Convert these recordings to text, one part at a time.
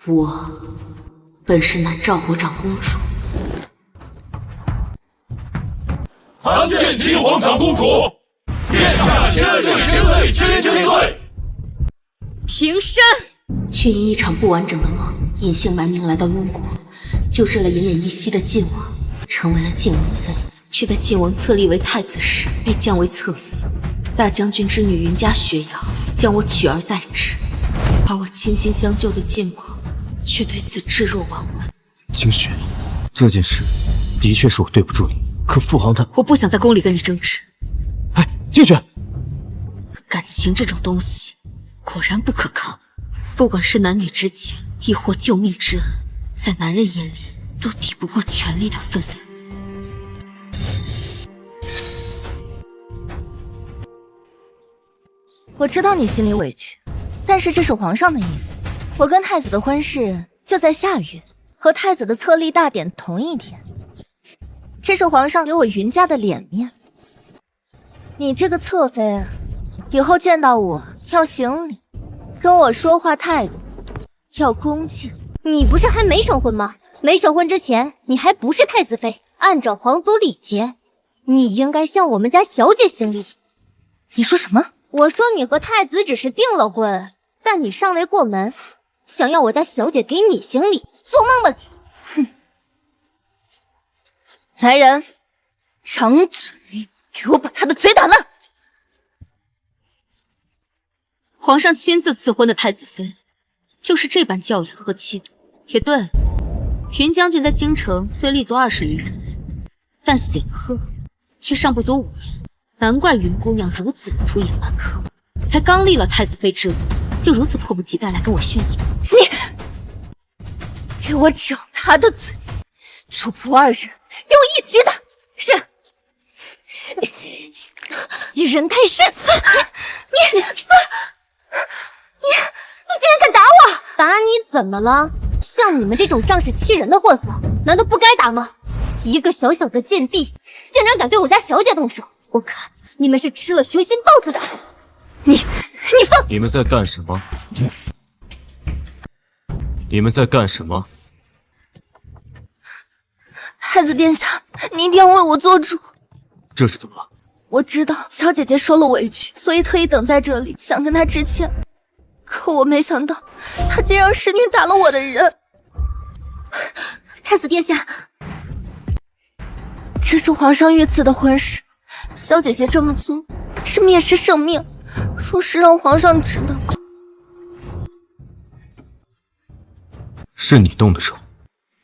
我本是南诏国长公主。参见西皇长公主，殿下千岁千岁！平身！却因一场不完整的梦，隐姓埋名来到雍国，救治了奄奄一息的晋王，成为了晋王妃。却在晋王册立为太子时，被降为侧妃。大将军之女云家雪瑶将我取而代之，而我倾心相救的晋王，却对此置若罔闻。清雪，这件事的确是我对不住你，可父皇他……我不想在宫里跟你争执。哎，清雪，感情这种东西果然不可靠，不管是男女之情，亦或救命之恩，在男人眼里都抵不过权力的分量。我知道你心里委屈，但是这是皇上的意思。我跟太子的婚事就在下月，和太子的册立大典同一天。这是皇上给我云家的脸面。你这个侧妃，以后见到我要行礼，跟我说话态度要恭敬。你不是还没成婚吗？没成婚之前，你还不是太子妃。按照皇族礼节，你应该向我们家小姐行礼。你说什么？我说你和太子只是订了婚，但你尚未过门，想要我家小姐给你行礼，做梦吧你！哼！来人，掌嘴，给我把他的嘴打烂！皇上亲自赐婚的太子妃，就是这般教养和气度。也对，云将军在京城虽立足20余年，但显赫却尚不足5年。难怪云姑娘如此粗野蛮横，才刚立了太子妃之位，就如此迫不及待来跟我炫耀。你给我掌他的嘴，主仆2人给我一起打！是，欺人太甚！你竟然敢打我！打你怎么了？像你们这种仗势欺人的货色，难道不该打吗？一个小小的贱婢，竟然敢对我家小姐动手！我看你们是吃了雄心豹子胆！你放！你们在干什么？你们在干什么？太子殿下，你一定要为我做主。这是怎么了？我知道小姐姐受了委屈，所以特意等在这里，想跟她致歉。可我没想到，她竟让侍女打了我的人。太子殿下，这是皇上御赐的婚事。小姐姐这么做是蔑视圣命，若是让皇上知道，是你动的手，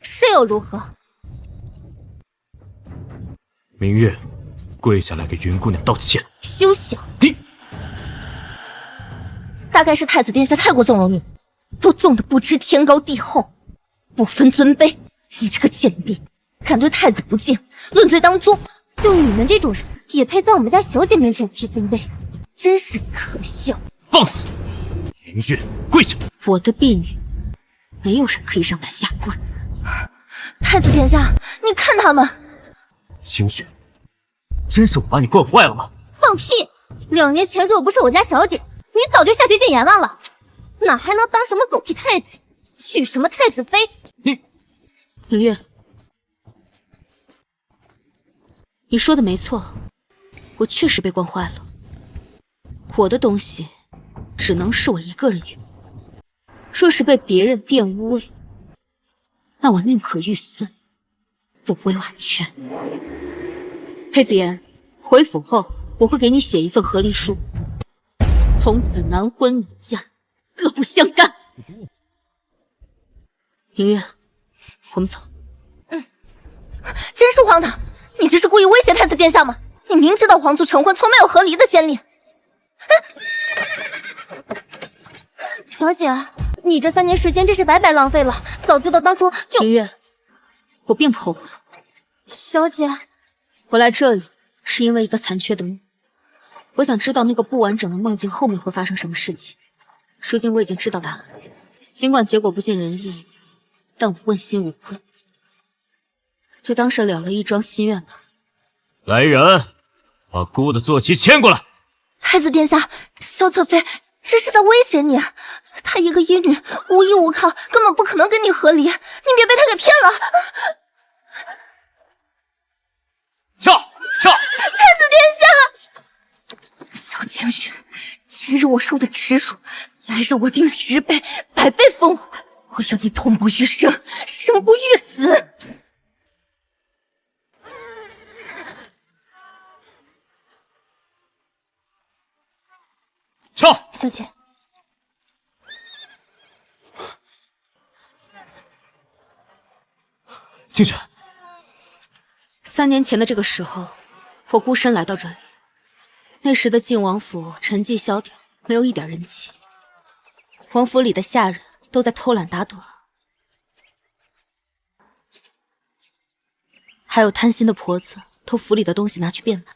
是又如何？明月，跪下来给云姑娘道歉。休想！大概是太子殿下太过纵容你，都纵得不知天高地厚，不分尊卑。你这个贱婢，敢对太子不敬，论罪当诛。就你们这种人，也配在我们家小姐面前提分贝，真是可笑！放肆！明月，跪下！我的婢女，没有人可以让她下跪。太子殿下，你看他们！清雪，真是我把你惯坏了吗？放屁！2年前若不是我家小姐，你早就下去见阎王了，哪还能当什么狗屁太子，娶什么太子妃？你，明月。你说的没错，我确实被惯坏了。我的东西只能是我一个人用，若是被别人玷污了，那我宁可玉碎，不为婉劝。裴子言，回府后我会给你写一份和离书，从此男婚女嫁，各不相干。明月，我们走。真是荒唐！你这是故意威胁太子殿下吗？你明知道皇族成婚从没有和离的先例。小姐，你这3年时间真是白白浪费了，早知道当初就……明月，我并不后悔。小姐，我来这里是因为一个残缺的梦，我想知道那个不完整的梦境后面会发生什么事情。如今我已经知道答案，尽管结果不尽人意，但我问心无愧。就当是了了一桩心愿吧。来人，把姑的坐骑牵过来。太子殿下，萧侧妃这是在威胁你。她一个医女，无依无靠，根本不可能跟你和离，你别被她给骗了。下！太子殿下，小清雪，今日我受的耻辱，来日我定10倍、100倍奉还。我要你痛不欲生，生不欲死。下！小姐，清雪3年前的这个时候，我孤身来到这里。那时的晋王府沉寂萧条，没有一点人气。王府里的下人都在偷懒打盹，还有贪心的婆子偷府里的东西拿去变卖。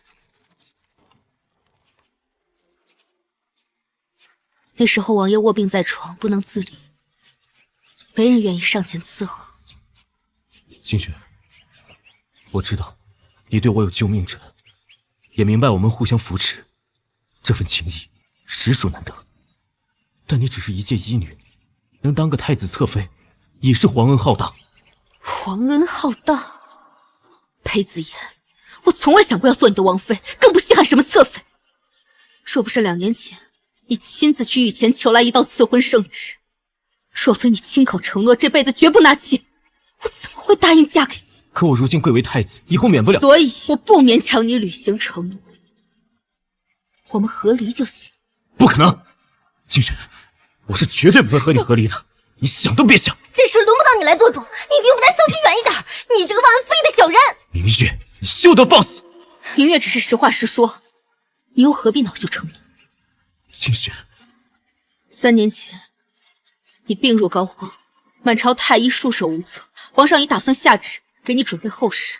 那时候王爷卧病在床，不能自理，没人愿意上前伺候。清雪，我知道你对我有救命之恩，也明白我们互相扶持，这份情谊实属难得。但你只是一介医女，能当个太子侧妃，已是皇恩浩荡。皇恩浩荡？裴子言，我从未想过要做你的王妃，更不稀罕什么侧妃。若不是2年前你亲自去御前求来一道赐婚圣旨，若非你亲口承诺这辈子绝不纳妾，我怎么会答应嫁给你？可我如今贵为太子，以后免不了……所以我不勉强你履行承诺，我们和离就行。不可能，清雪，我是绝对不会和你和离的，你想都别想。这事轮不到你来做主，你离我们家小姐远一点！你这个忘恩负义的小人！明月，你休得放肆！明月只是实话实说，你又何必恼羞成怒？清雪，3年前你病入膏肓，满朝太医束手无策，皇上已打算下旨给你准备后事，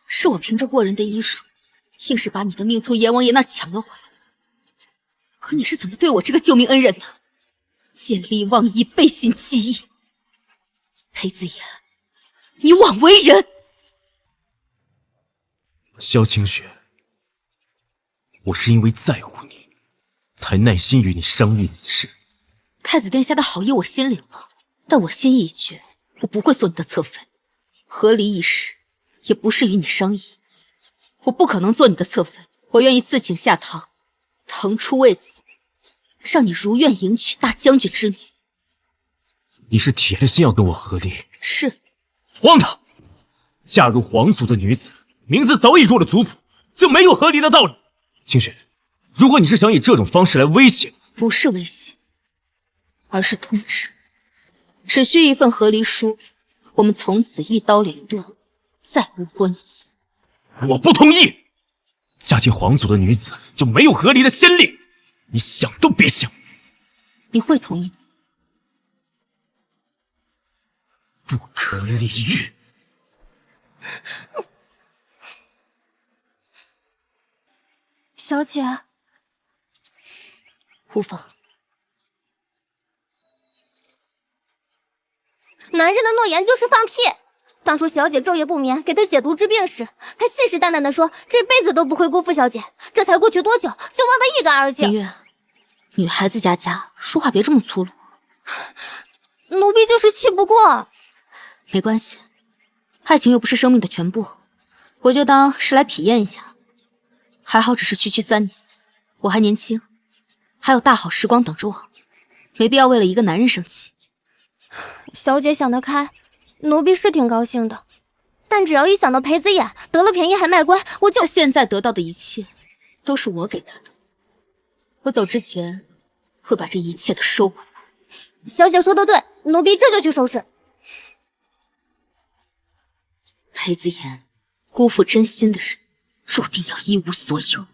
是我凭着过人的医术，硬是把你的命从阎王爷那儿抢了回来。可你是怎么对我这个救命恩人的？见利忘义，背信弃义。裴子言，你枉为人！萧清雪，我是因为在乎你，才耐心与你商议此事。太子殿下的好意我心领了，但我心意已决，我不会做你的侧妃。和离一事也不是与你商议，我不可能做你的侧妃。我愿意自请下堂，腾出位子，让你如愿迎娶大将军之女。你是铁了心要跟我和离？是。荒唐！嫁入皇族的女子，名字早已入了族谱，就没有和离的道理。清雪，如果你是想以这种方式来威胁……不是威胁，而是通知。只需一份和离书，我们从此一刀两断，再无关系。我不同意！嫁进皇族的女子就没有和离的先例，你想都别想！你会同意的。不可理喻！小姐，无妨。男人的诺言就是放屁。当初小姐昼夜不眠给他解毒治病时，他信誓旦旦地说这辈子都不会辜负小姐。这才过去多久，就忘得一干二净。明月，女孩子家家，说话别这么粗鲁。奴婢就是气不过。没关系，爱情又不是生命的全部，我就当是来体验一下。还好只是区区3年，我还年轻，还有大好时光等着我，没必要为了一个男人生气。小姐想得开，奴婢是挺高兴的，但只要一想到裴子眼得了便宜还卖乖，我就……他现在得到的一切，都是我给他的。我走之前，会把这一切都收回来。小姐说的对，奴婢这就去收拾。裴子言，辜负真心的人，注定要一无所有。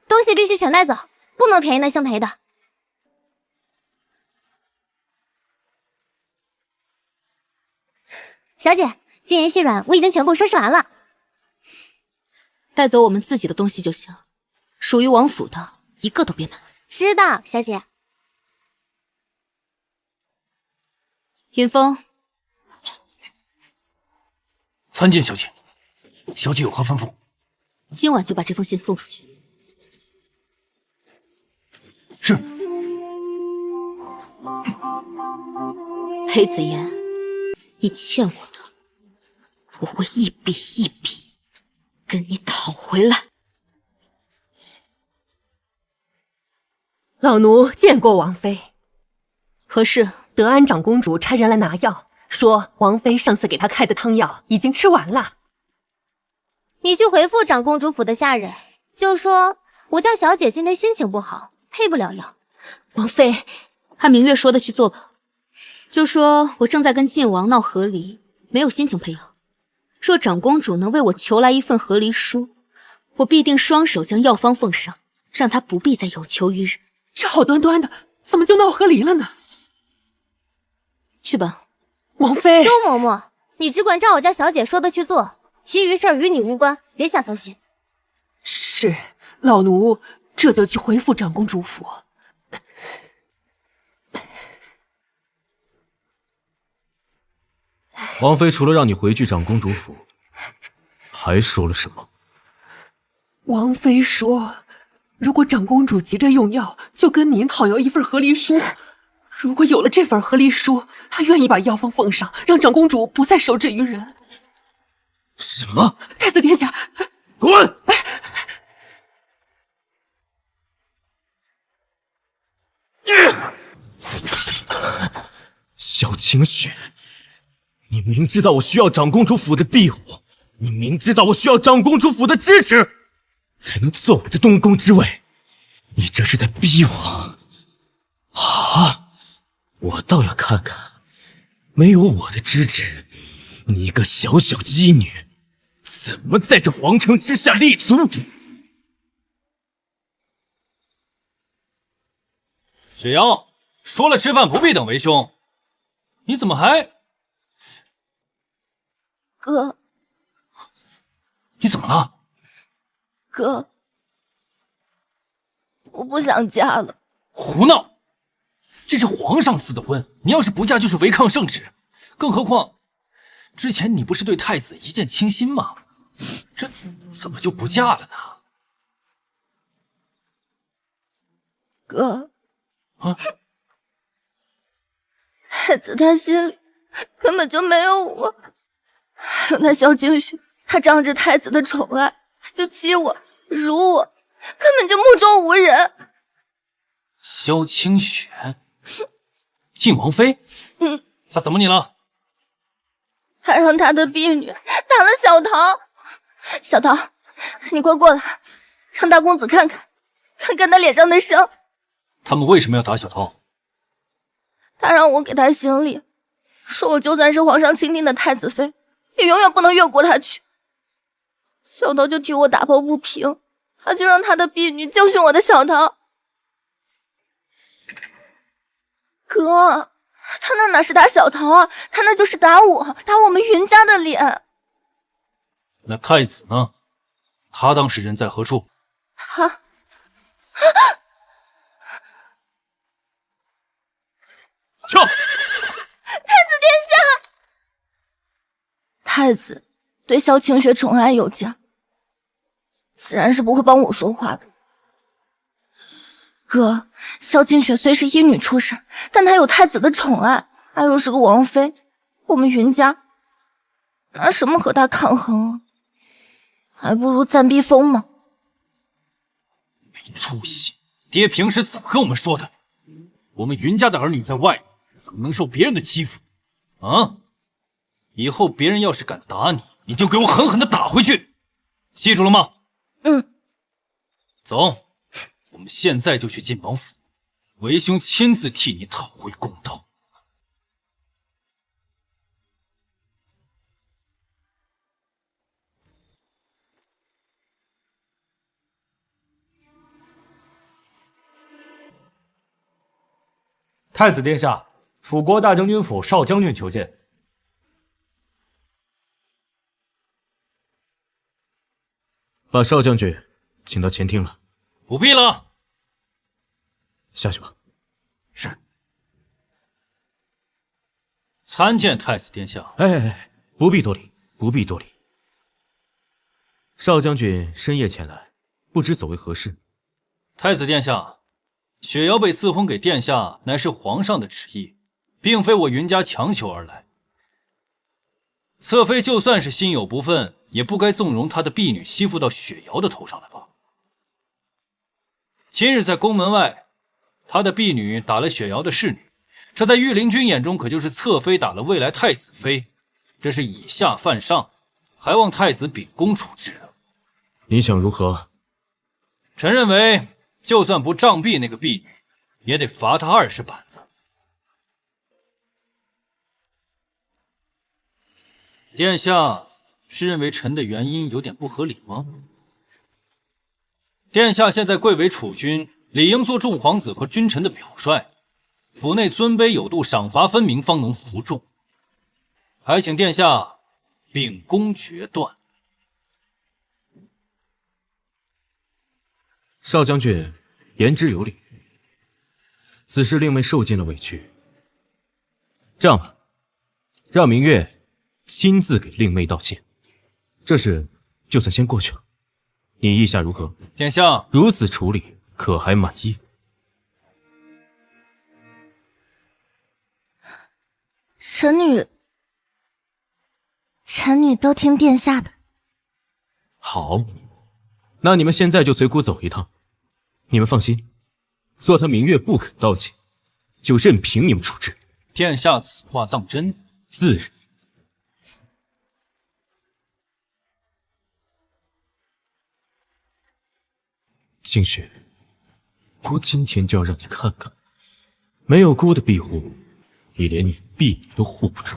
东西必须全带走，不能便宜那姓裴的。小姐，金银细软我已经全部收拾完了。带走我们自己的东西就行，属于王府的一个都别拿。知道，小姐。云峰，参见小姐，小姐有何吩咐？今晚就把这封信送出去。是。裴子言，你欠我的，我会一笔一笔跟你讨回来。老奴见过王妃。何事？德安长公主差人来拿药，说王妃上次给她开的汤药已经吃完了。你去回复长公主府的下人，就说我家小姐今天心情不好，配不了药。王妃，按明月说的去做吧。就说我正在跟晋王闹和离，没有心情配药。若长公主能为我求来一份和离书，我必定双手将药方奉上，让她不必再有求于人。这好端端的，怎么就闹和离了呢？去吧。王妃。周嬷嬷，你只管照我家小姐说的去做，其余事儿与你无关，别瞎操心。是，老奴这就去回复长公主府。王妃除了让你回去长公主府，还说了什么？王妃说，如果长公主急着用药，就跟您讨要一份和离书。如果有了这份和离书，她愿意把药方奉上，让长公主不再受制于人。什么？太子殿下，滚！萧清雪，你明知道我需要长公主府的庇护，你明知道我需要长公主府的支持，才能坐我这东宫之位，你这是在逼我啊！我倒要看看，没有我的支持，你一个小小医女，怎么在这皇城之下立足？雪瑶，说了吃饭不必等为兄，你怎么还……哥，你怎么了？哥，我不想嫁了。胡闹！这是皇上赐的婚，你要是不嫁就是违抗圣旨。更何况，之前你不是对太子一见倾心吗？这怎么就不嫁了呢？哥，啊！太子他心里根本就没有我，还有那萧清雪，他仗着太子的宠爱就欺我、辱我，根本就目中无人。萧清雪，晋王妃，她怎么你了？他让他的婢女打了小桃。小桃，你快过来，让大公子看看，看看他脸上的伤。他们为什么要打小桃？他让我给他行礼，说我就算是皇上钦定的太子妃，也永远不能越过他去。小桃就替我打抱不平，他就让他的婢女教训我的小桃。哥，他那哪是打小桃啊，他那就是打我，打我们云家的脸。那太子呢？他当时人在何处？他，撤！太子殿下，太子对萧清雪宠爱有加，自然是不会帮我说话的。哥，萧清雪虽是医女出身，但她有太子的宠爱，她又是个王妃，我们云家拿什么和她抗衡啊？还不如暂避锋芒。没出息！爹平时怎么跟我们说的？我们云家的儿女在外，怎么能受别人的欺负？啊！以后别人要是敢打你，你就给我狠狠的打回去，记住了吗？走，我们现在就去晋王府，为兄亲自替你讨回公道。太子殿下，辅国大将军府少将军求见。把少将军请到前厅了。不必了，下去吧。是。参见太子殿下。哎，不必多礼，不必多礼。少将军深夜前来，不知所为何事？太子殿下，雪瑶被赐婚给殿下，乃是皇上的旨意，并非我云家强求而来。侧妃就算是心有不忿，也不该纵容她的婢女欺负到雪瑶的头上来吧？今日在宫门外，他的婢女打了雪瑶的侍女，这在御林军眼中可就是侧妃打了未来太子妃，这是以下犯上，还望太子秉公处置的。你想如何？臣认为，就算不杖毙那个婢女，也得罚她20板子。殿下是认为臣的原因有点不合理吗？殿下现在贵为储君，理应做众皇子和君臣的表率，府内尊卑有度，赏罚分明，方能服众。还请殿下秉公决断。少将军言之有理，此事令妹受尽了委屈。这样吧，让明月亲自给令妹道歉，这事就算先过去了。你意下如何？殿下如此处理，可还满意？臣女都听殿下的。好，那你们现在就随姑走一趟。你们放心，若他明月不肯道歉，就任凭你们处置。殿下此话当真？自然。清雪，姑今天就要让你看看，没有姑的庇护，你连你婢女都护不住。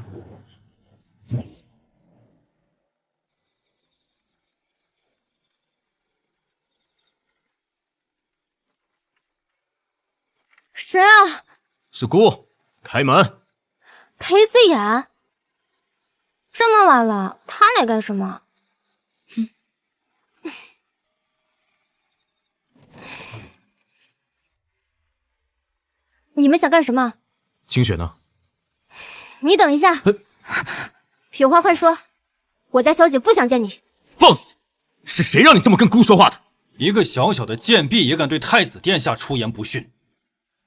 谁啊？是姑，开门。裴子雅，这么晚了，他来干什么？你们想干什么？清雪呢？你等一下，有话快说。我家小姐不想见你。放肆！是谁让你这么跟姑说话的？一个小小的贱婢也敢对太子殿下出言不逊，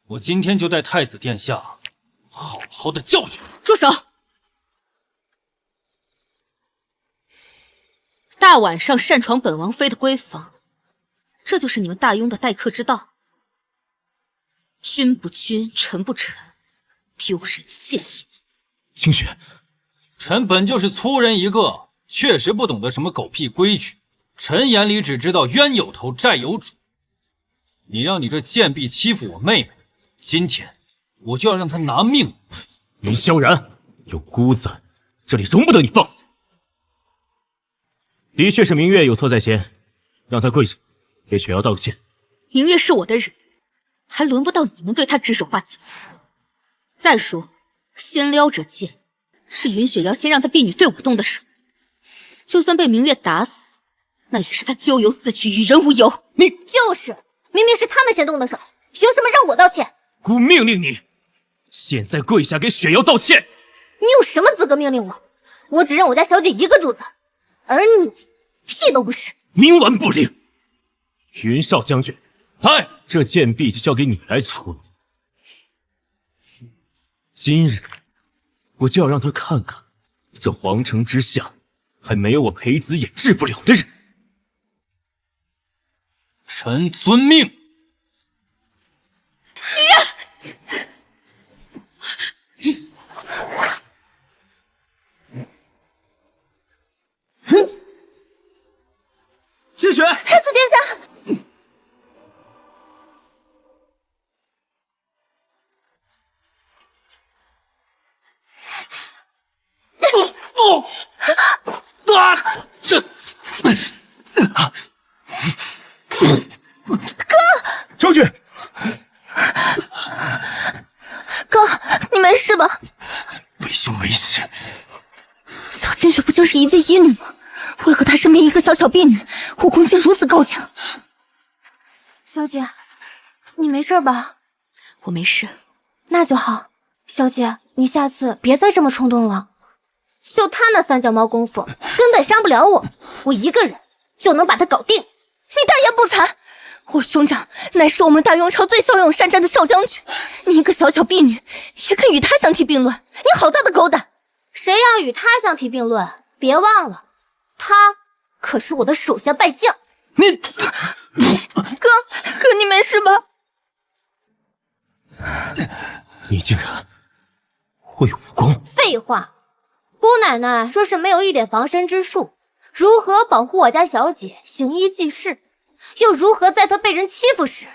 我今天就带太子殿下好好的教训。住手！大晚上擅闯本王妃的闺房，这就是你们大庸的待客之道？君不君，臣不臣，丢人现眼。清雪，臣本就是粗人一个，确实不懂得什么狗屁规矩。臣眼里只知道冤有头，债有主。你让你这贱婢欺负我妹妹，今天我就要让她拿命！云萧然，有姑在，这里容不得你放肆。的确是明月有错在先，让她跪着，给雪瑶道个歉。明月是我的人，还轮不到你们对她指手画脚。再说，先撩者贱，是云雪瑶先让她婢女对我动的手。就算被明月打死，那也是她咎由自取，与人无尤。你就是，明明是他们先动的手，凭什么让我道歉？姑命令你，现在跪下给雪瑶道歉。你有什么资格命令我？我只认我家小姐一个主子，而你屁都不是。冥顽不灵！云少将军，在，这贱婢就交给你来处理。今日我就要让他看看，这皇城之下还没有我裴子也治不了的人。臣遵命。清雪，太子殿下，将军，哥，你没事吧？为兄没事。小清雪不就是一介医女吗？为何她身边一个小小婢女，武功竟如此高强？小姐，你没事吧？我没事。那就好。小姐，你下次别再这么冲动了。就他那三脚猫功夫，根本伤不了我。我一个人就能把他搞定。你大言不惭！我兄长乃是我们大雍城最骁勇善战的少将军，你一个小小婢女，也敢与他相提并论？你好大的狗胆！谁要与他相提并论？别忘了，他可是我的手下败将。哥，你没事吧？你竟然会武功？废话，姑奶奶若是没有一点防身之术，如何保护我家小姐行医济世？又如何在她被人欺负时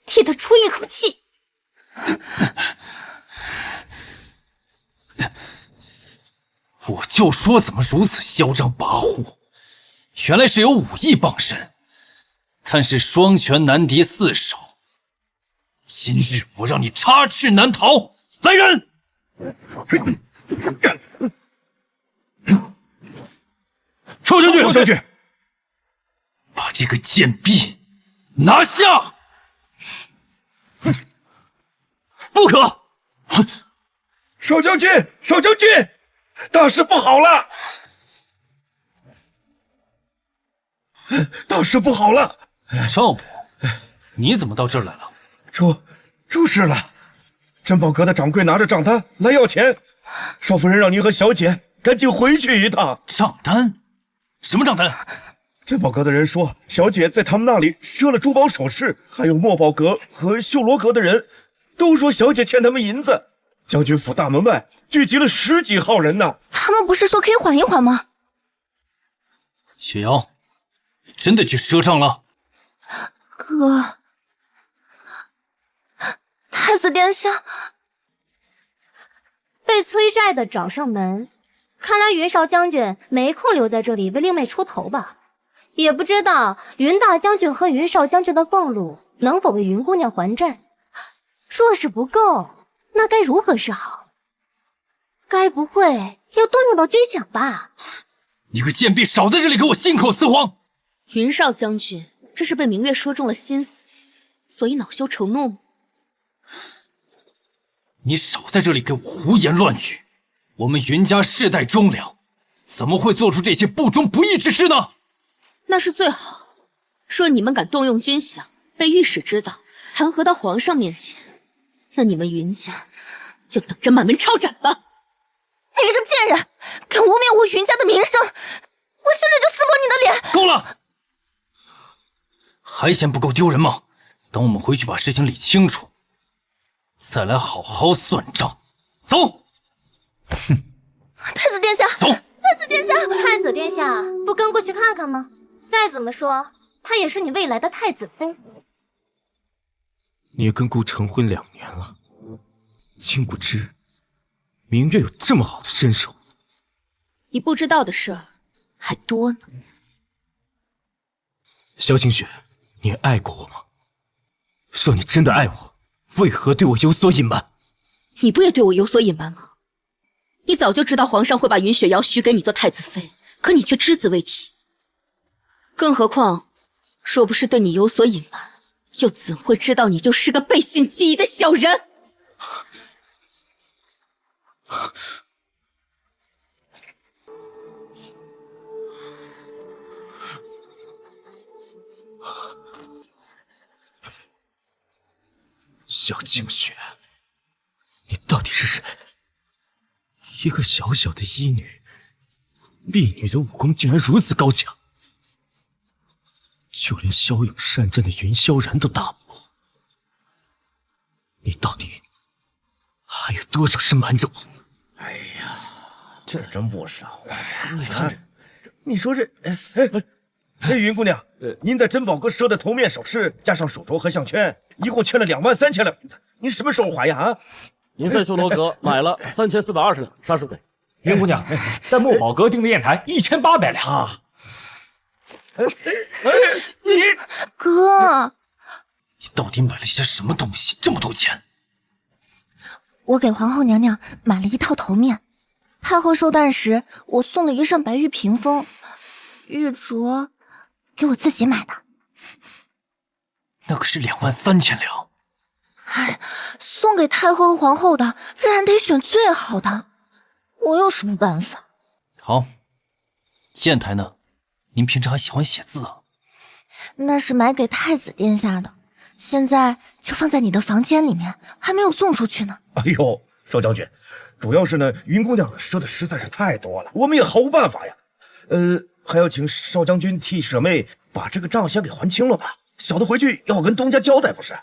替她出一口气？我就说怎么如此嚣张跋扈，原来是有武艺傍身。但是双拳难敌四手，今日我让你插翅难逃！来人！少将军，少将军，把这个贱婢拿下！不可！少将军，少将军，大事不好了！大事不好了！少伯，你怎么到这儿来了？出事了！珍宝阁的掌柜拿着账单来要钱，少夫人让您和小姐赶紧回去一趟。账单？什么账单？珍宝阁的人说，小姐在他们那里赊了珠宝首饰，还有墨宝阁和绣罗阁的人都说小姐欠他们银子。将军府大门外聚集了10几号人呢。他们不是说可以缓一缓吗？雪瑶，真的去赊账了？哥，太子殿下被催债的找上门，看来云少将军没空留在这里为令妹出头吧？也不知道云大将军和云少将军的俸禄能否为云姑娘还债。若是不够，那该如何是好？该不会要动用到军饷吧？你个贱婢，少在这里给我信口雌黄！云少将军这是被明月说中了心思，所以恼羞成怒吗？你少在这里给我胡言乱语！我们云家世代忠良，怎么会做出这些不忠不义之事呢？那是最好。若你们敢动用军饷，被御史知道，弹劾到皇上面前，那你们云家就等着满门抄斩吧！你这个贱人，敢污蔑我云家的名声，我现在就撕破你的脸！够了！还嫌不够丢人吗？等我们回去把事情理清楚，再来好好算账。走！哼！太子殿下，走！太子殿下，太子殿下不跟过去看看吗？再怎么说，她也是你未来的太子妃。你跟姑成婚2年了，竟不知明月有这么好的身手。你不知道的事儿还多呢。萧清雪，你爱过我吗？若你真的爱我，为何对我有所隐瞒？你不也对我有所隐瞒吗？你早就知道皇上会把云雪瑶许给你做太子妃，可你却只字未提。更何况，若不是对你有所隐瞒，又怎会知道你就是个背信弃义的小人？萧清雪，你到底是谁？一个小小的医女，婢女的武功竟然如此高强，就连骁勇善战的云萧然都打不过。你到底还有多少事瞒着我？哎呀，这真不少啊！你看，你说这，云姑娘，您在珍宝阁赊的头面首饰，加上手镯和项圈，一共欠了23000两银子，您什么时候还呀？啊？您在绣罗阁买了3420两，啥时候给？云姑娘在墨宝阁订的砚台1800两啊！你哥，你到底买了些什么东西？这么多钱？我给皇后娘娘买了一套头面，太后寿诞时我送了一扇白玉屏风，玉镯给我自己买的。那可是23000两。哎，送给太后和皇后的，自然得选最好的。我有什么办法？好，砚台呢？您平常还喜欢写字啊？那是买给太子殿下的，现在就放在你的房间里面，还没有送出去呢。哎呦，少将军，主要是呢，云姑娘赊的实在是太多了，我们也毫无办法呀。还要请少将军替舍妹把这个账先给还清了吧，小的回去要跟东家交代，不是？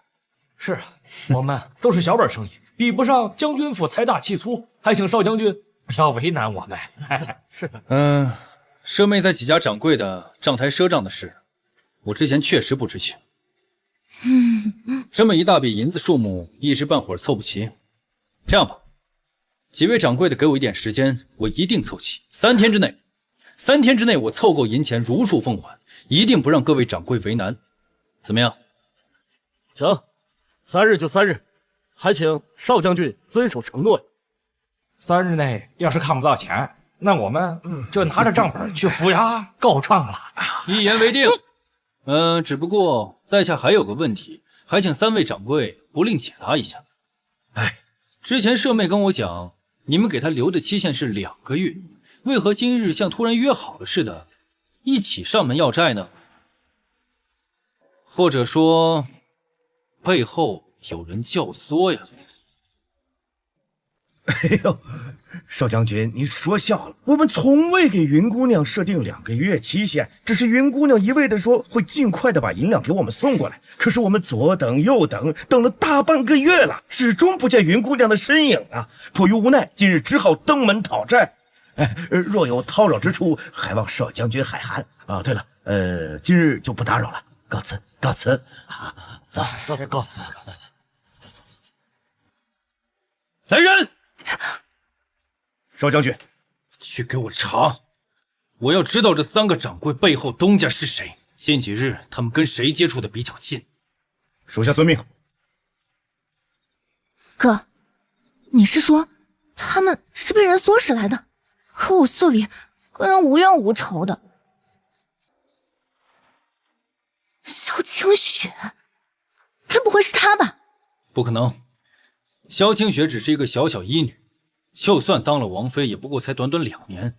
是啊，我们都是小本生意，比不上将军府财大气粗，还请少将军不要为难我们。是，舍妹在几家掌柜的账台赊账的事，我之前确实不知情。这么一大笔银子数目，一时半会儿凑不齐。这样吧，几位掌柜的给我一点时间，我一定凑齐。3天之内我凑够银钱，如数奉还，一定不让各位掌柜为难。怎么样？行，3日就3日，还请少将军遵守承诺。3日内要是看不到钱，那我们就拿着账本去府衙告状了。一言为定。只不过在下还有个问题，还请3位掌柜不吝解答一下。之前舍妹跟我讲，你们给她留的期限是2个月，为何今日像突然约好了似的，一起上门要债呢？或者说，背后有人教唆呀？哎呦，少将军，您说笑了，我们从未给云姑娘设定2个月期限，只是云姑娘一味的说会尽快的把银两给我们送过来。可是我们左等右等，等了大半个月了，始终不见云姑娘的身影啊！迫于无奈，今日只好登门讨债。若有叨扰之处，还望少将军海涵啊！对了，今日就不打扰了，告辞，告辞啊！走，告辞。来人！少将军，去给我查！我要知道这3个掌柜背后东家是谁，近几日他们跟谁接触的比较近。属下遵命。哥，你是说他们是被人唆使来的？可我素里跟人无冤无仇的。萧清雪，该不会是他吧？不可能，萧清雪只是一个小小医女，就算当了王妃，也不过才短短2年，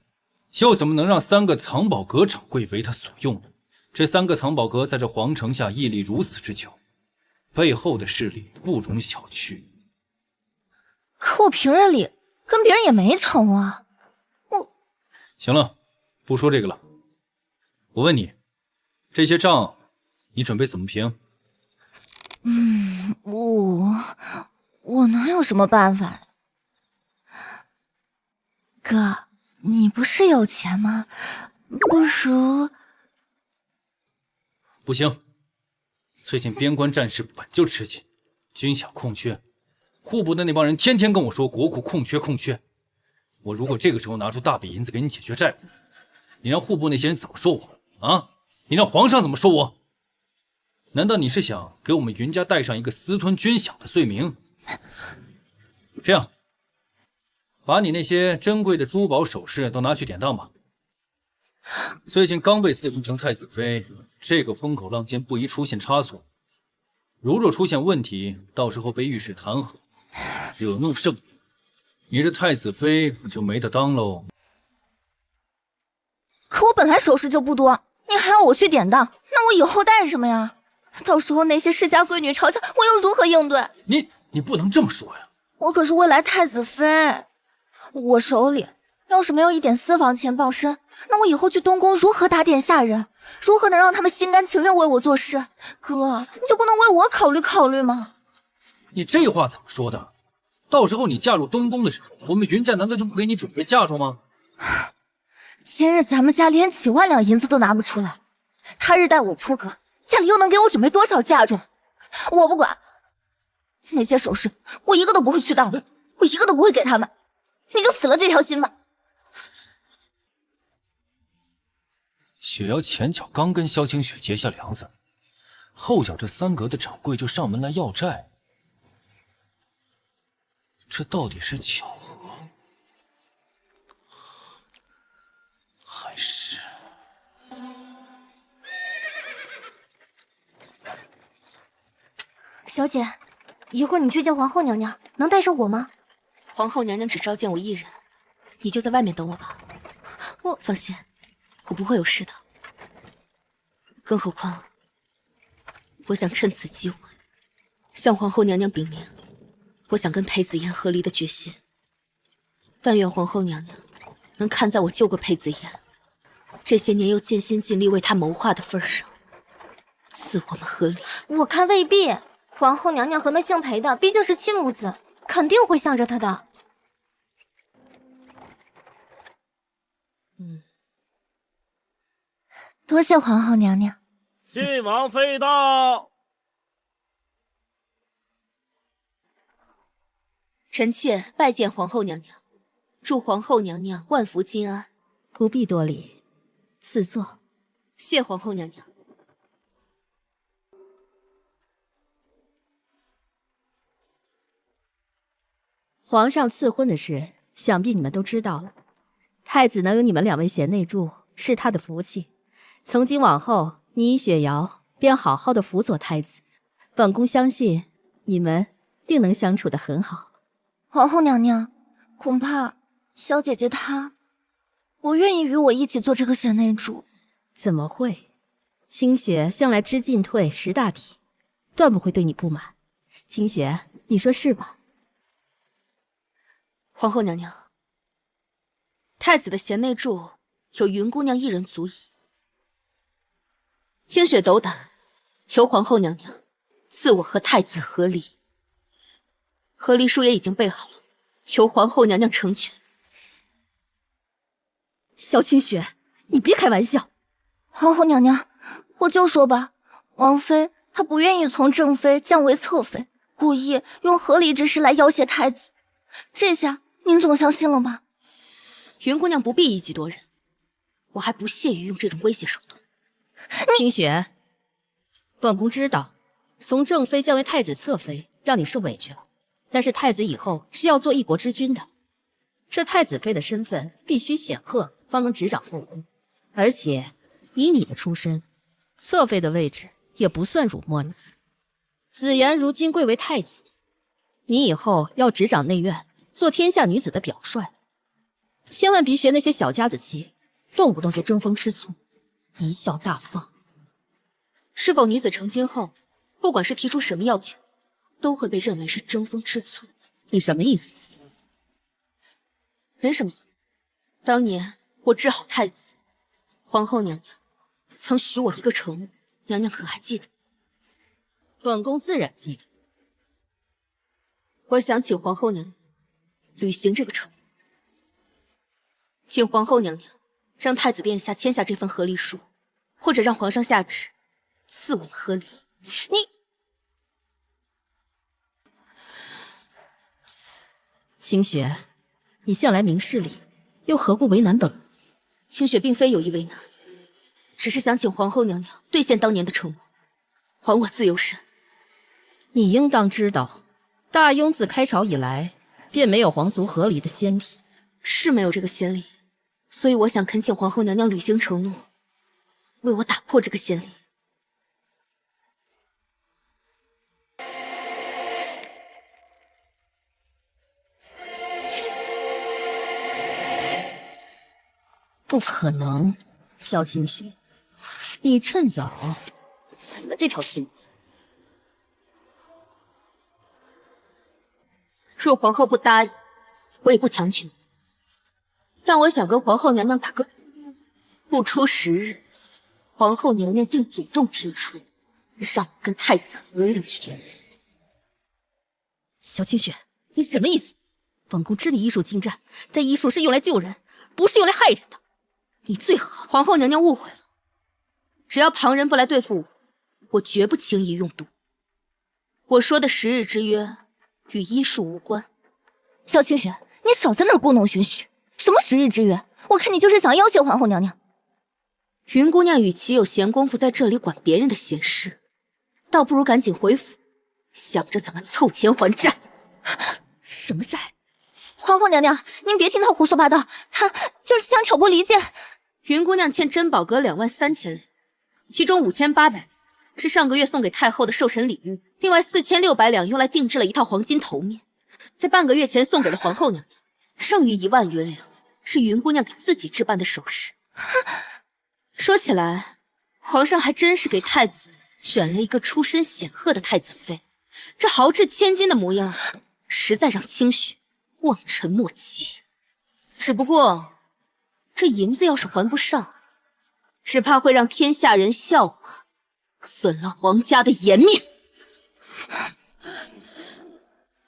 又怎么能让3个藏宝阁掌柜为她所用呢？这3个藏宝阁在这皇城下屹立如此之久，背后的势力不容小觑。可我平日里跟别人也没仇啊。行了，不说这个了。我问你，这些账你准备怎么平？我能有什么办法？哥，你不是有钱吗？不如……不行，最近边关战事本就吃紧，军饷空缺，户部的那帮人天天跟我说国库空缺。我如果这个时候拿出大笔银子给你解决债务，你让户部那些人怎么说我啊？你让皇上怎么说我？难道你是想给我们云家带上一个私吞军饷的罪名？这样，把你那些珍贵的珠宝首饰都拿去典当吧。最近刚被赐封成太子妃，这个风口浪尖不宜出现差错。如若出现问题，到时候被御史弹劾，惹怒圣明，你这太子妃可就没得当喽。可我本来首饰就不多，你还要我去典当，那我以后戴什么呀？到时候那些世家闺女嘲笑我又如何应对？你不能这么说呀！我可是未来太子妃，我手里要是没有一点私房钱傍身，那我以后去东宫如何打点下人？如何能让他们心甘情愿为我做事？哥，你就不能为我考虑考虑吗？你这话怎么说的？到时候你嫁入东宫的时候，我们云家难道就不给你准备嫁妆吗？今日咱们家连几万两银子都拿不出来，他日待我出阁，家里又能给我准备多少嫁妆？我不管，那些首饰我一个都不会去当的，我一个都不会给他们，你就死了这条心吧。雪瑶前脚刚跟萧清雪结下梁子，后脚这3阁的掌柜就上门来要债，这到底是巧合，还是……小姐，一会儿你去见皇后娘娘，能带上我吗？皇后娘娘只召见我一人，你就在外面等我吧。我放心，我不会有事的。更何况，我想趁此机会向皇后娘娘禀明，我想跟裴子言和离的决心。但愿皇后娘娘能看在我救过裴子言，这些年又尽心尽力为他谋划的份上，赐我们和离。我看未必，皇后娘娘和那姓裴的毕竟是亲母子，肯定会向着她的。多谢皇后娘娘。晋王妃到。臣妾拜见皇后娘娘，祝皇后娘娘万福金安。不必多礼，赐座。谢皇后娘娘。皇上赐婚的事，想必你们都知道了。太子能有你们2位贤内助，是他的福气。从今往后，你雪瑶便好好的辅佐太子。本宫相信你们定能相处得很好。皇后娘娘，恐怕小姐姐她不愿意与我一起做这个贤内助。怎么会？清雪向来知进退识大体，断不会对你不满。清雪，你说是吧？皇后娘娘，太子的贤内助有云姑娘一人足矣。清雪斗胆，求皇后娘娘赐我和太子和离。和离书也已经备好了，求皇后娘娘成全。萧清雪，你别开玩笑。皇后娘娘，我就说吧，王妃她不愿意从正妃降为侧妃，故意用和离之事来要挟太子。这下您总相信了吗？云姑娘不必以己夺人，我还不屑于用这种威胁手段。清雪，本宫知道，从正妃降为太子侧妃，让你受委屈了。但是太子以后是要做一国之君的，这太子妃的身份必须显赫，方能执掌后宫。而且以你的出身，侧妃的位置也不算辱没你。子言如今贵为太子，你以后要执掌内院，做天下女子的表率，千万别学那些小家子气，动不动就争风吃醋，贻笑大方。是否女子成亲后，不管是提出什么要求，都会被认为是争风吃醋？你什么意思？没什么。当年我治好太子，皇后娘娘曾许我一个承诺，娘娘可还记得？本宫自然记得。我想请皇后娘娘履行这个承诺，请皇后娘娘让太子殿下签下这份和离书，或者让皇上下旨赐我们和离。你清雪，你向来明事理，又何故为难本宫？清雪并非有意为难，只是想请皇后娘娘兑现当年的承诺，还我自由身。你应当知道，大雍自开朝以来，便没有皇族和离的先例。是没有这个先例，所以我想恳请皇后娘娘履行承诺，为我打破这个先例。不可能，萧清雪，你趁早死了这条心。若皇后不答应，我也不强求。但我想跟皇后娘娘打个赌，不出10日，皇后娘娘定主动提出让我跟太子和离。萧清雪，你什么意思？本宫知你医术精湛，但医术是用来救人，不是用来害人的。你最好……皇后娘娘误会了，只要旁人不来对付我，我绝不轻易用毒。我说的10日之约与医术无关。萧清雪，你少在那儿故弄玄虚。什么10日之约？我看你就是想要挟皇后娘娘。云姑娘与其有闲工夫在这里管别人的闲事，倒不如赶紧回府，想着怎么凑钱还债。什么债？皇后娘娘，您别听她胡说八道，她就是想挑拨离间。云姑娘欠珍宝阁23000两，其中5800两是上个月送给太后的寿辰礼物，另外4600两用来定制了一套黄金头面，在半个月前送给了皇后娘娘，剩余1万余两是云姑娘给自己置办的首饰。说起来，皇上还真是给太子选了一个出身显赫的太子妃，这豪掷千金的模样，实在让清雪望尘莫及。只不过，这银子要是还不上，只怕会让天下人笑话，损了皇家的颜面。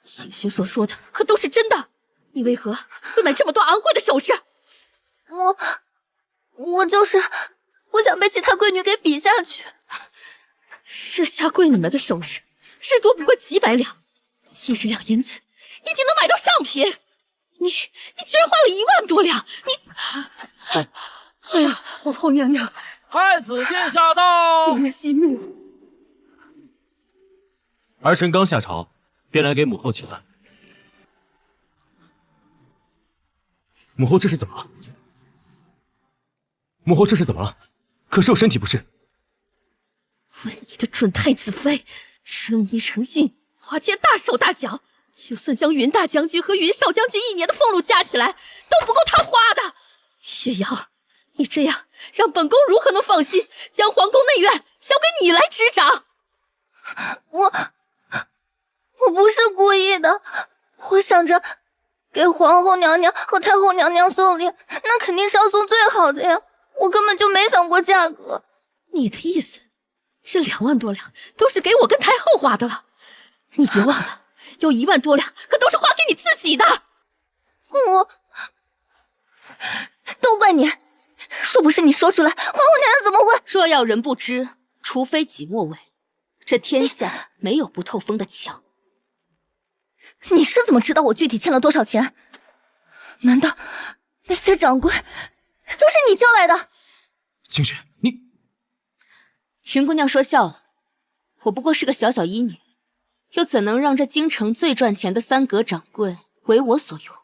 清雪所说的可都是真的？你为何会买这么多昂贵的首饰？我就是不想被其他贵女给比下去。这下贵女们的首饰至多不过几百两，70两银子一定能买到上品。你居然花了1万多两！哎呀，皇后娘娘，太子殿下到！你们息怒。儿臣刚下朝，便来给母后请安。母后这是怎么了？母后这是怎么了？可是我身体不适。问你的准太子妃，奢靡成性，花钱大手大脚，就算将云大将军和云少将军1年的俸禄加起来，都不够他花的。雪瑶，你这样让本宫如何能放心将皇宫内院交给你来执掌？我不是故意的，我想着给皇后娘娘和太后娘娘送礼，那肯定是要送最好的呀。我根本就没想过价格。你的意思，这2万多两都是给我跟太后花的了？你别忘了，有1万多两可都是花给你自己的。都怪你，若不是你说出来，皇后娘娘怎么会？若要人不知，除非己莫为。这天下没有不透风的墙。你是怎么知道我具体欠了多少钱？难道那些掌柜都是你叫来的？清雪，你……云姑娘说笑了，我不过是个小小医女，又怎能让这京城最赚钱的3阁掌柜为我所用？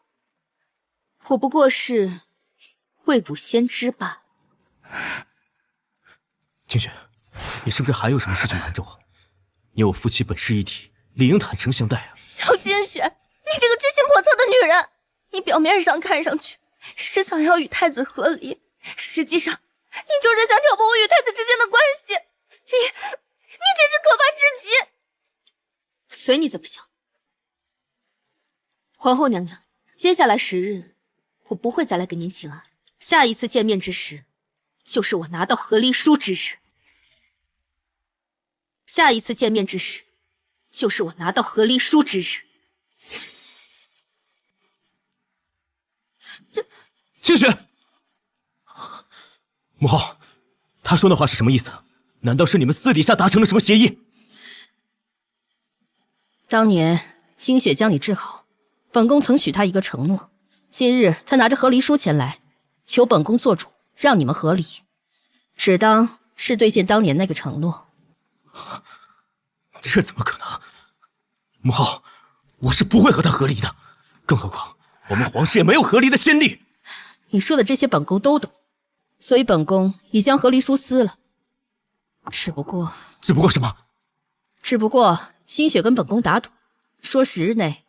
我不过是未卜先知罢了。清雪，你是不是还有什么事情瞒着我？你我夫妻本是一体，理应坦诚相待啊！小金雪，你这个居心叵测的女人，你表面上看上去是想要与太子和离，实际上你就是想挑拨我与太子之间的关系。你简直可怕至极！随你怎么想。皇后娘娘，接下来10日，我不会再来给您请安。下一次见面之时，就是我拿到和离书之日。下一次见面之时，就是我拿到和离书之日。清雪，母后，他说那话是什么意思？难道是你们私底下达成了什么协议？当年清雪将你治好，本宫曾许他一个承诺，今日他拿着和离书前来，求本宫做主，让你们和离，只当是兑现当年那个承诺。这怎么可能？母后，我是不会和他和离的，更何况我们皇室也没有和离的先例。你说的这些本宫都懂，所以本宫已将和离书撕了。只不过什么？只不过清雪跟本宫打赌，说10日内，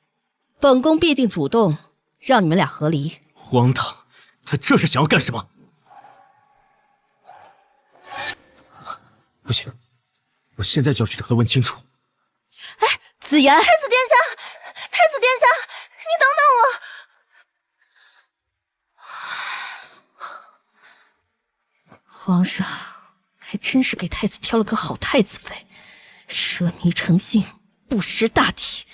本宫必定主动让你们俩和离。荒唐！他这是想要干什么？不行，我现在就要去找他问清楚。哎，紫妍，太子殿下，太子殿下，你等等我！皇上还真是给太子挑了个好太子妃，奢靡成性，不识大体。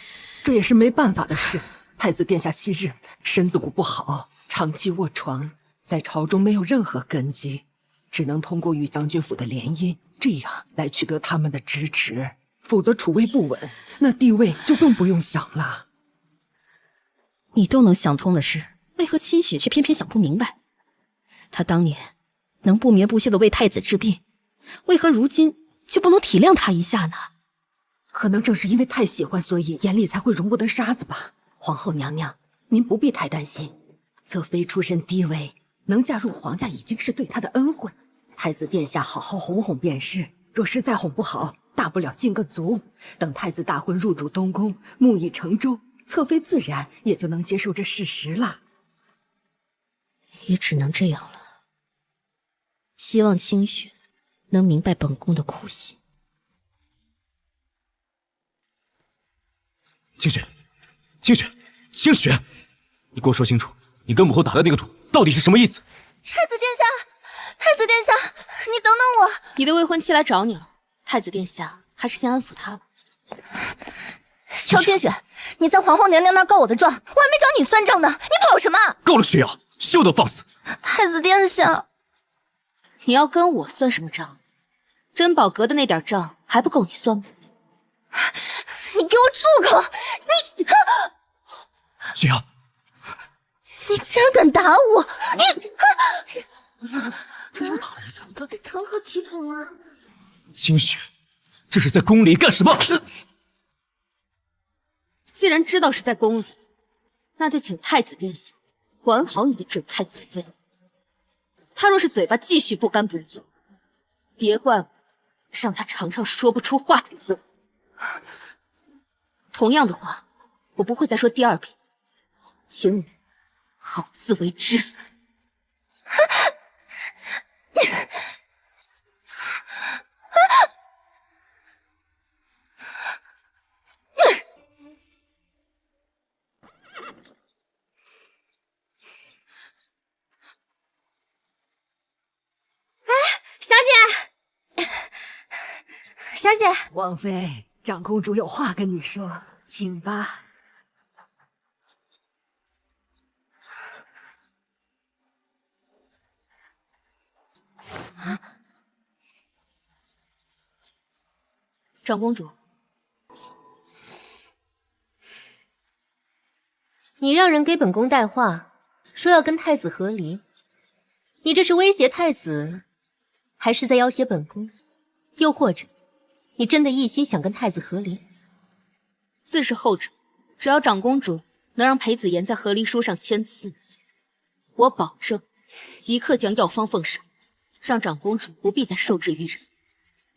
这也是没办法的事。太子殿下昔日身子骨不好，长期卧床，在朝中没有任何根基，只能通过与将军府的联姻，这样来取得他们的支持。否则储位不稳，那地位就更不用想了。你都能想通的事，为何清雪却偏偏想不明白？她当年能不眠不休地为太子治病，为何如今却不能体谅他一下呢？可能正是因为太喜欢，所以眼里才会容不得沙子吧。皇后娘娘，您不必太担心，侧妃出身低微，能嫁入皇家已经是对她的恩惠。太子殿下好好哄哄便是，若实在哄不好，大不了禁个足，等太子大婚入主东宫，木已成舟，侧妃自然也就能接受这事实了。也只能这样了。希望清雪能明白本宫的苦心。清雪，清雪，清雪，你给我说清楚，你跟母后打的那个赌到底是什么意思？太子殿下，太子殿下，你等等我！你的未婚妻来找你了，太子殿下还是先安抚她吧。萧清雪，你在皇后娘娘那儿告我的状，我还没找你算账呢，你跑什么？够了，雪瑶，休得放肆！太子殿下，你要跟我算什么账？珍宝阁的那点账还不够你算吗？你给我住口！你，雪瑶，你竟然敢打我！你，这又打了一架，这成何体统啊！清雪，这是在宫里干什么？既然知道是在宫里，那就请太子殿下管好你的准太子妃。他若是嘴巴继续不干不净，别怪我让他尝尝说不出话的滋味。同样的话，我不会再说第二遍，请你好自为之。小姐，王妃，长公主有话跟你说，请吧。长公主，你让人给本宫带话，说要跟太子和离，你这是威胁太子，还是在要挟本宫？又或者，你真的一心想跟太子和离？自是后者。只要长公主能让裴子言在和离书上签字，我保证即刻将药方奉上，让长公主不必再受制于人。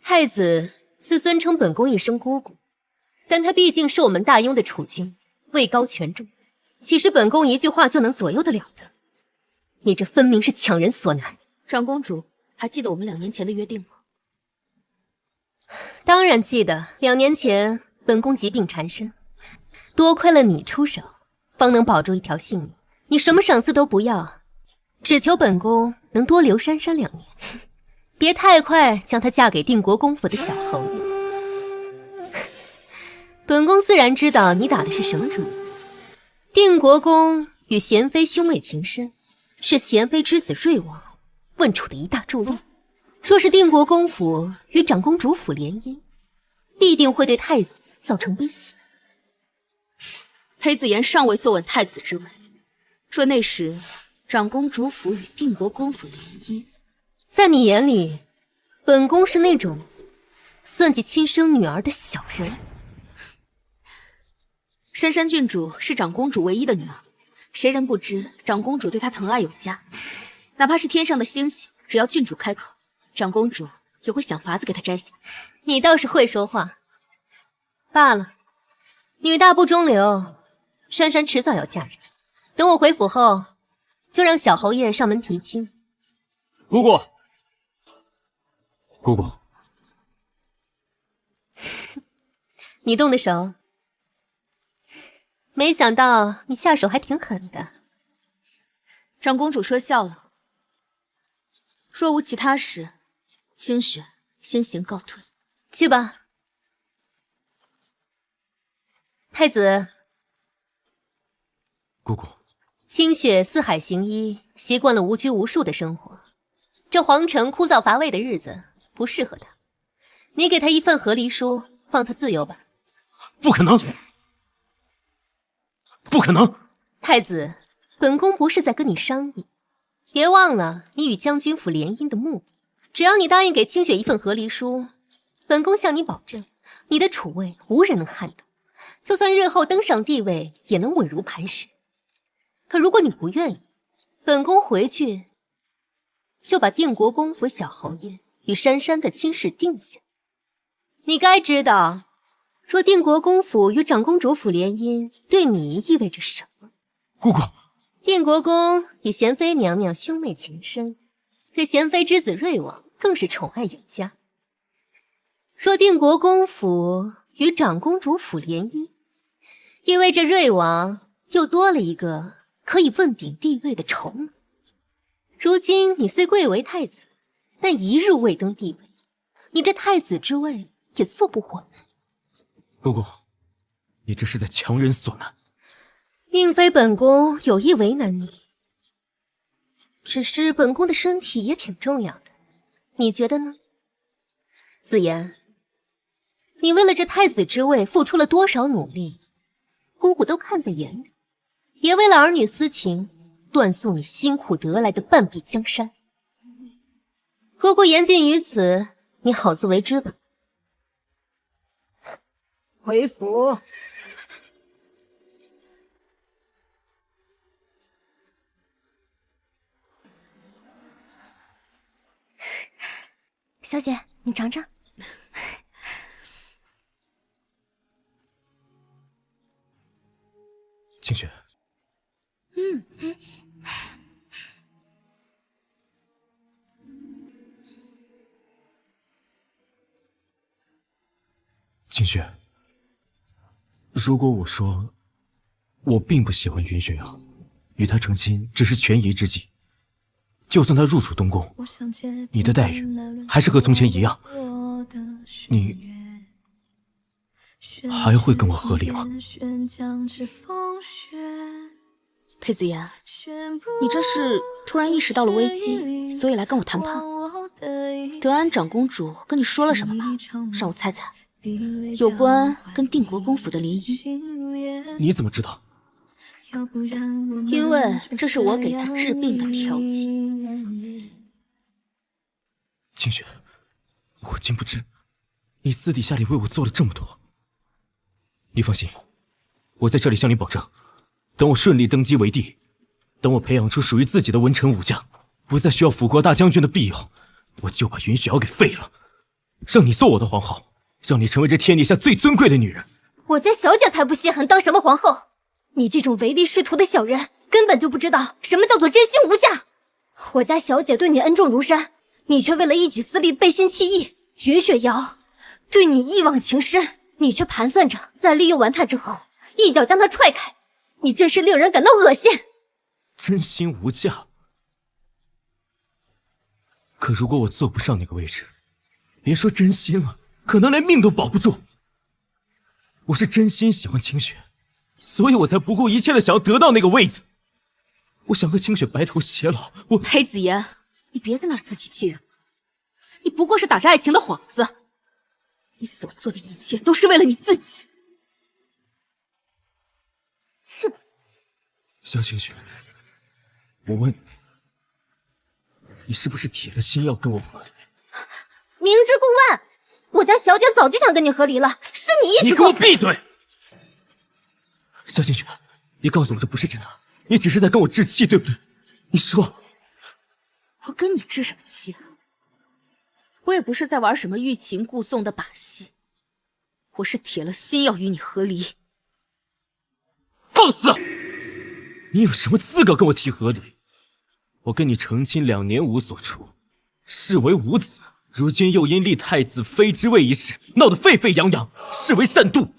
太子虽尊称本宫一声姑姑，但他毕竟是我们大雍的储君，位高权重，岂是本宫一句话就能左右得了的？你这分明是强人所难。长公主还记得我们2年前的约定吗？当然记得，2年前本宫疾病缠身，多亏了你出手，方能保住一条性命。你什么赏赐都不要，只求本宫能多留珊珊2年，别太快将她嫁给定国公府的小侯爷。本宫自然知道你打的是什么主意。定国公与贤妃兄妹情深，是贤妃之子瑞王问楚的一大助力。若是定国公府与长公主府联姻，必定会对太子造成威胁。裴子言尚未坐稳太子之位，若那时长公主府与定国公府联姻，在你眼里，本宫是那种算计亲生女儿的小人？珊珊郡主是长公主唯一的女儿，谁人不知长公主对她疼爱有加，哪怕是天上的星星，只要郡主开口，长公主也会想法子给她摘下。你倒是会说话。罢了，女大不中留，珊珊迟早要嫁人。等我回府后，就让小侯爷上门提亲。姑姑，姑姑，你动的手，没想到你下手还挺狠的。长公主说笑了，若无其他事，清雪先行告退。去吧。太子，姑姑，清雪四海行医，习惯了无拘无束的生活，这皇城枯燥乏味的日子不适合他。你给他一份和离书，放他自由吧。不可能，不可能！太子，本宫不是在跟你商议，别忘了你与将军府联姻的目的。只要你答应给清雪一份和离书，本宫向你保证，你的储位无人能撼动。就算日后登上帝位，也能稳如磐石。可如果你不愿意，本宫回去就把定国公府小侯爷与珊珊的亲事定下。你该知道，若定国公府与长公主府联姻，对你意味着什么？姑姑，定国公与贤妃娘娘兄妹情深，对贤妃之子瑞王更是宠爱有加。若定国公府与长公主府联姻，意味着瑞王又多了一个可以问鼎帝位的筹码。如今你虽贵为太子，但一日未登帝位，你这太子之位也坐不稳。公公，你这是在强人所难。并非本宫有意为难你，只是本宫的身体也挺重要的，你觉得呢？子言，你为了这太子之位付出了多少努力，姑姑都看在眼里，也为了儿女私情，断送你辛苦得来的半壁江山。姑姑言尽于此，你好自为之吧。回府。小姐，你尝尝。清雪，清雪，如果我说我并不喜欢云雪瑶，与她成亲只是权宜之计，就算她入主东宫，你的待遇还是和从前一样，你还会跟我和离吗？裴子言，你这是突然意识到了危机，所以来跟我谈判？德安长公主跟你说了什么吗？让我猜猜，有关跟定国公府的联姻。你怎么知道？因为这是我给她治病的调剂。清雪，我竟不知你私底下里为我做了这么多。你放心，我在这里向你保证，等我顺利登基为帝，等我培养出属于自己的文臣武将，不再需要辅国大将军的庇佑，我就把云雪瑶给废了，让你做我的皇后，让你成为这天底下最尊贵的女人。我家小姐才不稀罕当什么皇后，你这种唯利是图的小人，根本就不知道什么叫做真心无价。我家小姐对你恩重如山，你却为了一己私利背信弃义。云雪瑶对你一往情深，你却盘算着在利用完她之后一脚将她踹开，你真是令人感到恶心。真心无价。可如果我坐不上那个位置，别说真心了，可能连命都保不住。我是真心喜欢清雪，所以我才不顾一切的想要得到那个位子。我想和清雪白头偕老。裴子言，你别在那儿自欺欺人，你不过是打着爱情的幌子，你所做的一切都是为了你自己。哼！萧清雪，我问你，你是不是铁了心要跟我和离？明知故问，我家小姐早就想跟你和离了，是你一直……你给我闭嘴！萧清雪，你告诉我这不是真的，你只是在跟我置气，对不对？你说，我跟你置什么气啊？我也不是在玩什么欲擒故纵的把戏，我是铁了心要与你和离。放肆！你有什么资格跟我提和离？我跟你成亲2年无所出，视为无子，如今又因立太子妃之位一事闹得沸沸扬扬，视为擅妒。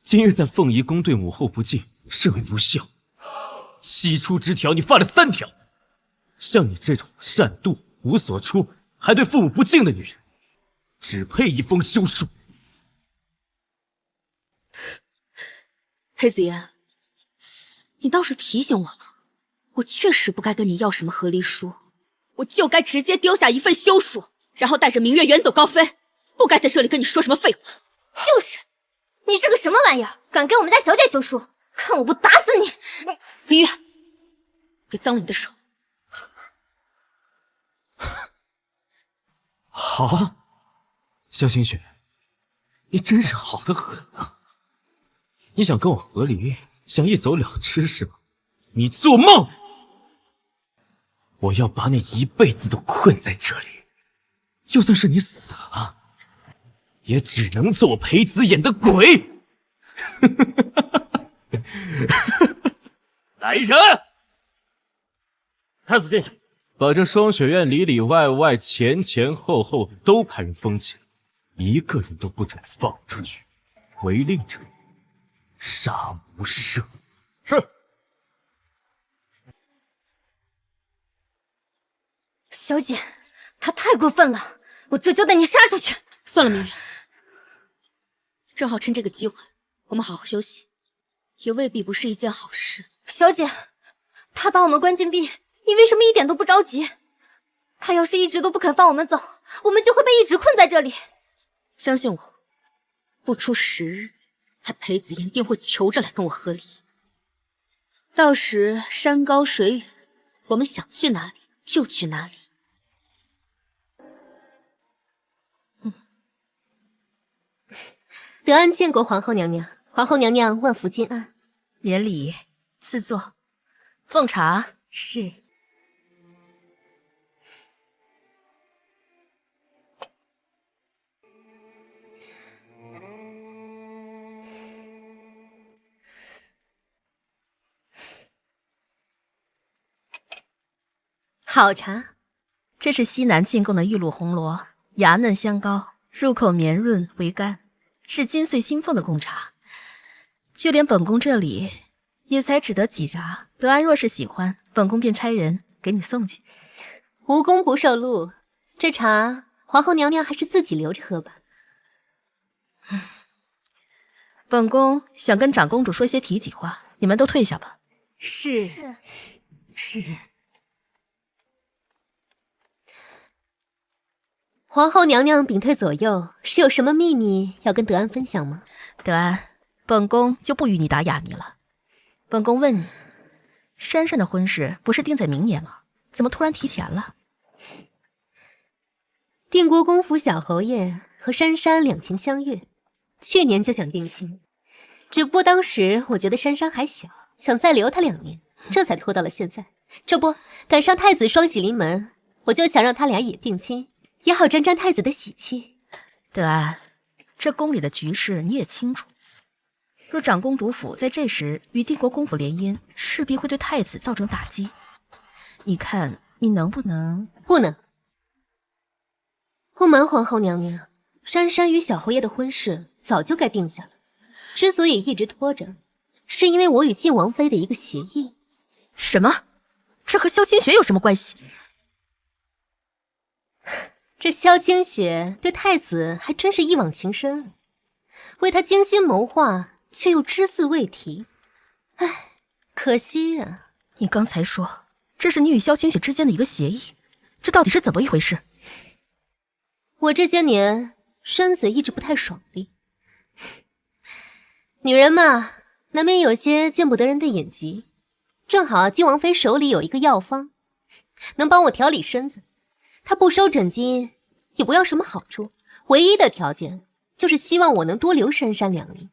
今日在凤仪宫对母后不敬，视为不孝。7出之条你犯了3条，像你这种擅妒无所出，还对父母不敬的女人，只配一封休书。裴子言，你倒是提醒我了，我确实不该跟你要什么和离书，我就该直接丢下一份休书，然后带着明月远走高飞，不该在这里跟你说什么废话。就是，你是个什么玩意儿，敢给我们家小姐休书？看我不打死你！明月，别脏了你的手。好啊，萧清雪，你真是好得很啊！你想跟我和离，想一走了之是吗？你做梦！我要把你一辈子都困在这里，就算是你死了，也只能做裴子演的鬼。来人！太子殿下，把这双雪院里里外外前前后后都派人封起来，一个人都不准放出去，违令者杀无赦。是。小姐，她太过分了，我这就带你杀出去。算了，明月，正好趁这个机会，我们好好休息，也未必不是一件好事。小姐，他把我们关禁闭，你为什么一点都不着急？他要是一直都不肯放我们走，我们就会被一直困在这里。相信我，不出10日，他裴子言定会求着来跟我和离。到时山高水远，我们想去哪里就去哪里。德安见过皇后娘娘，皇后娘娘万福金安。免礼，赐座。奉茶。是。好茶，这是西南进贡的玉露红罗，芽嫩香高，入口绵润微甘，是金穗新凤的贡茶。就连本宫这里也才只得几扎，德安若是喜欢，本宫便差人给你送去。无功不受禄，这茶皇后娘娘还是自己留着喝吧。本宫想跟长公主说些体己话，你们都退下吧。是。皇后娘娘屏退左右，是有什么秘密要跟德安分享吗？德安，本宫就不与你打哑谜了。本宫问你，珊珊的婚事不是定在明年吗？怎么突然提前了？定国公府小侯爷和珊珊两情相悦，去年就想定亲，只不过当时我觉得珊珊还小，想再留她2年，这才拖到了现在。这不赶上太子双喜临门，我就想让他俩也定亲，也好沾沾太子的喜气。德安，这宫里的局势你也清楚，若长公主府在这时与定国公府联姻，势必会对太子造成打击。你看你能不能？不能。不瞒皇后娘娘，珊珊与小侯爷的婚事早就该定下了，之所以一直拖着，是因为我与晋王妃的一个协议。什么？这和萧清雪有什么关系？这萧清雪对太子还真是一往情深，为他精心谋划，却又只字未提。唉，可惜啊。你刚才说这是你与萧清雪之间的一个协议，这到底是怎么一回事？我这些年身子一直不太爽利，女人嘛，难免有些见不得人的眼疾。正好晋王妃手里有一个药方，能帮我调理身子。她不收诊金，也不要什么好处，唯一的条件就是希望我能多留珊珊2年。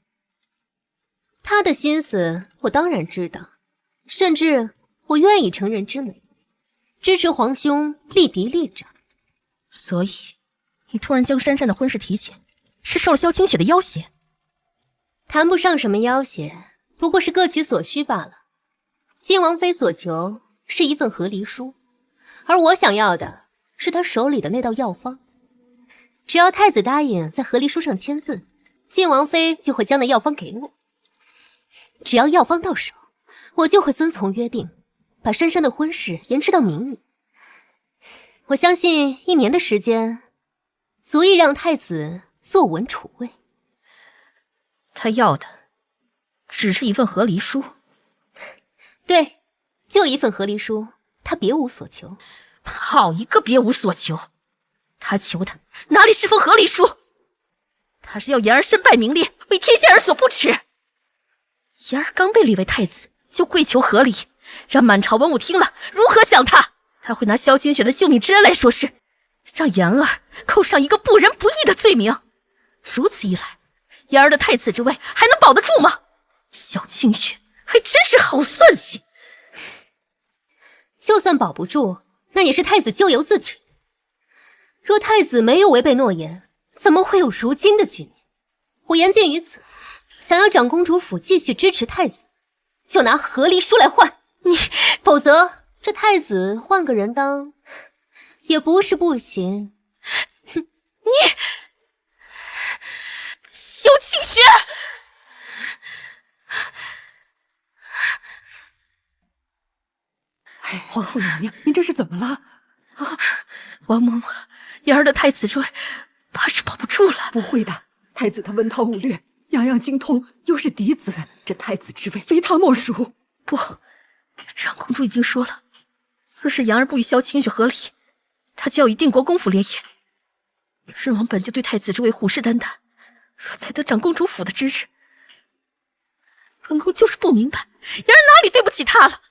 她的心思我当然知道，甚至我愿意成人之美，支持皇兄立嫡立长。所以你突然将珊珊的婚事提前，是受了萧清雪的要挟？谈不上什么要挟，不过是各取所需罢了。晋王妃所求是一份和离书，而我想要的是她手里的那道药方。只要太子答应在和离书上签字，晋王妃就会将那药方给我。只要药方到手，我就会遵从约定，把珊珊的婚事延迟到明年。我相信1年的时间足以让太子坐稳储位。他要的只是一份和离书。对，就一份和离书，他别无所求。好一个别无所求！他求的哪里是份和离书？他是要言儿身败名裂，为天下人所不耻。言儿刚被立为太子，就跪求和离，让满朝文武听了如何想他？他会拿萧清雪的救命之恩来说事，让言儿扣上一个不仁不义的罪名。如此一来，言儿的太子之位还能保得住吗？萧清雪还真是好算计。就算保不住，那也是太子咎由自取。若太子没有违背诺言，怎么会有如今的局面？我言尽于此。想要长公主府继续支持太子，就拿和离书来换你，否则这太子换个人当，也不是不行。你，萧清雪！哎，皇后娘娘，您这是怎么了？啊，王嬷嬷，妍儿的太子瑞怕是保不住了。不会的，太子他文韬武略，样样精通，又是嫡子，这太子之位非他莫属。不，长公主已经说了，若是妍儿不与萧清雪和离，她就要与定国公府联姻。润王本就对太子之位虎视眈眈，若再得长公主府的支持，本宫就是不明白妍儿哪里对不起他了。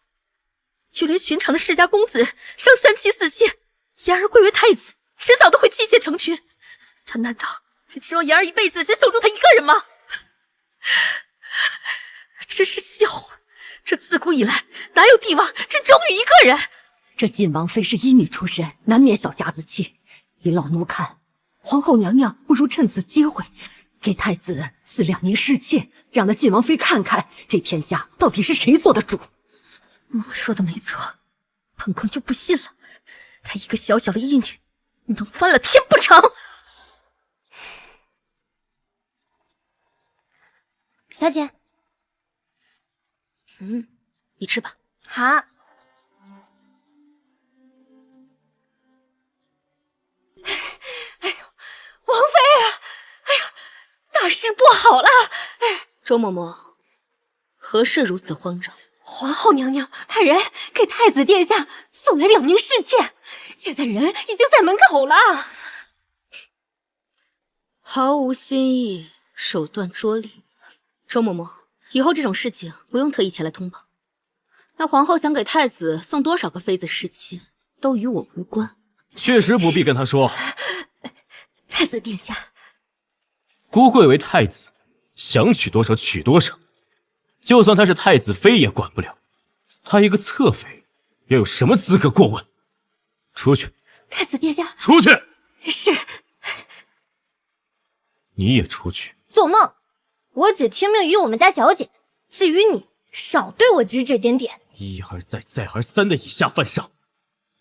就连寻常的世家公子生3妻4妾，妍儿贵为太子，迟早都会妻妾成群。他难道还指望妍儿一辈子只守住他一个人吗？真是笑话！这自古以来哪有帝王只忠于一个人？这晋王妃是医女出身，难免小家子气。依老奴看，皇后娘娘不如趁此机会，给太子赐2名侍妾，让那晋王妃看看这天下到底是谁做的主。说的没错，本宫就不信了，她一个小小的医女，能翻了天不成？小姐，你吃吧。好。哎呦，王妃啊！哎呀，大事不好了！周嬷嬷，何事如此慌张？皇后娘娘派人给太子殿下送来2名侍妾，现在人已经在门口了。毫无新意，手段拙劣。周嬷嬷，以后这种事情不用特意前来通报。那皇后想给太子送多少个妃子侍妾，都与我无关。确实不必跟他说。太子殿下，孤贵为太子，想娶多少娶多少，就算她是太子妃也管不了。她一个侧妃，又有什么资格过问？出去！太子殿下，出去！是。你也出去。做梦！我只听命于我们家小姐，至于你，少对我指指点点。一而再，再而三的以下犯上，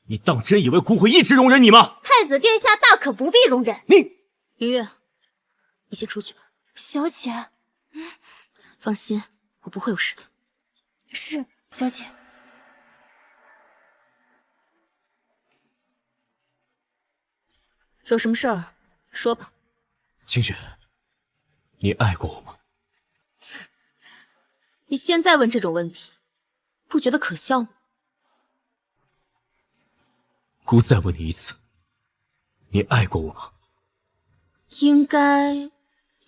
你当真以为姑会一直容忍你吗？太子殿下大可不必容忍。云月，你先出去吧。小姐，放心，我不会有事的。是，小姐。有什么事儿说吧。清雪，你爱过我吗？你现在问这种问题，不觉得可笑吗？姑再问你一次，你爱过我吗？应该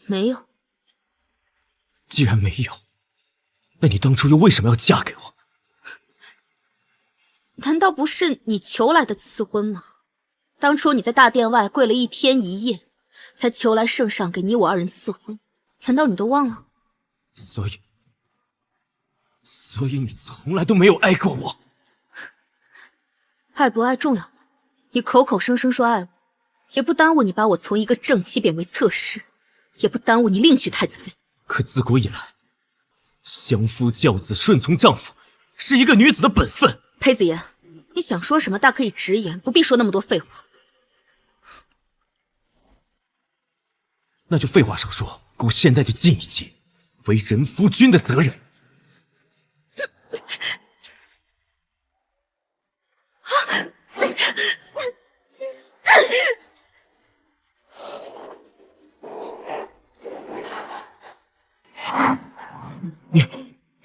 没有。既然没有，那你当初又为什么要嫁给我？难道不是你求来的赐婚吗？当初你在大殿外跪了1天1夜，才求来圣上给你我2人赐婚，难道你都忘了？所以你从来都没有爱过我。爱不爱重要吗？你口口声声说爱我，也不耽误你把我从一个正妻贬为侧室，也不耽误你另娶太子妃。可自古以来，相夫教子、顺从丈夫，是一个女子的本分。裴子言，你想说什么大可以直言，不必说那么多废话。那就废话少说，姑现在就尽一尽为人夫君的责任。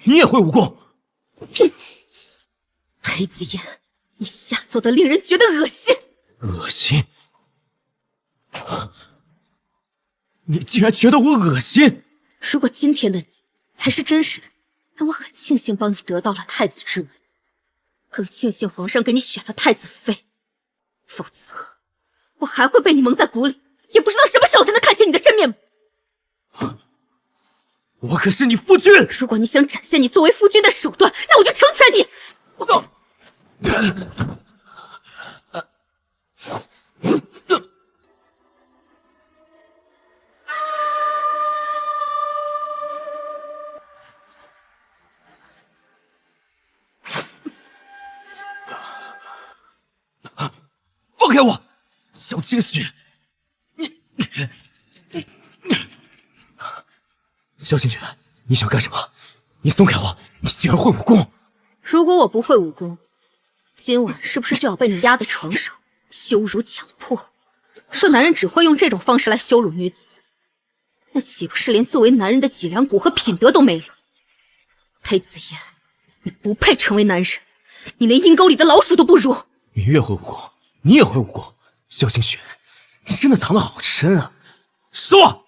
你也会武功？裴子言，你下作的令人觉得恶心。恶心？你竟然觉得我恶心？如果今天的你才是真实的，那我很庆幸帮你得到了太子之位，更庆幸皇上给你选了太子妃。否则，我还会被你蒙在鼓里，也不知道什么时候才能看清你的真面目。我可是你夫君！如果你想展现你作为夫君的手段，那我就成全你。开我！萧清雪，你，萧清雪，你想干什么？你松开我！你竟然会武功！如果我不会武功，今晚是不是就要被你压在床上，羞辱强迫？说男人只会用这种方式来羞辱女子，那岂不是连作为男人的脊梁骨和品德都没了？裴子言，你不配成为男人，你连阴沟里的老鼠都不如。芈月会武功，你也会武功，萧清雪，你真的藏得好深啊！说，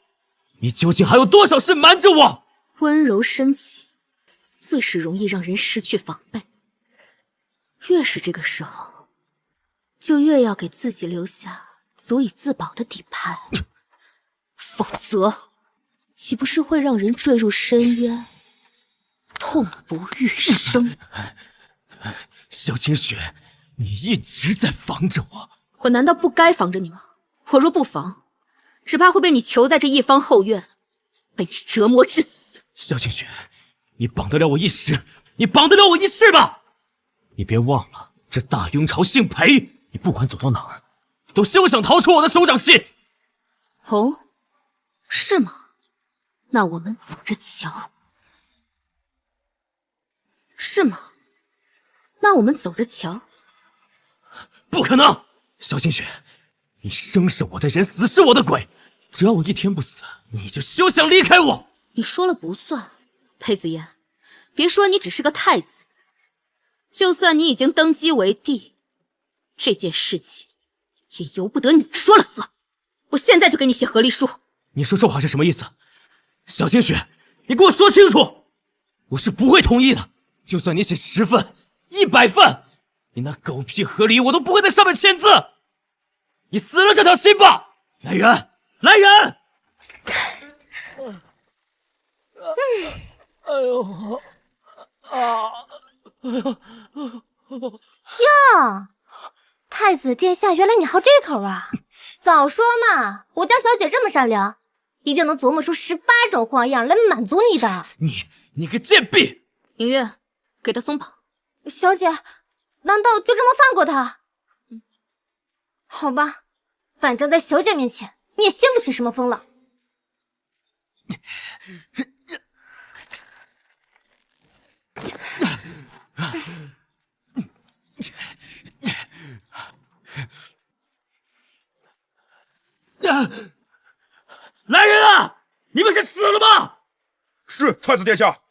你究竟还有多少事瞒着我？温柔深情，最是容易让人失去防备。越是这个时候，就越要给自己留下足以自保的底牌，否则，岂不是会让人坠入深渊，痛不欲生？萧清雪，你一直在防着我，我难道不该防着你吗？我若不防，只怕会被你囚在这一方后院，被你折磨致死。萧清雪，你绑得了我一时，你绑得了我一世吗？你别忘了，这大雍朝姓裴，你不管走到哪儿，都休想逃出我的手掌心。哦，是吗？那我们走着瞧。是吗？那我们走着瞧。不可能，萧清雪，你生是我的人，死是我的鬼，只要我一天不死，你就休想离开我。你说了不算，裴子言，别说你只是个太子，就算你已经登基为帝，这件事情也由不得你说了算。我现在就给你写和离书。你说这话是什么意思？萧清雪，你给我说清楚！我是不会同意的，就算你写10份、100份，你那狗屁和离我都不会在上面签字。你死了这条心吧！来人，来人！哎呦啊！哟，太子殿下，原来你好这口啊！早说嘛，我家小姐这么善良，一定能琢磨出18种花样来满足你的。你个贱婢！明月，给他松绑。小姐，难道就这么放过他？好吧，反正在小姐面前，你也掀不起什么风浪。来人啊！你们是死了吗？是太子殿下。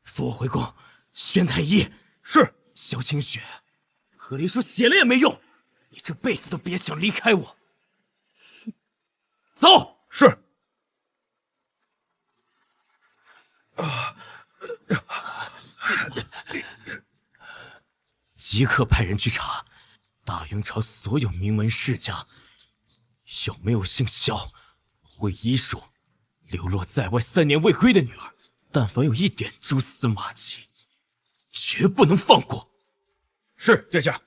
扶我回宫，宣太医。是。萧清雪，和离书写了也没用，你这辈子都别想离开我。走。是。即刻派人去查大雍朝所有名门世家，有没有姓萧、会医术、流落在外3年未归的女儿，但凡有一点蛛丝马迹，绝不能放过。是，殿下。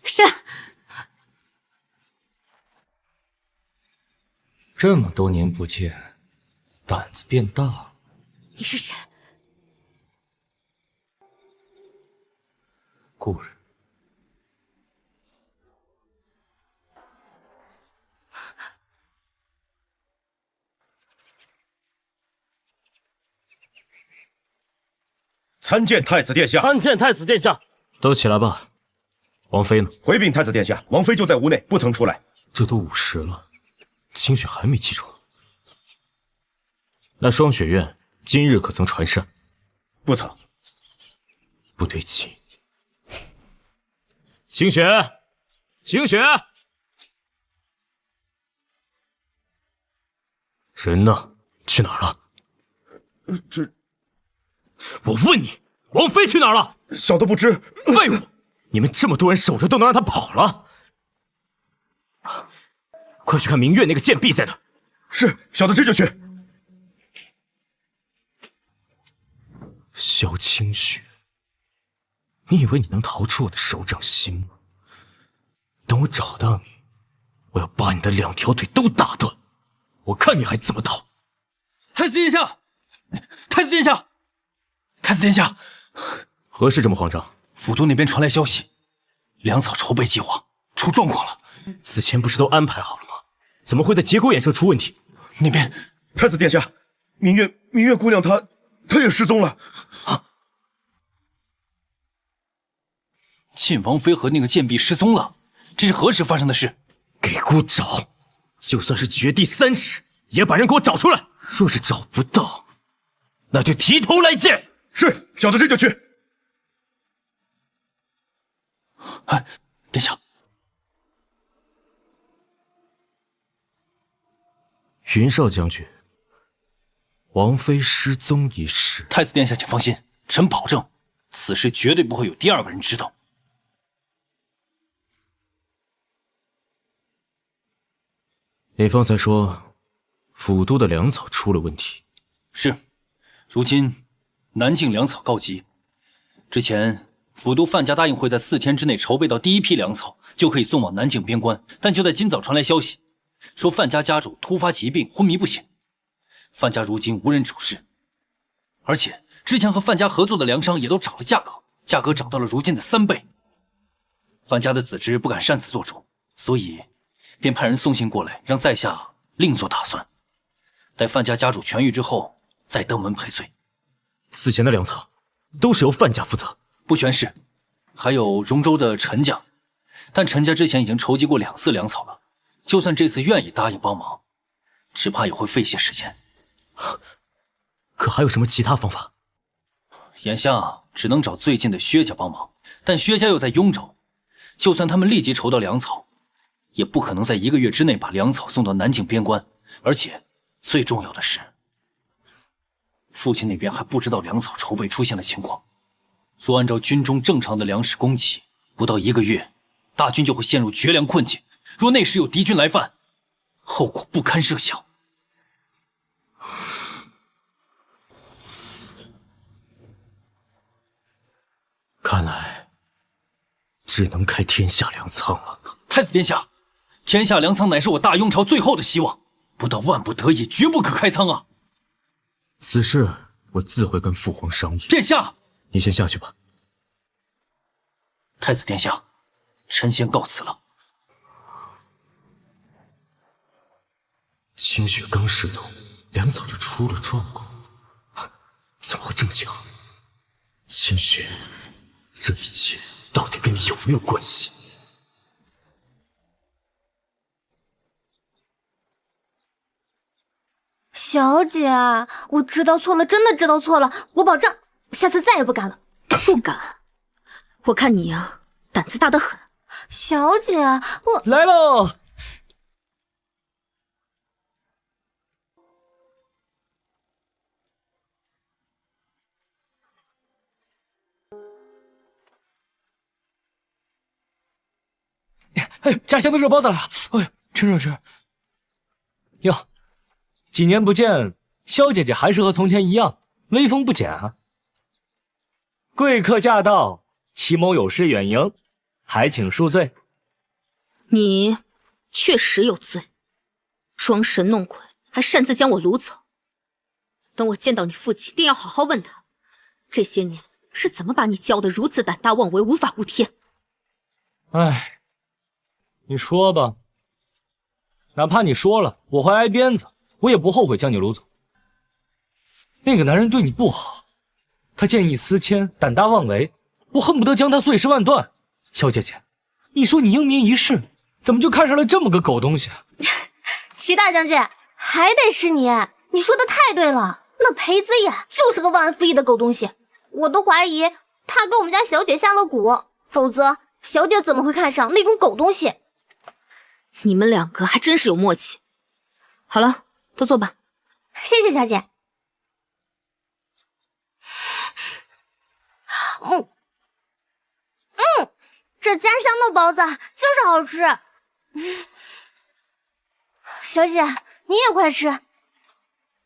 是。这么多年不见，胆子变大了。你是谁？故人。参见太子殿下。参见太子殿下。都起来吧。王妃呢？回禀太子殿下，王妃就在屋内，不曾出来。这都午时了，清雪还没起床。那双雪院今日可曾传膳？不曾。不对劲。清雪，清雪，人呢？去哪儿了？这，我问你，王妃去哪儿了？小的不知。废物！你们这么多人守着，都能让他跑了？快去看明月那个贱婢在哪！是，小的这就去。萧清雪，你以为你能逃出我的手掌心吗？等我找到你，我要把你的2条腿都打断，我看你还怎么逃！太子殿下，太子殿下，太子殿下，何事这么慌张？府都那边传来消息，粮草筹备计划出状况了。此前不是都安排好了吗？怎么会在节骨眼上出问题？那边，太子殿下，明月姑娘她也失踪了。晋王妃和那个贱婢失踪了，这是何时发生的事？给姑找，就算是掘地3尺，也把人给我找出来。若是找不到，那就提头来见。是，小的这就去。哎，殿下，云少将军，王妃失踪一事，太子殿下请放心，臣保证，此事绝对不会有第2个人知道。你方才说，府都的粮草出了问题。是，如今南境粮草告急。之前府都范家答应会在4天之内筹备到第1批粮草，就可以送往南境边关。但就在今早传来消息，说范家家主突发疾病，昏迷不醒。范家如今无人主事，而且之前和范家合作的粮商也都涨了价格，价格涨到了如今的3倍。范家的子侄不敢擅自做主，所以便派人送信过来，让在下另做打算，待范家家主痊愈之后再登门赔罪。此前的粮草都是由范家负责？不全是，还有荣州的陈家，但陈家之前已经筹集过2次粮草了，就算这次愿意答应帮忙，只怕也会费些时间。可还有什么其他方法？眼下只能找最近的薛家帮忙，但薛家又在雍州，就算他们立即筹到粮草，也不可能在1个月之内把粮草送到南境边关。而且最重要的是，父亲那边还不知道粮草筹备出现的情况。若按照军中正常的粮食供给，不到1个月，大军就会陷入绝粮困境。若那时有敌军来犯，后果不堪设想。看来只能开天下粮仓了。太子殿下，天下粮仓乃是我大雍朝最后的希望，不到万不得已，绝不可开仓啊！此事我自会跟父皇商议。殿下，你先下去吧。太子殿下，臣先告辞了。清雪刚失踪，粮草就出了状况，怎么会这么巧？清雪，这一切到底跟你有没有关系？小姐，我知道错了，真的知道错了，我保证下次再也不敢了。不敢？我看你呀，胆子大得很。小姐，我来喽！哎，家乡的热包子了！哎，吃热吃。哟，几年不见，萧姐姐还是和从前一样威风不减啊！贵客驾到，齐某有失远迎，还请恕罪。你确实有罪，装神弄鬼，还擅自将我掳走。等我见到你父亲，定要好好问他，这些年是怎么把你教得如此胆大妄为、无法无天。哎，你说吧，哪怕你说了，我会挨鞭子，我也不后悔将你掳走。那个男人对你不好，他见异思迁，胆大妄为，我恨不得将他碎尸万段。萧姐姐，你说你英明一世，怎么就看上了这么个狗东西啊？齐大将军，还得是你，你说的太对了。那裴子野就是个忘恩负义的狗东西，我都怀疑他跟我们家小姐下了蛊，否则小姐怎么会看上那种狗东西？你们2个还真是有默契。好了，都坐吧。谢谢小姐。这家乡的包子就是好吃。小姐，你也快吃。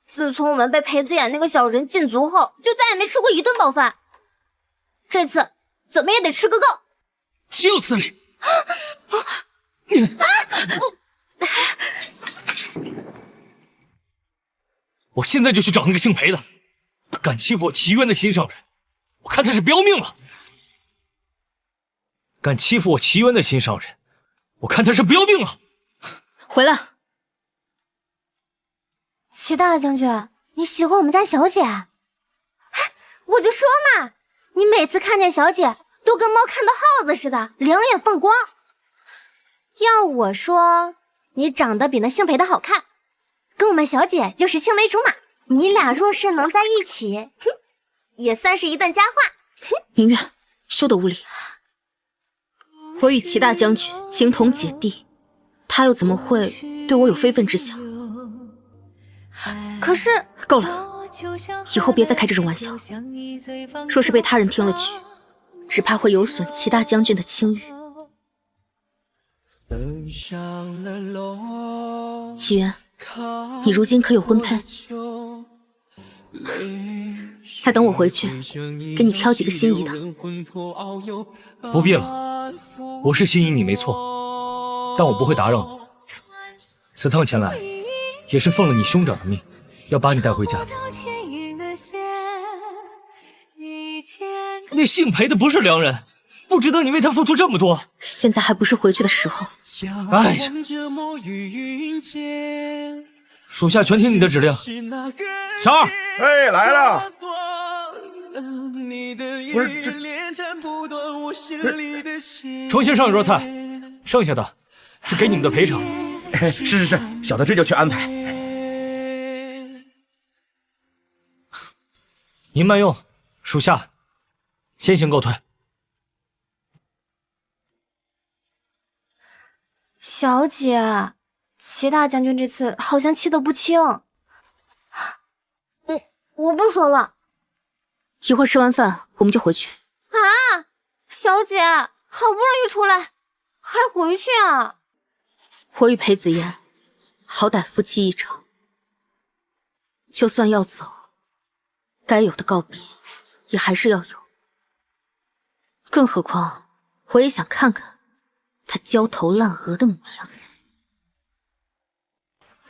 自从我们被裴子眼那个小人禁足后，就再也没吃过一顿饱饭。这次怎么也得吃个够。就此理！我现在就去找那个姓裴的，敢欺负我齐渊的心上人，我看他是不要命了！敢欺负我齐渊的心上人，我看他是不要命了！回来！齐大将军，你喜欢我们家小姐？我就说嘛，你每次看见小姐都跟猫看到耗子似的，两眼放光。要我说，你长得比那姓裴的好看，跟我们小姐又是青梅竹马，你俩若是能在一起，也算是一段佳话。明月，休得无礼！我与齐大将军情同姐弟，他又怎么会对我有非分之想？可是，够了，以后别再开这种玩笑。若是被他人听了去，只怕会有损齐大将军的清誉。齐渊，你如今可有婚配？还等我回去，给你挑几个心仪的。不必了，我是心仪你没错，但我不会打扰你。此趟前来，也是奉了你兄长的命，要把你带回家。那姓裴的不是良人，不值得你为他付出这么多。现在还不是回去的时候。哎呀，属下全听你的指令。小二，哎，来了。不是重新上一桌菜，剩下的是给你们的赔偿。是，小的这就去安排。您慢用，属下先行告退。小姐，齐大将军这次好像气得不轻。我不说了。一会儿吃完饭我们就回去。啊，小姐，好不容易出来，还回去啊？我与裴子言好歹夫妻一场，就算要走，该有的告别也还是要有。更何况我也想看看他焦头烂额的模样。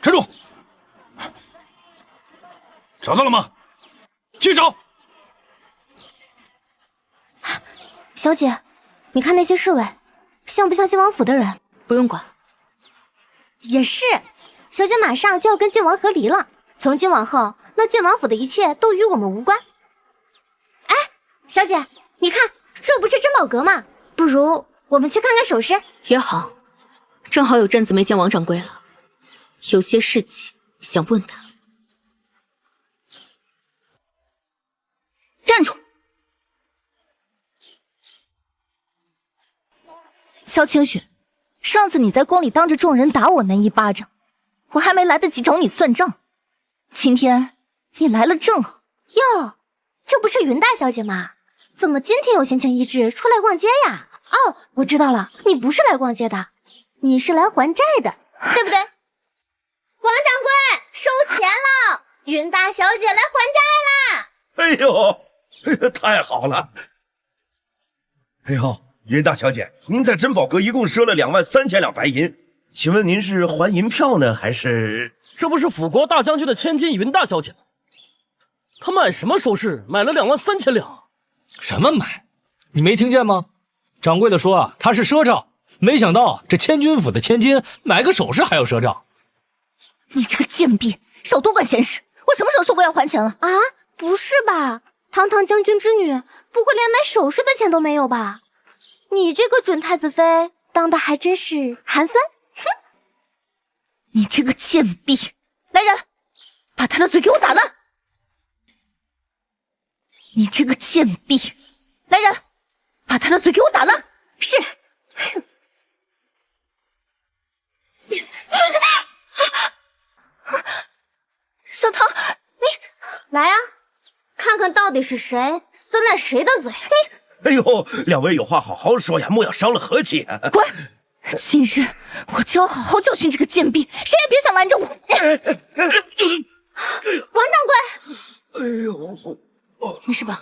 站住！找到了吗？去找！小姐，你看那些侍卫，像不像晋王府的人？不用管。也是，小姐马上就要跟晋王和离了，从今往后，那晋王府的一切都与我们无关。哎，小姐，你看，这不是珍宝阁吗？不如我们去看看首饰。也好，正好有阵子没见王掌柜了，有些事情想问他。站住！萧清雪，上次你在宫里当着众人打我那一巴掌，我还没来得及找你算账，今天你来了正好。哟，这不是云大小姐吗？怎么今天有闲情逸致出来逛街呀？哦，我知道了，你不是来逛街的，你是来还债的，对不对？王掌柜，收钱了，云大小姐来还债啦！哎呦，太好了！哎呦，云大小姐，您在珍宝阁一共赊了23000两白银，请问您是还银票呢，还是……这不是辅国大将军的千金云大小姐吗？她买什么首饰，买了23000两？什么买？你没听见吗？掌柜的说啊，他是赊账，没想到这千军府的千金买个首饰还要赊账。你这个贱婢，少多管闲事！我什么时候说过要还钱了？啊，不是吧？堂堂将军之女，不会连买首饰的钱都没有吧？你这个准太子妃当的还真是寒酸。哼！你这个贱婢！来人，把他的嘴给我打烂！你这个贱婢！来人，把他的嘴给我打烂！是。小桃，你来啊，看看到底是谁撕烂谁的嘴！哎呦，两位有话好好说呀，莫要伤了和气。滚！今日我就要好好教训这个贱婢，谁也别想拦着我！王掌柜，哎呦，没事吧？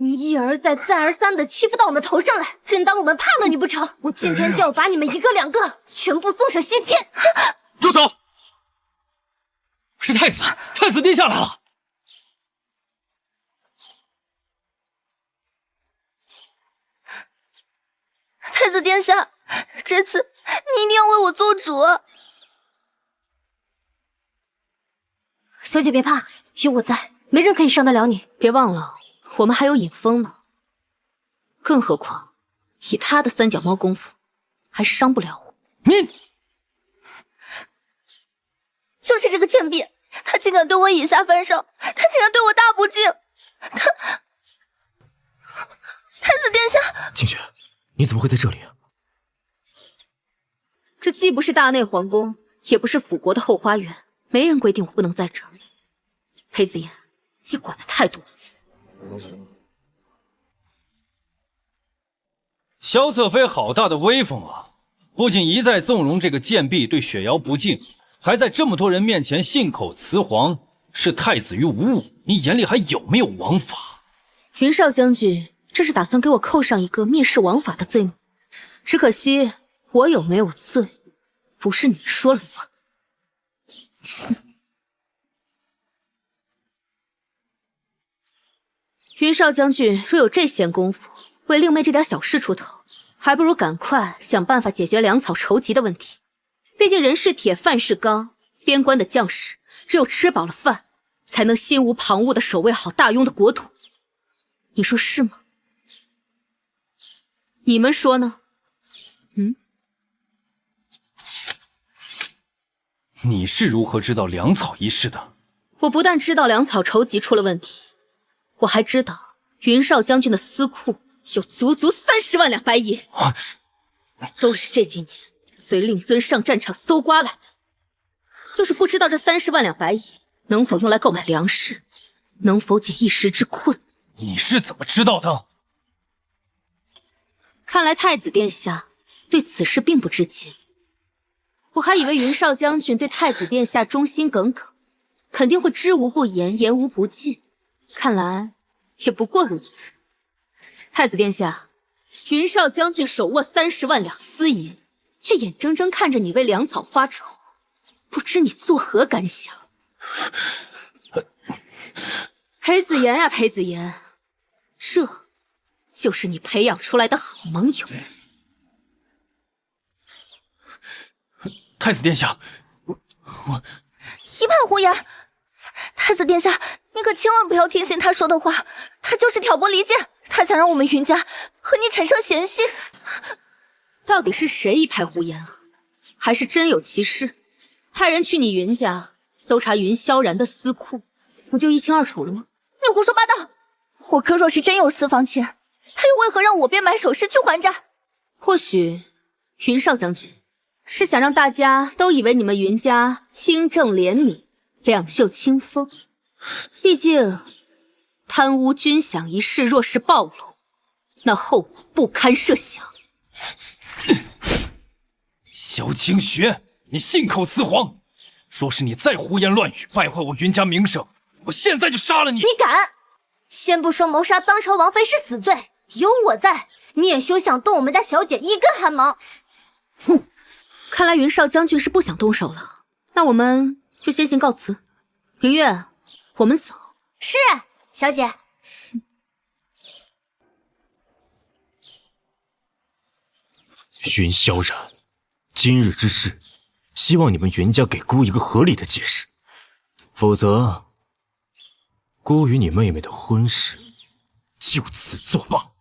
你一而再、再而三的欺负到我们头上来，真当我们怕了你不成？我今天就要把你们一个两个全部送上西天！住手！是太子，太子殿下来了。太子殿下，这次你一定要为我做主啊！小姐别怕，有我在，没人可以伤得了你。别忘了，我们还有尹峰呢。更何况，以他的三脚猫功夫，还伤不了我。你就是这个贱婢，她竟敢对我以下犯上，她竟敢对我大不敬！太子殿下，静雪，你怎么会在这里啊？这既不是大内皇宫，也不是辅国的后花园，没人规定我不能在这儿。裴子言，你管的太多了。萧侧妃好大的威风啊！不仅一再纵容这个贱婢对雪瑶不敬，还在这么多人面前信口雌黄，视太子于无物。你眼里还有没有王法？云少将军，这是打算给我扣上一个蔑视王法的罪名。只可惜我有没有罪，不是你说了算。云少将军若有这闲工夫为令妹这点小事出头，还不如赶快想办法解决粮草筹集的问题。毕竟人是铁，饭是钢，边关的将士只有吃饱了饭，才能心无旁骛地守卫好大雍的国土。你说是吗？你们说呢？你是如何知道粮草一事的？我不但知道粮草筹集出了问题，我还知道云少将军的私库有足足30万两白银，都是这几年随令尊上战场搜刮来的。就是不知道这30万两白银能否用来购买粮食，能否解一时之困。你是怎么知道的？看来太子殿下对此事并不知情。我还以为云少将军对太子殿下忠心耿耿，肯定会知无不言，言无不尽。看来也不过如此。太子殿下，云少将军手握30万两私银，却眼睁睁看着你为粮草发愁，不知你作何感想？裴子言呀，裴子言，这就是你培养出来的好盟友。太子殿下，我一派胡言！太子殿下，你可千万不要听信他说的话，他就是挑拨离间，他想让我们云家和你产生嫌隙。到底是谁一派胡言啊？还是真有其事？派人去你云家搜查云萧然的私库，不就一清二楚了吗？你胡说八道！我哥若是真有私房钱，他又为何让我边买首饰去还债？或许云少将军是想让大家都以为你们云家清正廉明，两袖清风。毕竟贪污军饷一事若是暴露，那后果不堪设想。萧清雪，你信口雌黄，说是你再胡言乱语，败坏我云家名声，我现在就杀了你！你敢？先不说谋杀当朝王妃是死罪，有我在，你也休想动我们家小姐一根汗毛！哼，看来云少将军是不想动手了，那我们就先行告辞。明月，我们走。是，小姐。云萧然，今日之事，希望你们云家给姑一个合理的解释，否则，姑与你妹妹的婚事就此作罢。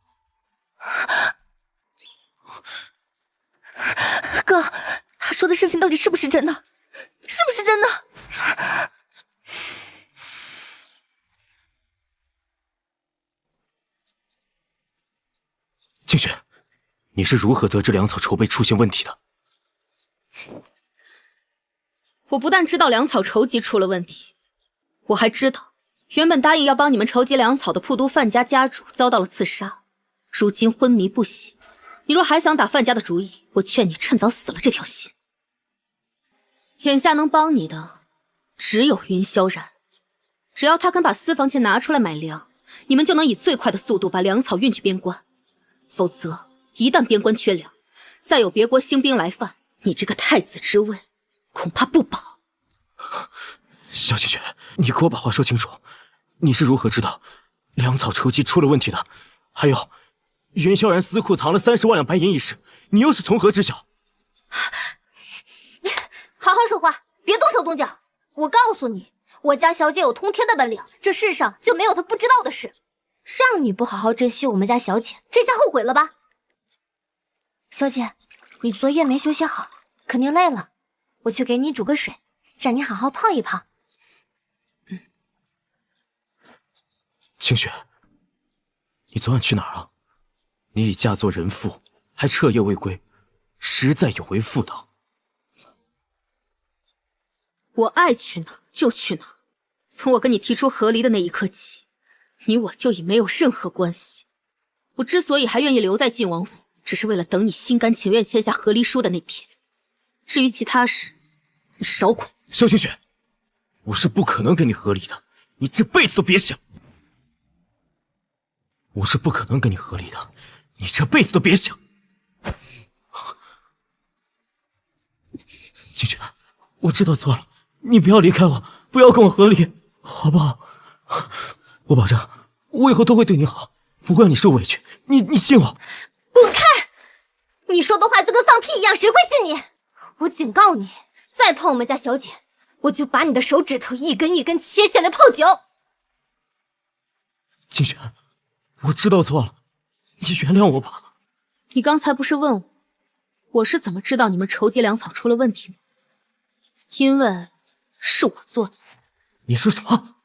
哥，他说的事情到底是不是真的？是不是真的？静雪，你是如何得知粮草筹备出现问题的？我不但知道粮草筹集出了问题，我还知道原本答应要帮你们筹集粮草的铺都范家家主遭到了刺杀，如今昏迷不醒。你若还想打范家的主意，我劝你趁早死了这条心。眼下能帮你的只有云霄然，只要他肯把私房钱拿出来买粮，你们就能以最快的速度把粮草运去边关。否则，一旦边关缺粮，再有别国兴兵来犯，你这个太子之位恐怕不保。萧清雪，你给我把话说清楚，你是如何知道粮草筹集出了问题的？还有，云霄然私库藏了30万两白银一事，你又是从何知晓？好好说话，别动手动脚。我告诉你，我家小姐有通天的本领，这世上就没有她不知道的事。让你不好好珍惜我们家小姐，这下后悔了吧？小姐，你昨夜没休息好，肯定累了，我去给你煮个水，让你好好泡一泡。清雪，你昨晚去哪儿了？你已嫁作人妇，还彻夜未归，实在有违妇道。我爱去哪就去哪。从我跟你提出和离的那一刻起，你我就已没有任何关系。我之所以还愿意留在晋王府，只是为了等你心甘情愿签下和离书的那天。至于其他事，你少管。萧清雪，我是不可能跟你和离的，你这辈子都别想。我是不可能跟你和离的，你这辈子都别想。清雪，我知道错了，你不要离开我，不要跟我和离，好不好？我保证，我以后都会对你好，不会让你受委屈。你信我。滚开！你说的话就跟放屁一样，谁会信你？我警告你，再碰我们家小姐，我就把你的手指头一根一根切下来泡酒。清雪，我知道错了，你原谅我吧。你刚才不是问我是怎么知道你们筹集粮草出了问题吗？因为是我做的。你说什么？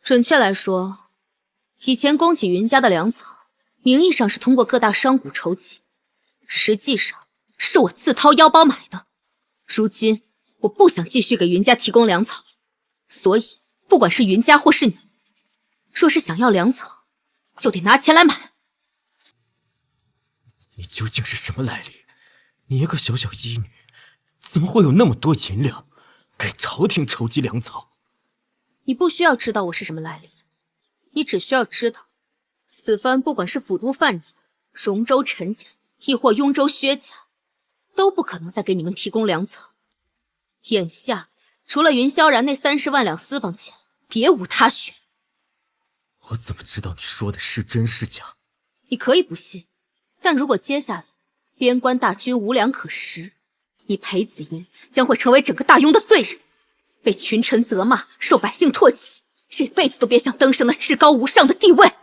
准确来说，以前供给云家的粮草，名义上是通过各大商贾筹集，实际上是我自掏腰包买的。如今我不想继续给云家提供粮草，所以不管是云家或是你，若是想要粮草，就得拿钱来买。你究竟是什么来历？你一个小小医女，怎么会有那么多银两给朝廷筹集粮草？你不需要知道我是什么来历，你只需要知道，此番不管是府都范家、荣州陈家，亦或雍州薛家，都不可能再给你们提供粮草。眼下除了云霄然那30万两私房钱，别无他选。我怎么知道你说的是真是假？你可以不信，但如果接下来边关大军无粮可食，你裴子言将会成为整个大雍的罪人，被群臣责骂，受百姓唾弃，这辈子都别想登上那至高无上的地位。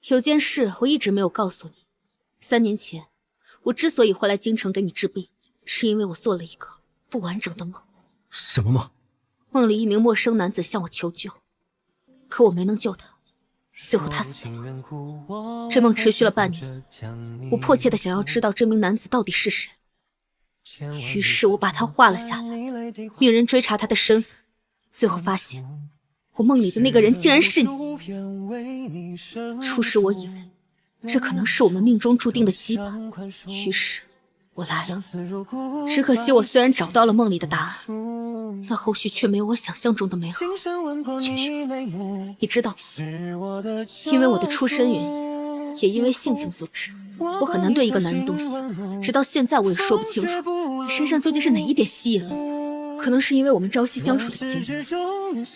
有件事我一直没有告诉你，3年前我之所以会来京城给你治病，是因为我做了一个不完整的梦。什么梦？梦里一名陌生男子向我求救，可我没能救他，最后他死了。这梦持续了半年，我迫切地想要知道这名男子到底是谁，于是我把他画了下来，命人追查他的身份，最后发现我梦里的那个人竟然是你。初时我以为这可能是我们命中注定的羁绊，于是我来了。只可惜我虽然找到了梦里的答案，但后续却没有我想象中的美好。清雪，你知道，因为我的出身原因，也因为性情所致，我很难对一个男人动心。直到现在我也说不清楚你身上究竟是哪一点吸引了我，可能是因为我们朝夕相处的情谊，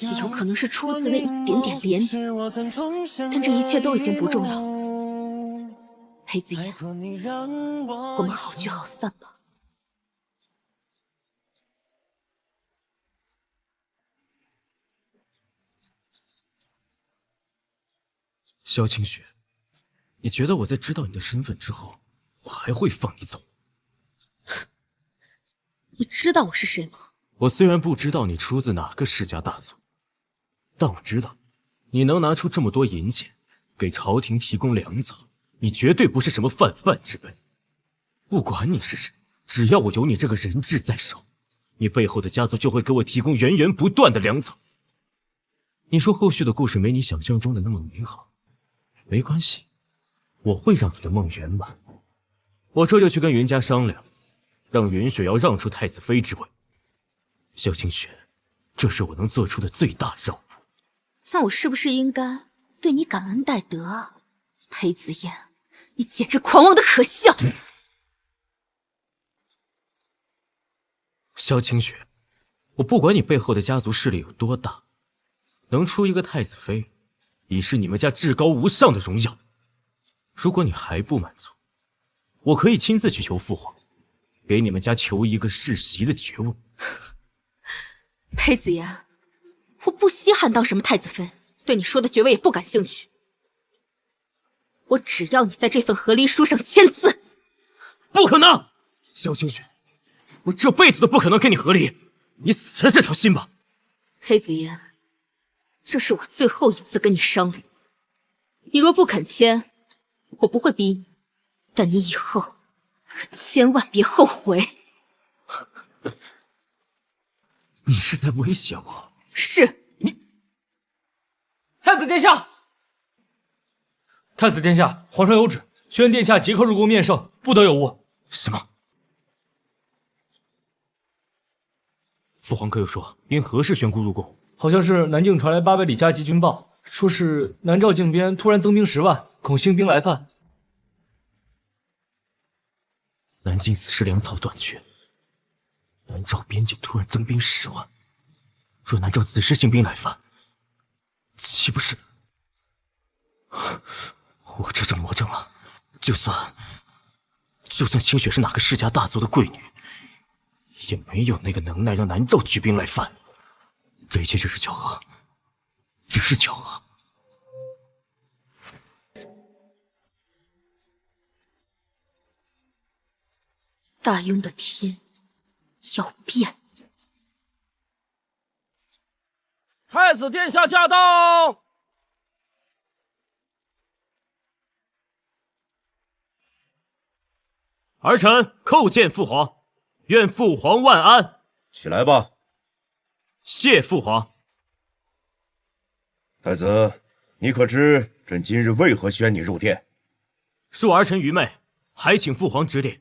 也有可能是出自那一点点怜悯，但这一切都已经不重要了。裴子言，我们好聚好散吧。萧清雪，你觉得我在知道你的身份之后，我还会放你走？你知道我是谁吗？我虽然不知道你出自哪个世家大族，但我知道，你能拿出这么多银钱给朝廷提供粮草，你绝对不是什么泛泛之辈。不管你是谁，只要我有你这个人质在手，你背后的家族就会给我提供源源不断的粮草。你说后续的故事没你想象中的那么美好，没关系，我会让你的梦圆满。我这就去跟云家商量，让云雪瑶让出太子妃之位。萧清雪，这是我能做出的最大让步。那我是不是应该对你感恩戴德啊？裴子言，你简直狂妄的可笑！萧清雪，我不管你背后的家族势力有多大，能出一个太子妃，已是你们家至高无上的荣耀。如果你还不满足，我可以亲自去求父皇，给你们家求一个世袭的爵位。裴子言，我不稀罕当什么太子妃，对你说的爵位也不感兴趣。我只要你在这份和离书上签字。不可能！萧清雪，我这辈子都不可能跟你和离，你死了这条心吧。裴子言，这是我最后一次跟你商量，你若不肯签，我不会逼你，但你以后可千万别后悔。你是在威胁我？是。太子殿下，太子殿下，皇上有旨，宣殿下即刻入宫面圣，不得有误。什么？父皇可有说因何事宣姑入宫？好像是南境传来800里加急军报，说是南诏境边突然增兵10万，恐兴兵来犯。南境此时粮草短缺，南诏边境突然增兵10万，若南诏此时兴兵来犯，岂不是我这就魔怔了？就算清雪是哪个世家大族的贵女，也没有那个能耐让南诏举兵来犯。这一切只是巧合，只是巧合。大雍的天要变。太子殿下驾到！儿臣叩见父皇，愿父皇万安。起来吧。谢父皇。太子，你可知朕今日为何宣你入殿？恕儿臣愚昧，还请父皇指点。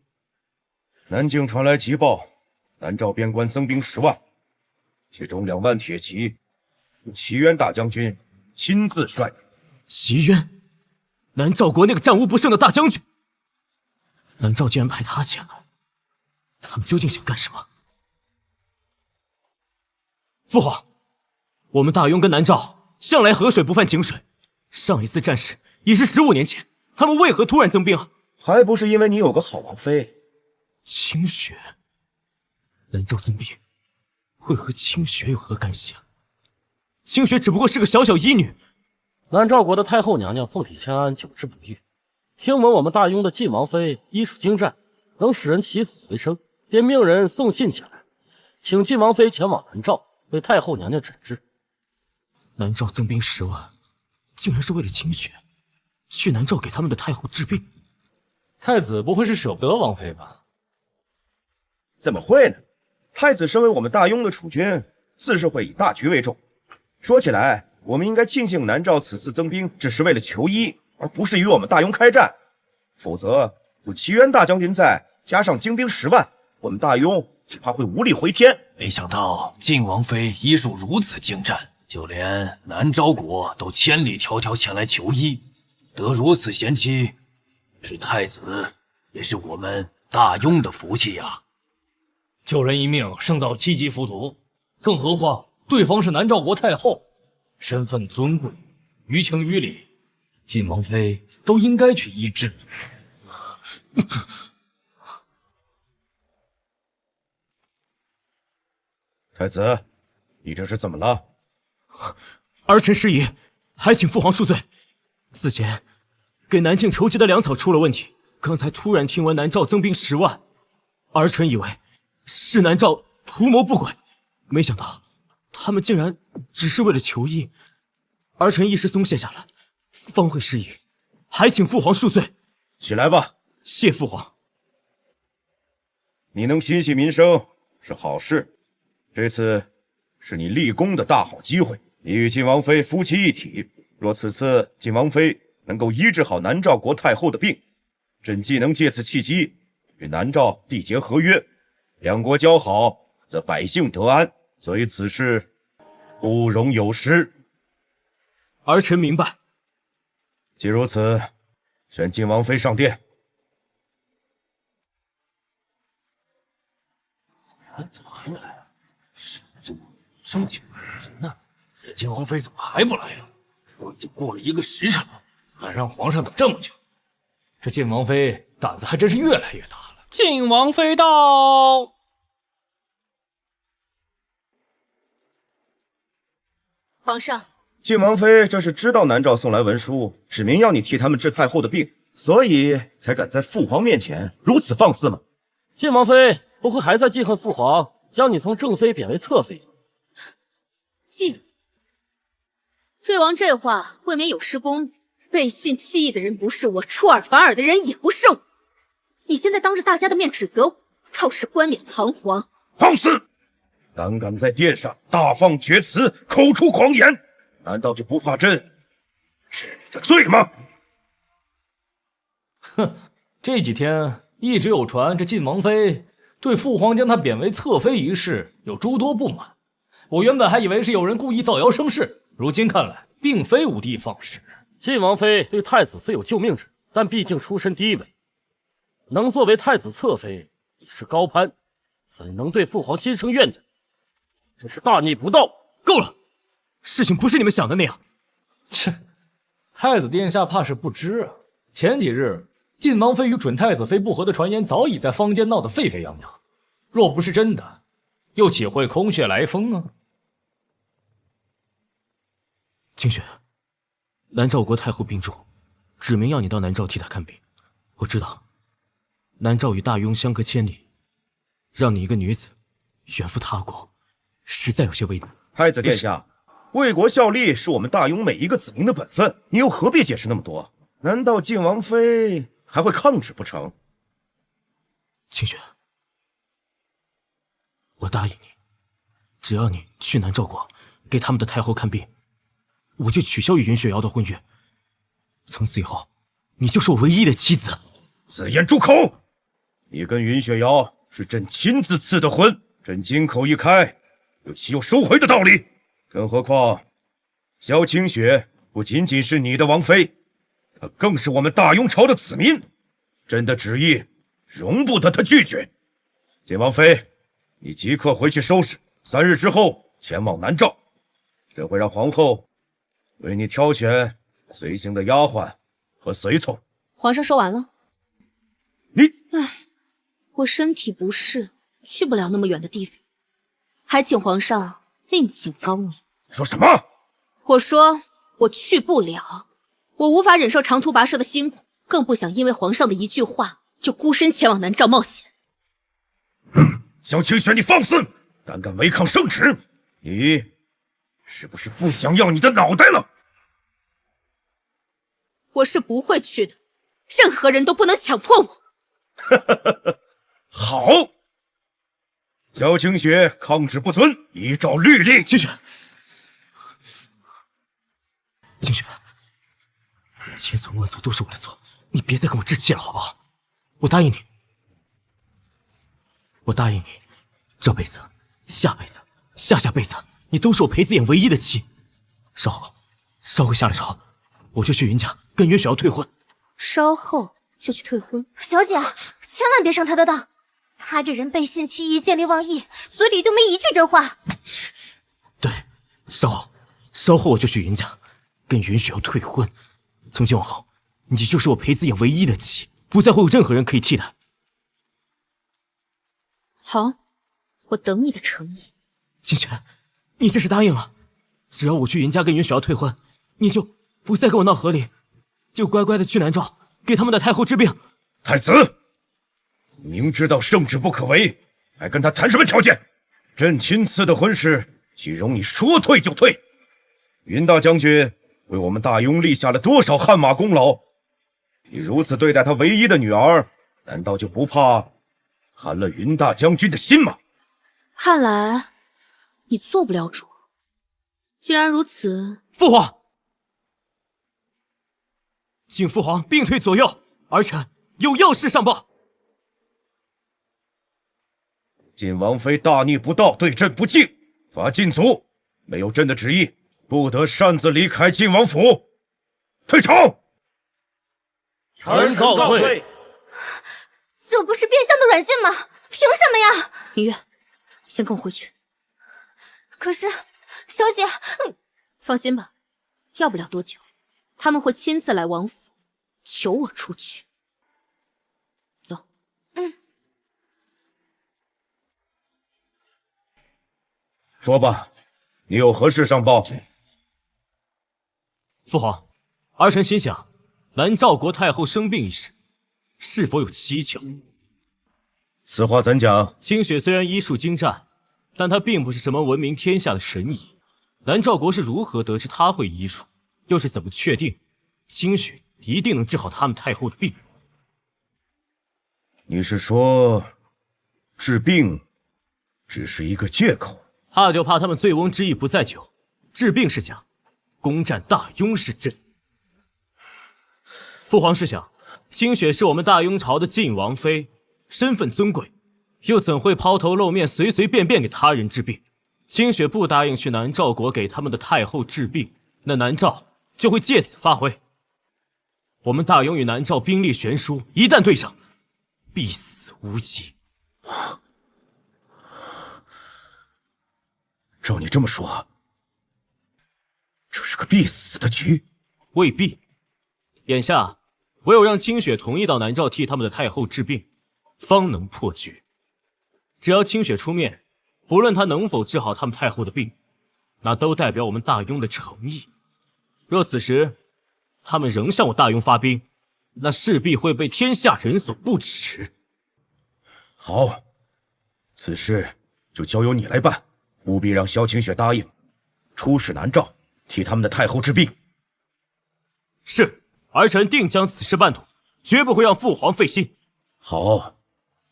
南境传来急报，南诏边关增兵10万，其中2万铁骑，由齐渊大将军亲自率领。齐渊，南诏国那个战无不胜的大将军，南诏竟然派他前来，他们究竟想干什么？父皇，我们大雍跟南诏向来河水不犯井水，上一次战事已是15年前，他们为何突然增兵啊？还不是因为你有个好王妃。清雪，南诏增兵会和清雪有何干系啊？清雪只不过是个小小医女。南诏国的太后娘娘凤体千安久治不愈，听闻我们大雍的晋王妃医术精湛，能使人起死回生，便命人送信前来，请晋王妃前往南诏为太后娘娘诊治。南诏增兵10万，竟然是为了清雪，去南诏给他们的太后治病。太子不会是舍不得王妃吧？怎么会呢？太子身为我们大雍的储君，自是会以大局为重。说起来，我们应该庆幸南诏此次增兵只是为了求医，而不是与我们大雍开战。否则有齐渊大将军在，加上精兵10万，我们大雍只怕会无力回天。没想到晋王妃医术如此精湛，就连南诏国都千里迢迢前来求医，得如此贤妻，是太子，也是我们大雍的福气呀。救人一命胜造7级浮屠，更何况对方是南诏国太后，身份尊贵，于情于理，晋王妃都应该去医治。太子，你这是怎么了？儿臣失仪，还请父皇恕罪。此前给南境筹集的粮草出了问题，刚才突然听闻南诏增兵10万，儿臣以为是南诏图谋不轨，没想到他们竟然只是为了求医，儿臣一时松懈下来，方会失仪，还请父皇恕罪。起来吧。谢父皇。你能心系民生是好事，这次是你立功的大好机会，你与晋王妃夫妻一体，若此次晋王妃能够医治好南诏国太后的病，朕既能借此契机与南诏缔结合约，两国交好，则百姓得安，所以此事不容有失。儿臣明白。既如此，宣晋王妃上殿。怎么还没来啊？这么久人呢？晋王妃怎么还不来呀？都已经过了1个时辰了，还让皇上等这么久，这晋王妃胆子还真是越来越大了。晋王妃到。皇上，晋王妃这是知道南诏送来文书，指明要你替他们治太后的病，所以才敢在父皇面前如此放肆吗？晋王妃不会还在记恨父皇将你从正妃贬为侧妃？记瑞王这话未免有失公允，背信弃义的人不是我，出尔反尔的人也不是我。你现在当着大家的面指责我，倒是冠冕堂皇。放肆！胆敢在殿上大放厥词，口出狂言，难道就不怕朕治你的罪吗？哼，这几天一直有传这晋王妃对父皇将她贬为侧妃一事有诸多不满，我原本还以为是有人故意造谣生事，如今看来并非无的放矢。晋王妃对太子虽有救命之恩，但毕竟出身低微，能作为太子侧妃已是高攀，怎能对父皇心生怨恨？这是大逆不道！够了，事情不是你们想的那样。切，太子殿下怕是不知啊，前几日晋王妃与准太子妃不和的传言早已在坊间闹得沸沸扬扬，若不是真的，又岂会空穴来风啊？清雪，南诏国太后病重，指明要你到南诏替她看病。我知道，南诏与大庸相隔千里，让你一个女子远赴他国，实在有些为难。太子殿下，为国效力是我们大庸每一个子民的本分，你又何必解释那么多？难道晋王妃还会抗旨不成？清雪，我答应你，只要你去南诏国给他们的太后看病，我就取消与云雪瑶的婚约。从此以后，你就是我唯一的妻子。此言住口！你跟云雪瑶是朕亲自赐的婚，朕金口一开，又岂有收回的道理？更何况，萧清雪不仅仅是你的王妃，她更是我们大庸朝的子民。朕的旨意容不得她拒绝。晋王妃，你即刻回去收拾，3日之后前往南诏。朕会让皇后为你挑选随行的丫鬟和随从。皇上说完了。你，我身体不适，去不了那么远的地方，还请皇上另请高明。说什么？我说我去不了，我无法忍受长途跋涉的辛苦，更不想因为皇上的一句话就孤身前往南诏冒险。萧清雪，你放肆！胆敢违抗圣旨，你是不是不想要你的脑袋了？我是不会去的，任何人都不能强迫我。好，萧清雪抗旨不遵，依照律令。清雪，清雪，千错万错都是我的错，你别再跟我置气了，好不好？我答应你，这辈子、下辈子、下下辈子，你都是我裴子衍唯一的妻。稍后下了朝，我就去云家跟云雪瑶退婚。稍后就去退婚？小姐，千万别上他的当，他这人背信弃义、见利忘义，嘴里就没一句真话。对，稍后我就去云家跟云雪瑶退婚。从今往后，你就是我裴子衍唯一的妻，不再会有任何人可以替代。好，我等你的诚意。清雪，你这是答应了，只要我去云家跟云雪瑶退婚，你就不再跟我闹和离，就乖乖的去南诏给他们的太后治病。太子，明知道圣旨不可违，还跟他谈什么条件？朕亲赐的婚事，岂容你说退就退？云大将军为我们大庸立下了多少汗马功劳？你如此对待他唯一的女儿，难道就不怕寒了云大将军的心吗？看来你做不了主。既然如此，父皇，敬父皇病退左右，儿臣有要事上报。晋王妃大逆不道，对朕不敬，罚禁足。没有朕的旨意，不得擅自离开晋王府。退朝。臣告退。这不是变相的软禁吗？凭什么呀？明月，先跟我回去。可是，小姐，放心吧，要不了多久，他们会亲自来王府求我出去。走。说吧，你有何事上报？父皇，儿臣心想，南诏国太后生病一事，是否有蹊跷？此话怎讲？清雪虽然医术精湛，但她并不是什么闻名天下的神医。南诏国是如何得知她会医术？又是怎么确定清雪一定能治好他们太后的病？你是说，治病只是一个借口？怕就怕他们醉翁之意不在酒，治病是假，攻占大雍是真。父皇试想，清雪是我们大雍朝的晋王妃，身份尊贵，又怎会抛头露面，随随便便给他人治病？清雪不答应去南诏国给他们的太后治病，那南诏就会借此发挥。我们大雍与南诏兵力悬殊，一旦对上，必死无疑。照你这么说，这是个必死的局？未必。眼下唯有让清雪同意到南诏替他们的太后治病，方能破局。只要清雪出面，不论她能否治好他们太后的病，那都代表我们大雍的诚意。若此时他们仍向我大雍发兵，那势必会被天下人所不齿。好，此事就交由你来办，务必让萧清雪答应出使南诏，替他们的太后治病。是，儿臣定将此事办妥，绝不会让父皇费心。好，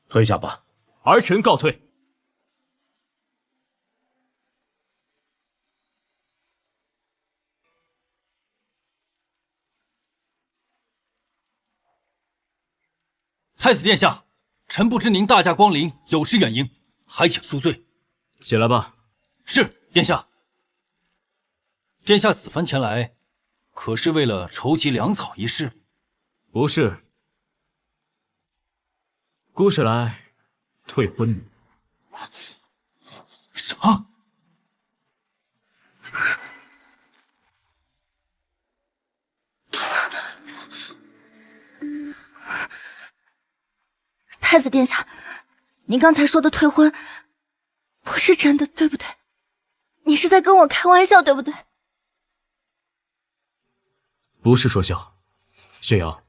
退下吧。儿臣告退。太子殿下，臣不知您大驾光临，有失远迎，还请恕罪。起来吧。是，殿下。殿下此番前来，可是为了筹集粮草一事？不是，姑是来退婚的。啥？太子殿下，您刚才说的退婚不是真的，对不对？你是在跟我开玩笑，对不对？不是说笑，雪瑶，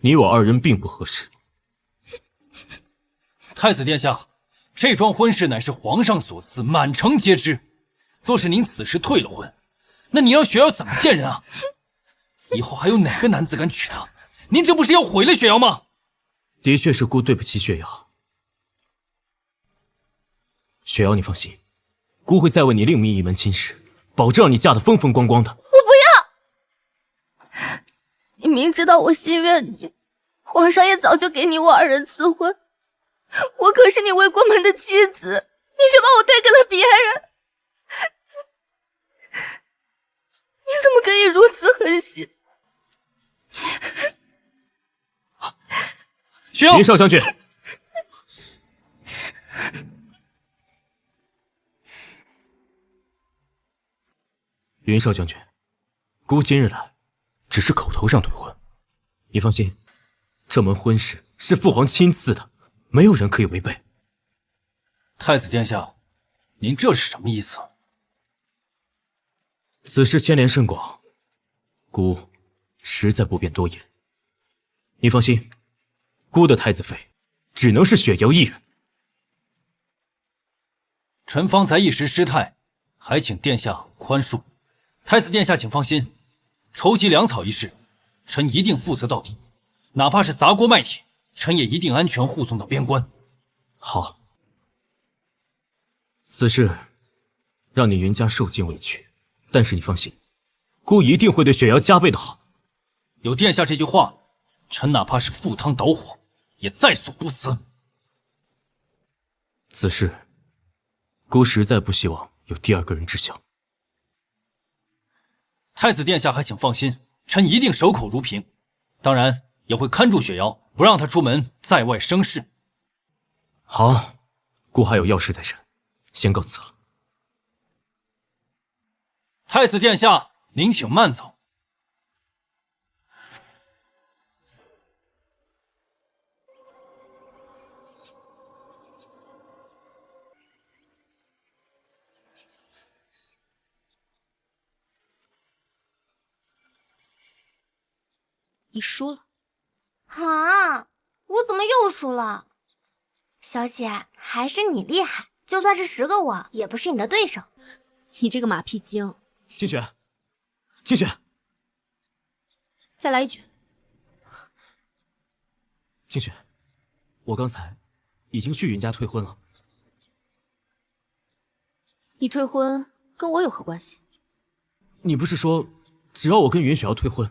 你我二人并不合适。太子殿下，这桩婚事乃是皇上所赐，满城皆知。若是您此时退了婚，那你让雪瑶怎么见人啊？以后还有哪个男子敢娶她？您这不是要毁了雪瑶吗？的确是姑对不起雪瑶。雪瑶，你放心，姑会再为你另觅一门亲事，保证让你嫁得风风光光的。我不要！你明知道我心愿你，皇上也早就给你我二人赐婚，我可是你未过门的妻子，你却把我推给了别人，你怎么可以如此狠心？雪瑶，林少将军，云少将军，姑今日来，只是口头上退婚。你放心，这门婚事是父皇亲赐的，没有人可以违背。太子殿下，您这是什么意思？此事牵连甚广，姑实在不便多言。你放心，姑的太子妃只能是雪瑶一人。臣方才一时失态，还请殿下宽恕。太子殿下请放心，筹集粮草一事，臣一定负责到底，哪怕是砸锅卖铁，臣也一定安全护送到边关。好，此事让你云家受尽委屈，但是你放心，姑一定会对雪瑶加倍的好。有殿下这句话，臣哪怕是赴汤蹈火，也在所不辞。此事，姑实在不希望有第二个人知晓。太子殿下还请放心，臣一定守口如瓶，当然也会看住雪瑶，不让她出门在外生事。好，姑还有要事在身，先告辞了。太子殿下，您请慢走。你输了。啊！我怎么又输了？小姐，还是你厉害，就算是10个我，也不是你的对手。你这个马屁精！清雪，清雪，再来一局。清雪，我刚才已经去云家退婚了。你退婚跟我有何关系？你不是说只要我跟云雪瑶退婚，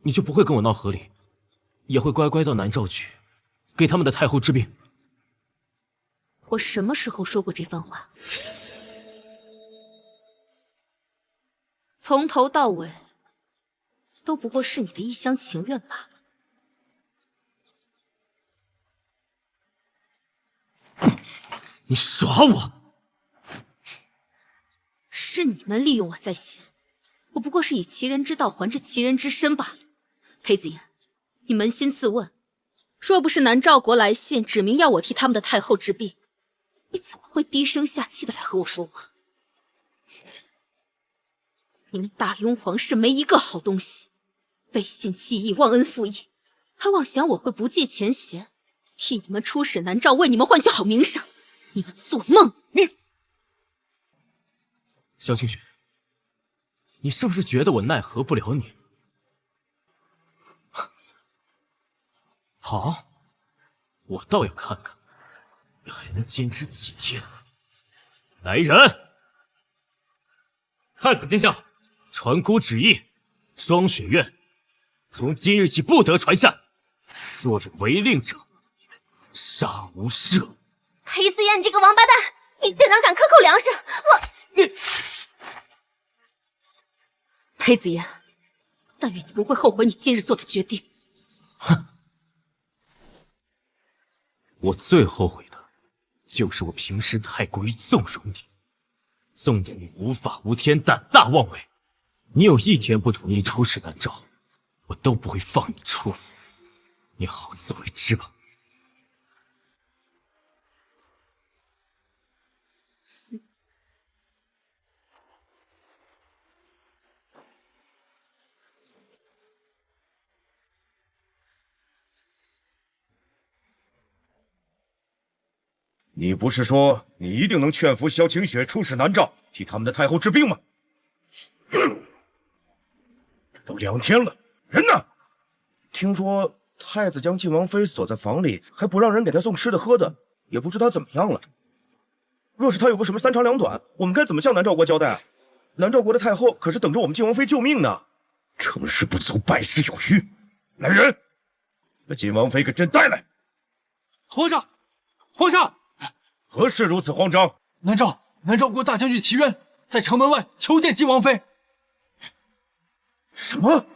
你就不会跟我闹和离，也会乖乖到南诏去，给他们的太后治病？我什么时候说过这番话？从头到尾，都不过是你的一厢情愿罢了。你耍我！是你们利用我在先，我不过是以其人之道还治其人之身罢了。裴子言，你扪心自问，若不是南诏国来信指明要我替他们的太后治病，你怎么会低声下气的来和我说话？你们大雍皇室没一个好东西，背信弃义，忘恩负义，还妄想我会不计前嫌，替你们出使南诏，为你们换取好名声。你们做梦！萧清雪，你是不是觉得我奈何不了你？好，我倒要看看你还能坚持几天。来人！太子殿下，传姑旨意，双雪院从今日起不得传膳，若是违令者，杀无赦。裴子言，你这个王八蛋，你竟然敢克扣粮食！你裴子言，但愿你不会后悔你今日做的决定。哼！我最后悔的，就是我平时太过于纵容你，纵得你无法无天，胆大妄为。你有一天不同意出使南诏，我都不会放你出来。你好自为之吧。你不是说你一定能劝服萧清雪出使南诏，替他们的太后治病吗？都2天了，人呢？听说太子将晋王妃锁在房里，还不让人给她送吃的喝的，也不知她怎么样了。若是她有个什么3长2短，我们该怎么向南诏国交代啊？南诏国的太后可是等着我们晋王妃救命呢。成事不足，败事有余。来人，把晋王妃给朕带来。皇上，皇上！何事如此慌张？南诏国大将军齐渊在城门外求见晋王妃。什么？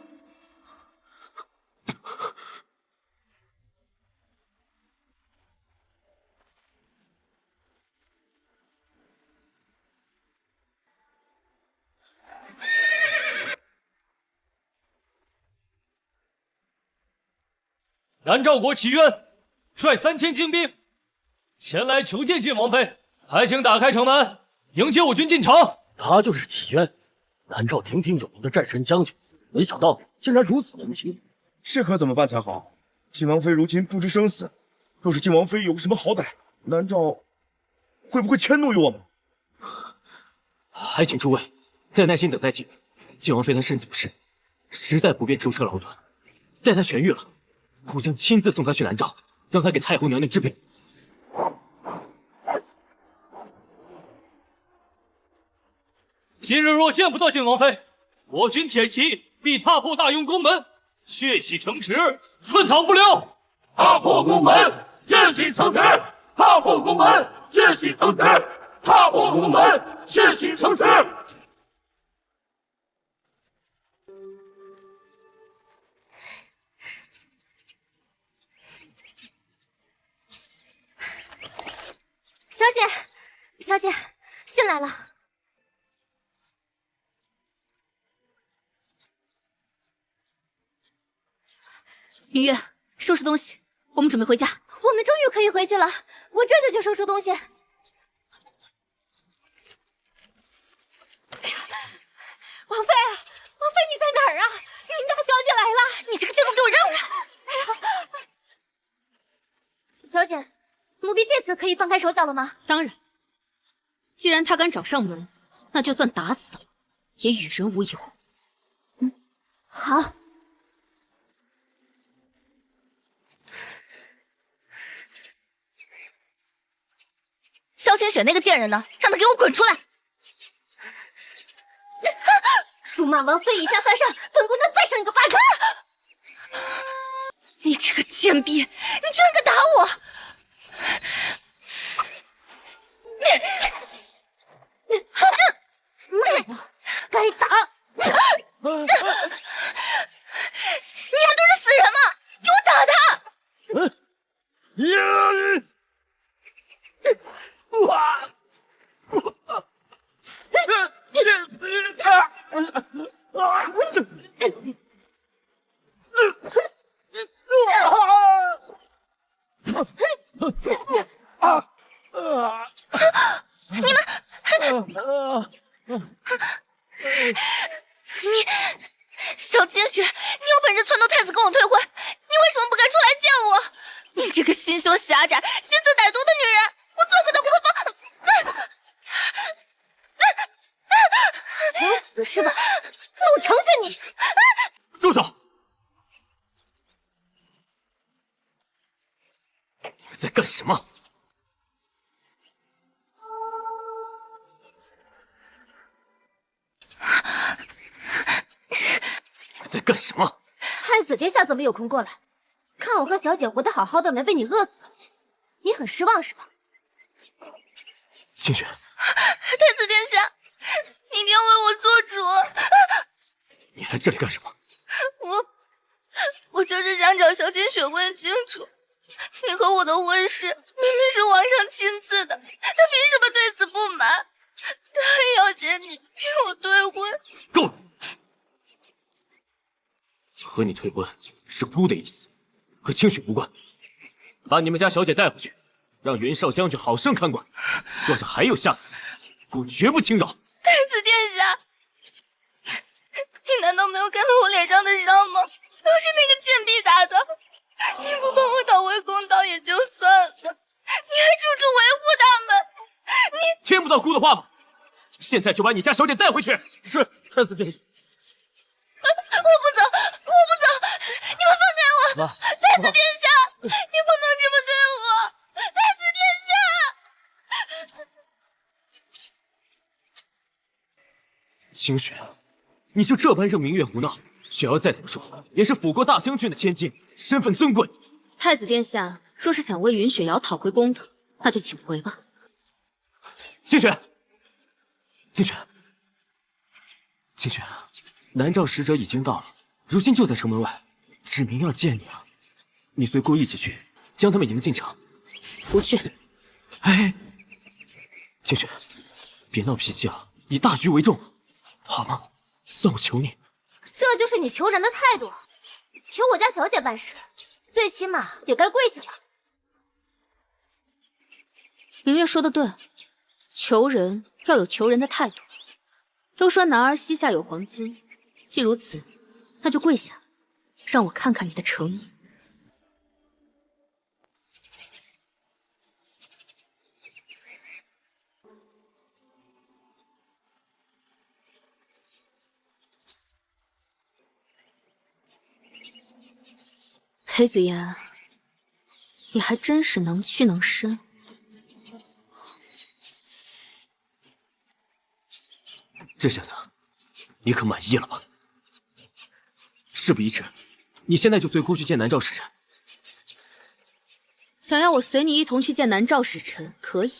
南诏国齐渊率3000精兵前来求见晋王妃，还请打开城门，迎接我军进城。他就是齐渊，南诏鼎鼎有名的战神将军，没想到竟然如此年轻。这可怎么办才好？晋王妃如今不知生死，若是晋王妃有个什么好歹，南诏会不会迁怒于我们？还请诸位再耐心等待几日。晋王妃她身子不适，实在不便舟车劳顿，待她痊愈了，吾将亲自送她去南诏，让她给太后娘娘治病。今日若见不到靖王妃，我军铁骑必踏破大雍宫门，血洗城池，寸草不留。踏破宫门，血洗城池；踏破宫门，血洗城池；踏破宫门，血洗城池。小姐，小姐，信来了。明月，收拾东西，我们准备回家。我们终于可以回去了，我这就去收拾东西。哎呀，王妃，王妃你在哪儿啊？林大小姐来了，你这个贱奴给我让开！哎呀，小姐，奴婢这次可以放开手脚了吗？当然，既然他敢找上门，那就算打死了，也与人无尤。好。萧清雪那个贱人呢？让他给我滚出来！辱骂王妃以下犯上，本宫娘再赏你个巴掌！你这个贱婢，你居然敢打我！卖我，该打！你们都是死人吗？给我打他！萧清雪，你有本事撺掇太子跟我退婚，你为什么不敢出来见我？你这个心胸狭窄、心思歹毒的女人，我做不得国防。想死是吧？那我成全你！住手！你们在干什么？你们在干什么？太子殿下怎么有空过来？看我和小姐活得好好的，没被你饿死，你很失望是吧？清雪，太子殿下，你一定要为我做主。你来这里干什么？我就是想找萧清雪问清楚，你和我的婚事明明是皇上亲赐的，他凭什么对此不满？他还要挟你逼我退婚。够了！和你退婚是姑的意思，和清雪无关。把你们家小姐带回去，让云少将军好生看管。若是还有下次，姑绝不轻饶。太子殿下，你难道没有看到我脸上的伤吗？都是那个贱婢打的，你不帮我讨回公道也就算了，你还处处维护他们，你听不到姑的话吗？现在就把你家小姐带回去。是，太子殿下。我不走，你们放开我！太子殿下，你不能这么对我！太子殿下！清雪，你就这般让明月胡闹？雪儿再怎么说也是辅国大将军的千金，身份尊贵。太子殿下若是想为云雪瑶讨回公道，那就请回吧。清雪，清雪，清雪，南诏使者已经到了，如今就在城门外，指明要见你啊！你随姑一起去，将他们迎进城。不去。哎，清雪，别闹脾气了，以大局为重，好吗？算我求你。这就是你求人的态度？求我家小姐办事，最起码也该跪下吧？明月说的对，求人要有求人的态度。都说男儿膝下有黄金，既如此，那就跪下，让我看看你的诚意。裴子言，你还真是能屈能伸。这下子你可满意了吧？事不宜迟，你现在就随姑去见南诏使臣。想要我随你一同去见南诏使臣，可以。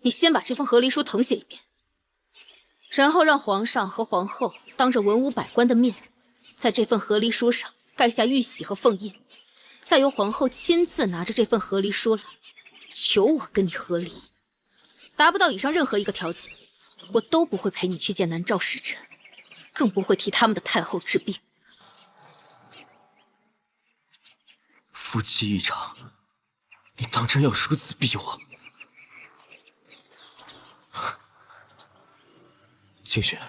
你先把这封和离书誊写一遍，然后让皇上和皇后当着文武百官的面，在这份和离书上盖下玉玺和凤印，再由皇后亲自拿着这份和离书来，求我跟你和离。达不到以上任何一个条件，我都不会陪你去见南诏使臣，更不会替他们的太后治病。夫妻一场，你当真要如此逼我？清雪，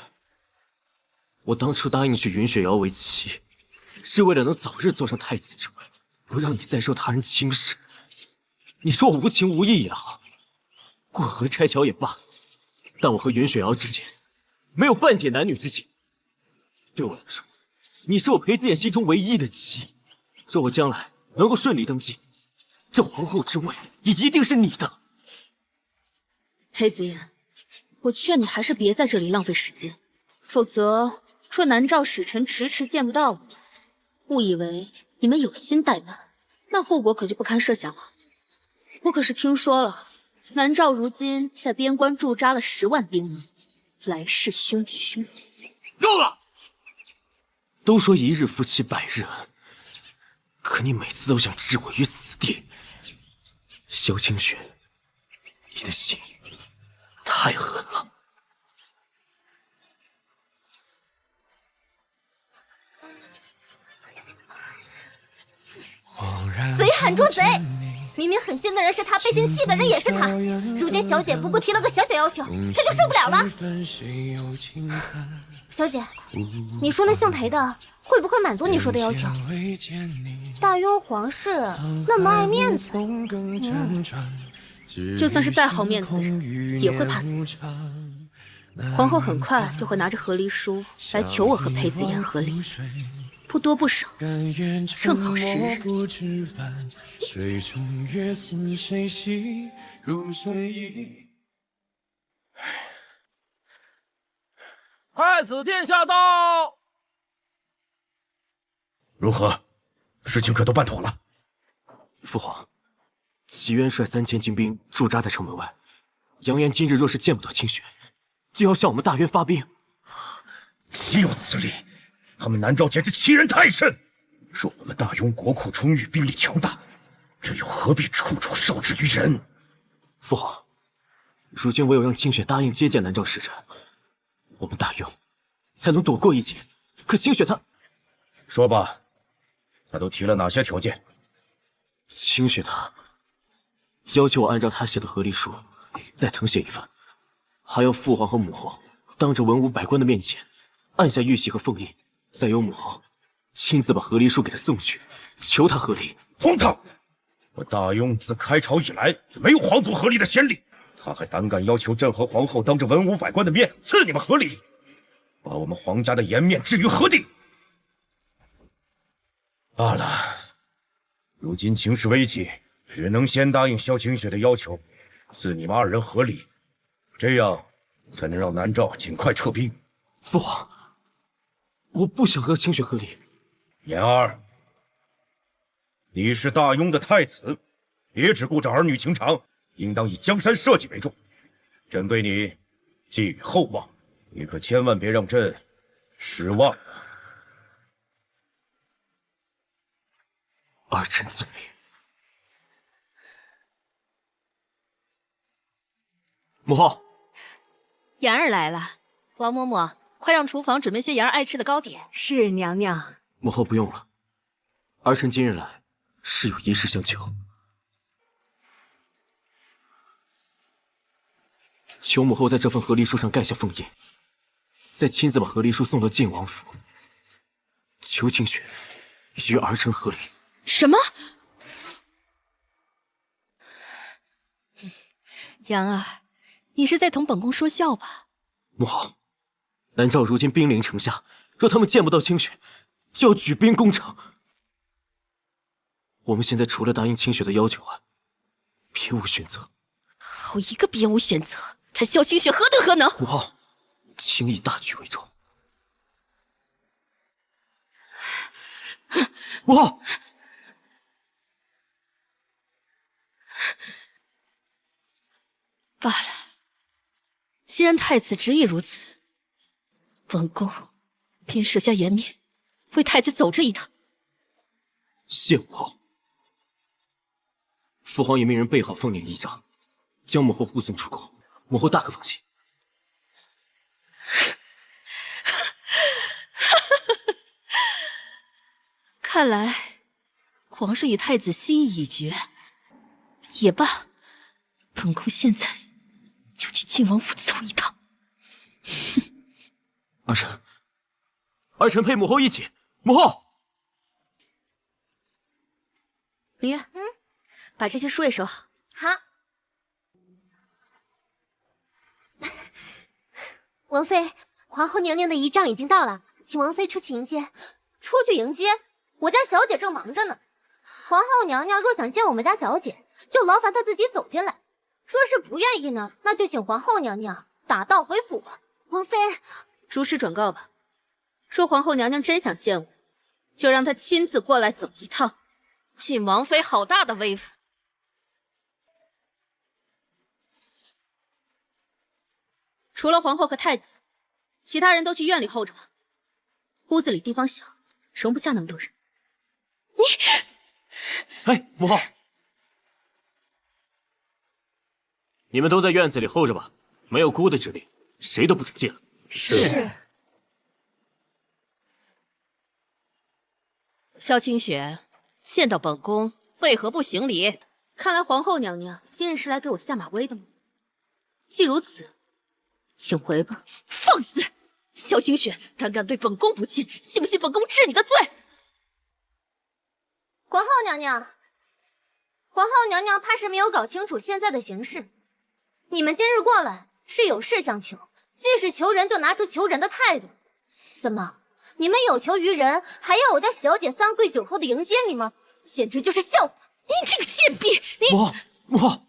我当初答应娶云雪瑶为妻，是为了能早日坐上太子之位，不让你再受他人轻视。你说我无情无义也好，过河拆桥也罢，但我和云雪瑶之间没有半点男女之情。对我来说，你是我裴子妍心中唯一的妻。若我将来能够顺利登基，这皇后之位也一定是你的。裴子妍，我劝你还是别在这里浪费时间，否则若南诏使臣迟迟见不到我，误以为你们有心怠慢，那后果可就不堪设想了。我可是听说了，南诏如今在边关驻扎了10万兵马，来势汹汹。够了！都说一日夫妻百日恩，可你每次都想置我于死地。萧清雪，你的心太狠了。贼喊捉贼！明明狠心的人是他，背信弃的人也是他。如今小姐不过提了个小小要求，他就受不了了。小姐，你说那姓裴的会不会满足你说的要求？大雍皇室那么爱面子，就算是再好面子的人，也会怕死。皇后很快就会拿着和离书来求我和裴子妍和离，不多不少，正好10日。太子殿下到。如何？事情可都办妥了？父皇，齐渊率3000精兵驻扎在城门外，扬言今日若是见不到清雪，就要向我们大渊发兵。岂有此理！他们南诏简直欺人太甚。说我们大雍国库充裕，兵力强大，这又何必处处受制于人？父皇，如今唯有让清雪答应接见南诏使臣，我们大雍才能躲过一劫。可清雪她……说吧，他都提了哪些条件？清雪她要求我按照她写的和离书再誊写一份，还要父皇和母后当着文武百官的面前按下玉玺和凤印，再由母后亲自把和离书给他送去，求他和离。荒唐！我大雍自开朝以来就没有皇族和离的先例，他还胆敢要求朕和皇后当着文武百官的面赐你们和离，把我们皇家的颜面置于何地？罢了，如今情势危急，只能先答应萧清雪的要求，赐你们2人和离，这样才能让南诏尽快撤兵。父皇，我不想和清雪和离。言儿，你是大雍的太子，别只顾着儿女情长，应当以江山社稷为重。朕对你寄予厚望，你可千万别让朕失望。儿臣遵命。母后，妍儿来了，王嬷嬷，快让厨房准备些妍儿爱吃的糕点。是娘娘。母后不用了，儿臣今日来是有一事相求，求母后在这份和离书上盖下凤印，再亲自把和离书送到晋王府，求清雪与儿臣和离。什么？妍儿，你是在同本宫说笑吧？母后，南诏如今兵临城下，若他们见不到清雪，就要举兵攻城。我们现在除了答应清雪的要求外，别无选择。好一个别无选择！他萧清雪何德何能？母后，轻以大局为重。母后，罢了，既然太子执意如此，本宫便设下颜面，为太子走这一趟。谢母后。父皇已命人备好凤辇仪仗，将母后护送出宫，母后大可放心。看来皇上与太子心意已决，也罢，本宫现在就去靖王府走一趟。儿臣陪母后一起。母后，明月，把这些书也收好。好。王妃，皇后娘娘的仪仗已经到了，请王妃出去迎接。出去迎接？我家小姐正忙着呢。皇后娘娘若想见我们家小姐，就劳烦她自己走进来。若是不愿意呢，那就请皇后娘娘打道回府吧。王妃，诸事转告吧。说皇后娘娘真想见我，就让她亲自过来走一趟。晋王妃好大的威风！除了皇后和太子，其他人都去院里候着吧。屋子里地方小，容不下那么多人。哎，母后，你们都在院子里候着吧，没有姑的指令，谁都不准进来。是。萧清雪，见到本宫为何不行礼？看来皇后娘娘今日是来给我下马威的吗？既如此，请回吧。放肆！萧清雪，胆敢对本宫不敬，信不信本宫治你的罪？皇后娘娘，皇后娘娘怕是没有搞清楚现在的形势。你们今日过来是有事相求，既是求人，就拿出求人的态度。怎么，你们有求于人，还要我家小姐三跪九叩的迎接你吗？简直就是笑话！你这个贱婢！你母后，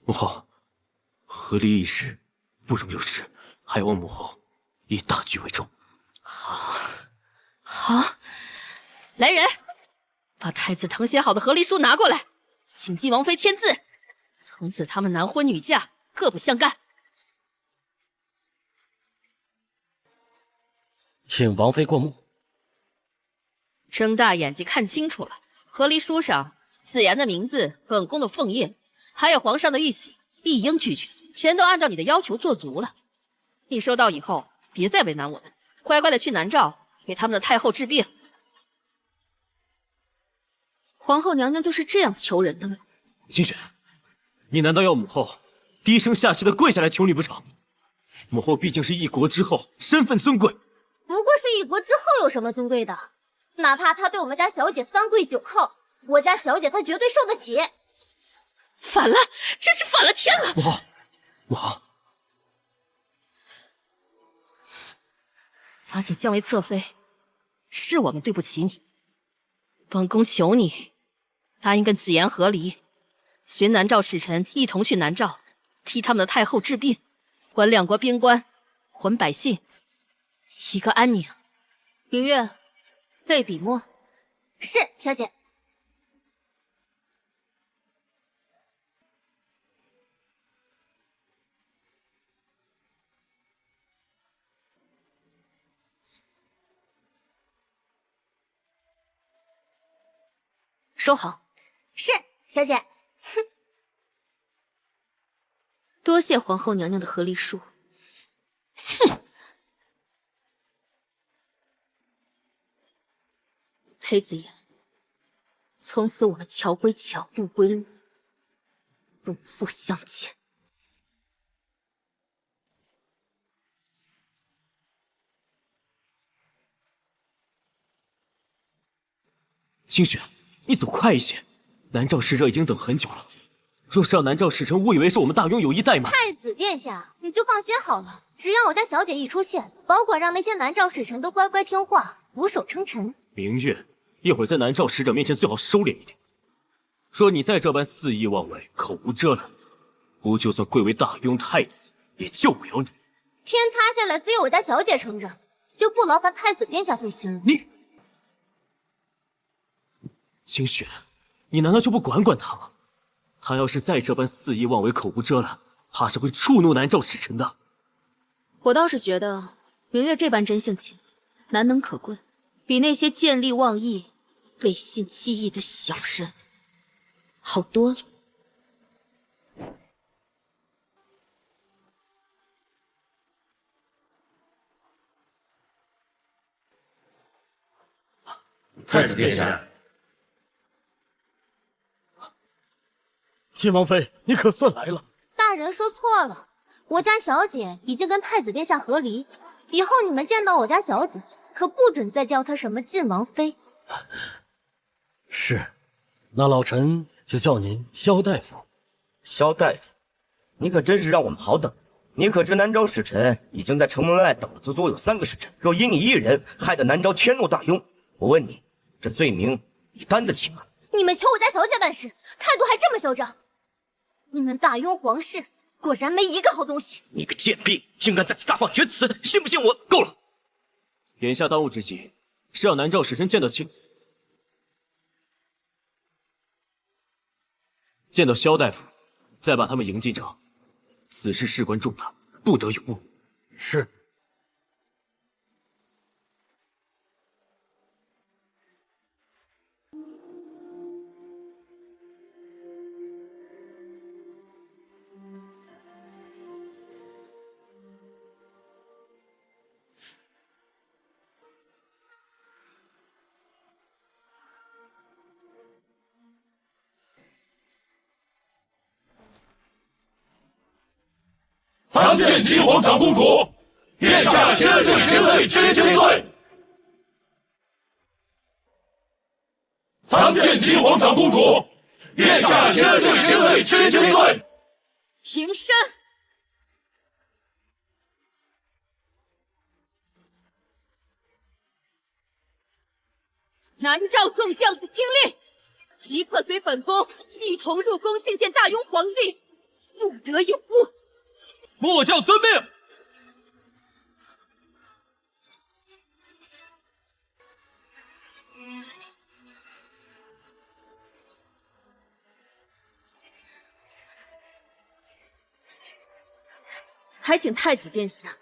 母后，和离一时，不容有失，还望母后以大局为重。好，来人，把太子誊写好的和离书拿过来，请晋王妃签字。从此他们男婚女嫁，各不相干。请王妃过目。睁大眼睛看清楚了，和离书上子言的名字、本宫的凤印，还有皇上的玉玺，一应俱全，全都按照你的要求做足了。你收到以后，别再为难我们，乖乖的去南诏给他们的太后治病。皇后娘娘就是这样求人的吗？清雪，你难道要母后低声下气的跪下来求你不成？母后毕竟是一国之后，身份尊贵。不过是一国之后有什么尊贵的？哪怕他对我们家小姐三跪九叩，我家小姐她绝对受得起。反了，真是反了天了！母后，把你降为侧妃，是我们对不起你。本宫求你，答应跟子言和离，随南诏使臣一同去南诏，替他们的太后治病，还两国边关，还百姓一个安宁。明月，备笔墨。是，小姐。收好。是，小姐。哼，多谢皇后娘娘的和离书。哼。裴子言，从此我们桥归桥，路归路，不复相见。清雪，你走快一些，南诏使者已经等很久了。若是让南诏使臣误以为是我们大雍有意怠慢，太子殿下，你就放心好了，只要我家小姐一出现，保管让那些南诏使臣都乖乖听话，俯首称臣。明月，一会儿在南诏使者面前最好收敛一点。说你再这般肆意妄为，口无遮拦，吾就算贵为大庸太子，也救不了你。天塌下来自有我家小姐撑着，就不劳烦太子殿下费心了。你，清雪，你难道就不管管他吗？他要是再这般肆意妄为、口无遮拦，怕是会触怒南诏使臣的。我倒是觉得明月这般真性情，难能可贵，比那些见利忘义、背信弃义的小人好多了。太子殿下，晋王妃，你可算来了。大人说错了，我家小姐已经跟太子殿下和离，以后你们见到我家小姐，可不准再叫她什么晋王妃。是，那老臣就叫您萧大夫。萧大夫，你可真是让我们好等。你可知南诏使臣已经在城门外等了足足有3个时辰，若因你一人害得南诏迁怒大庸，我问你，这罪名你担得起吗？你们求我家小姐办事，态度还这么嚣张！你们大庸皇室果然没一个好东西！你个贱婢，竟敢在此大放厥词，信不信我？够了！眼下当务之急是让南诏使臣见到萧大夫，再把他们迎进城。此事事关重大，不得有误。是。参见西皇长公主，殿下千岁千岁千千岁！参见西皇长公主，殿下千岁千岁千千岁！平身！南诏众将士听令，即刻随本宫一同入宫觐见大庸皇帝，不得有误。末将遵命。还请太子殿下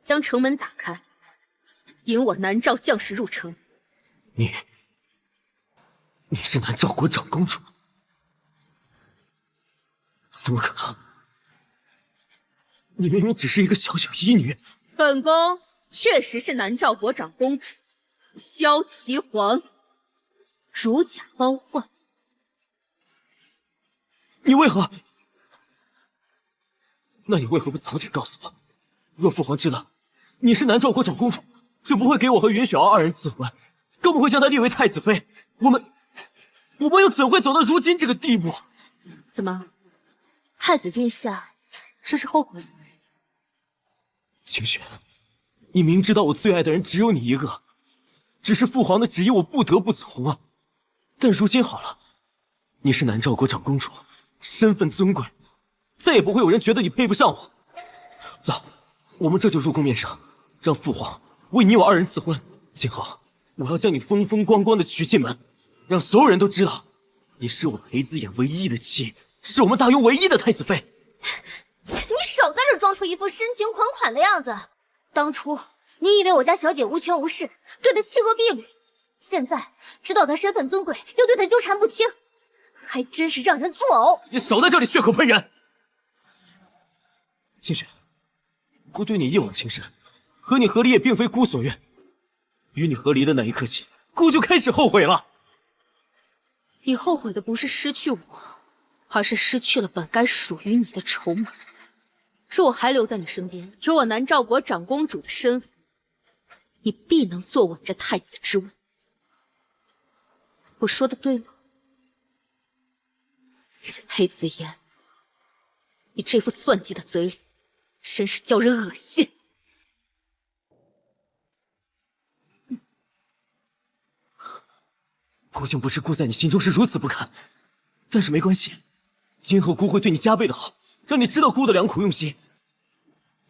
将城门打开，引我南诏将士入城。你是南诏国长公主？怎么可能？你明明只是一个小小医女。本宫确实是南诏国长公主萧齐皇，如假包换。你为何？那你为何不早点告诉我？若父皇知道你是南诏国长公主，就不会给我和云雪儿2人赐婚，更不会将她立为太子妃。我们又怎会走到如今这个地步？怎么，太子殿下这是后悔？清雪，你明知道我最爱的人只有你一个，只是父皇的旨意我不得不从啊。但如今好了，你是南诏国长公主，身份尊贵，再也不会有人觉得你配不上我。走，我们这就入宫面圣，让父皇为你我2人赐婚。今后我要将你风风光光的娶进门，让所有人都知道你是我裴子衍唯一的妻，是我们大庸唯一的太子妃。你少在这装出一副深情款款的样子。当初你以为我家小姐无权无势，对她弃若敝履，现在知道她身份尊贵，又对她纠缠不清，还真是让人作呕。你少在这里血口喷人！清雪，姑对你一往情深，和你和离也并非姑所愿。与你和离的那一刻起，姑就开始后悔了。你后悔的不是失去我，而是失去了本该属于你的筹码。若我还留在你身边，有我南诏国长公主的身份，你必能坐稳这太子之位。我说的对吗？裴子言，你这副算计的嘴脸，真是叫人恶心。姑竟不知姑在你心中是如此不堪，但是没关系，今后姑会对你加倍的好，让你知道姑的良苦用心。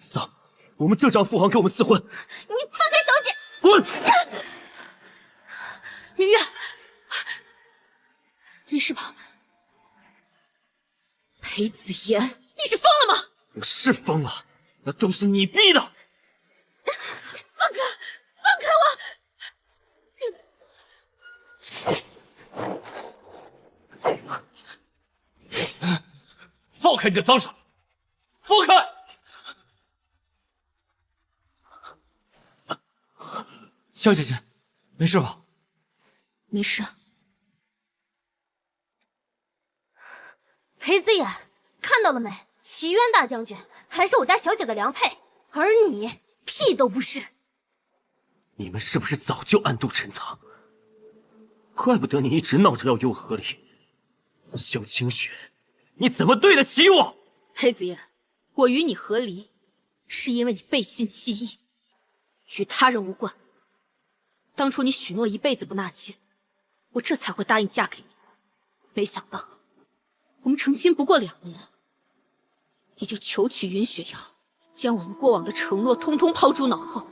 走，我们这仗父皇给我们赐婚。你放开小姐！滚！明月，没事吧？裴子言，你是疯了吗？我是疯了，那都是你逼的。放开！放开我！放开你的脏手！放开！萧姐姐，没事吧？没事。裴子言，看到了没？齐渊大将军才是我家小姐的良配，而你屁都不是。你们是不是早就暗度陈仓？怪不得你一直闹着要与我和离。萧清雪，你怎么对得起我？裴子言，我与你和离，是因为你背信弃义，与他人无关。当初你许诺一辈子不纳妾，我这才会答应嫁给你。没想到，我们成亲不过2年，你就求娶云雪瑶，将我们过往的承诺通通抛诸脑后。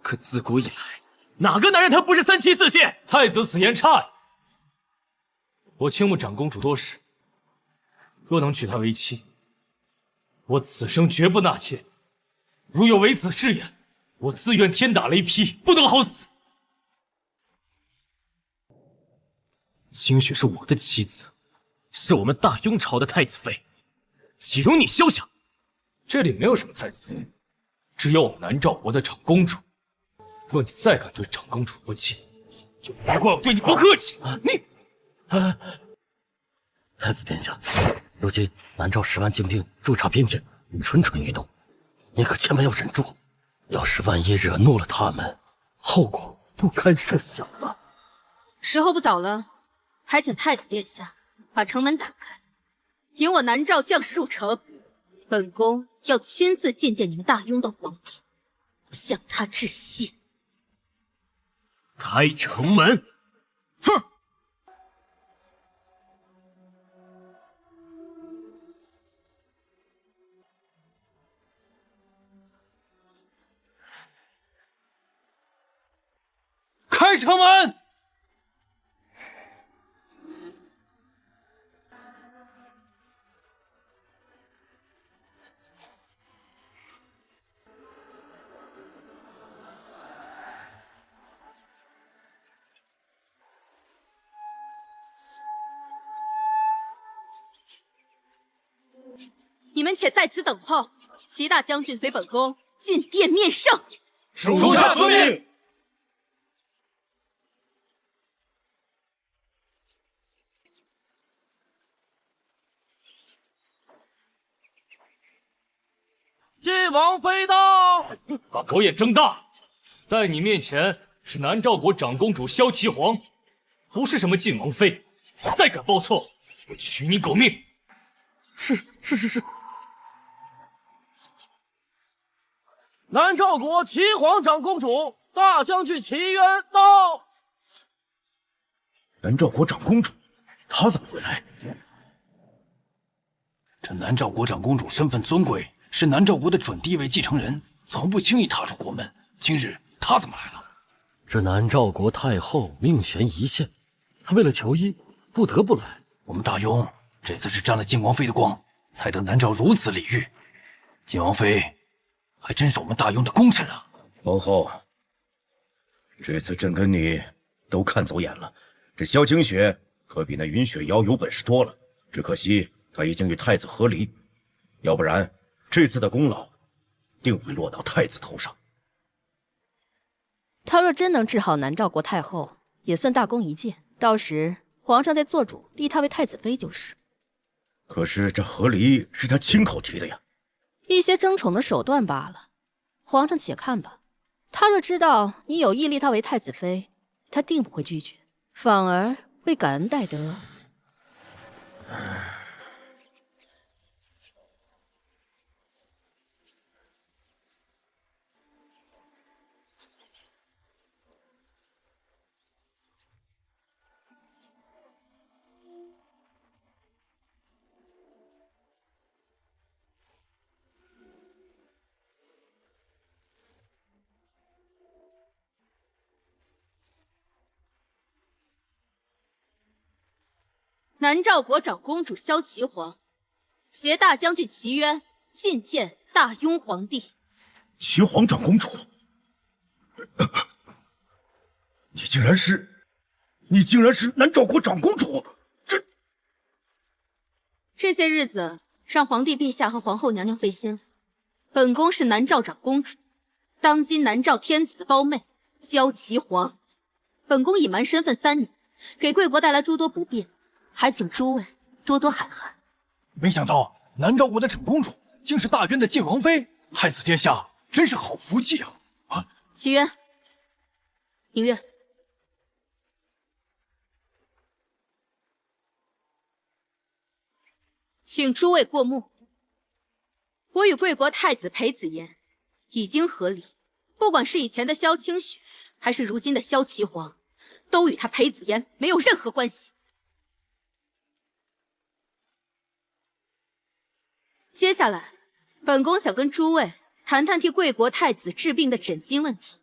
可自古以来，哪个男人他不是3妻4妾？太子此言差矣。我倾慕长公主多时，若能娶她为妻，我此生绝不纳妾。如有违此誓言，我自愿天打雷劈，不得好死。清雪是我的妻子，是我们大雍朝的太子妃，岂容你休想！这里没有什么太子妃，只有我们南诏国的长公主。若你再敢对长公主不敬，就别怪我对你不客气。你，太子殿下，如今南诏10万精兵驻扎边界，蠢蠢欲动，你可千万要忍住。要是万一惹怒了他们，后果不堪设想啊！时候不早了，还请太子殿下把城门打开，引我南诏将士入城。本宫要亲自觐见你们大雍的皇帝，向他致谢。开城门！是。开城门！你们且在此等候，齐大将军随本宫进殿面圣。属下遵命。晋王妃到！把狗眼睁大，在你面前是南诏国长公主萧齐皇，不是什么晋王妃。再敢报错，我取你狗命！是。南诏国齐皇长公主大将军齐渊到。南诏国长公主，她怎么会来？这南诏国长公主身份尊贵，是南诏国的准地位继承人，从不轻易踏出国门。今日她怎么来了？这南诏国太后命悬一线，她为了求医，不得不来。我们大雍这次是沾了晋王妃的光，才得南诏如此礼遇。晋王妃还真是我们大雍的功臣啊！皇后，这次朕跟你都看走眼了，这萧清雪可比那云雪瑶有本事多了。只可惜她已经与太子和离，要不然这次的功劳定会落到太子头上。他若真能治好南诏国太后，也算大功一件。到时皇上再做主立她为太子妃就是。可是这和离是他亲口提的呀。一些争宠的手段罢了，皇上且看吧。他若知道你有意立她为太子妃，他定不会拒绝，反而会感恩戴德。南诏国长公主萧齐皇携大将军齐渊觐见大雍皇帝。齐皇长公主，你竟然是南诏国长公主！这些日子让皇帝陛下和皇后娘娘费心了。本宫是南诏长公主，当今南诏天子的胞妹萧齐皇。本宫隐瞒身份3年，给贵国带来诸多不便，还请诸位多多海涵。没想到南诏国的长公主竟是大渊的晋王妃，太子殿下真是好福气啊！齐渊、明月，请诸位过目。我与贵国太子裴子言已经和离，不管是以前的萧清雪，还是如今的萧齐皇，都与他裴子言没有任何关系。接下来，本宫想跟诸位谈谈替贵国太子治病的诊金问题。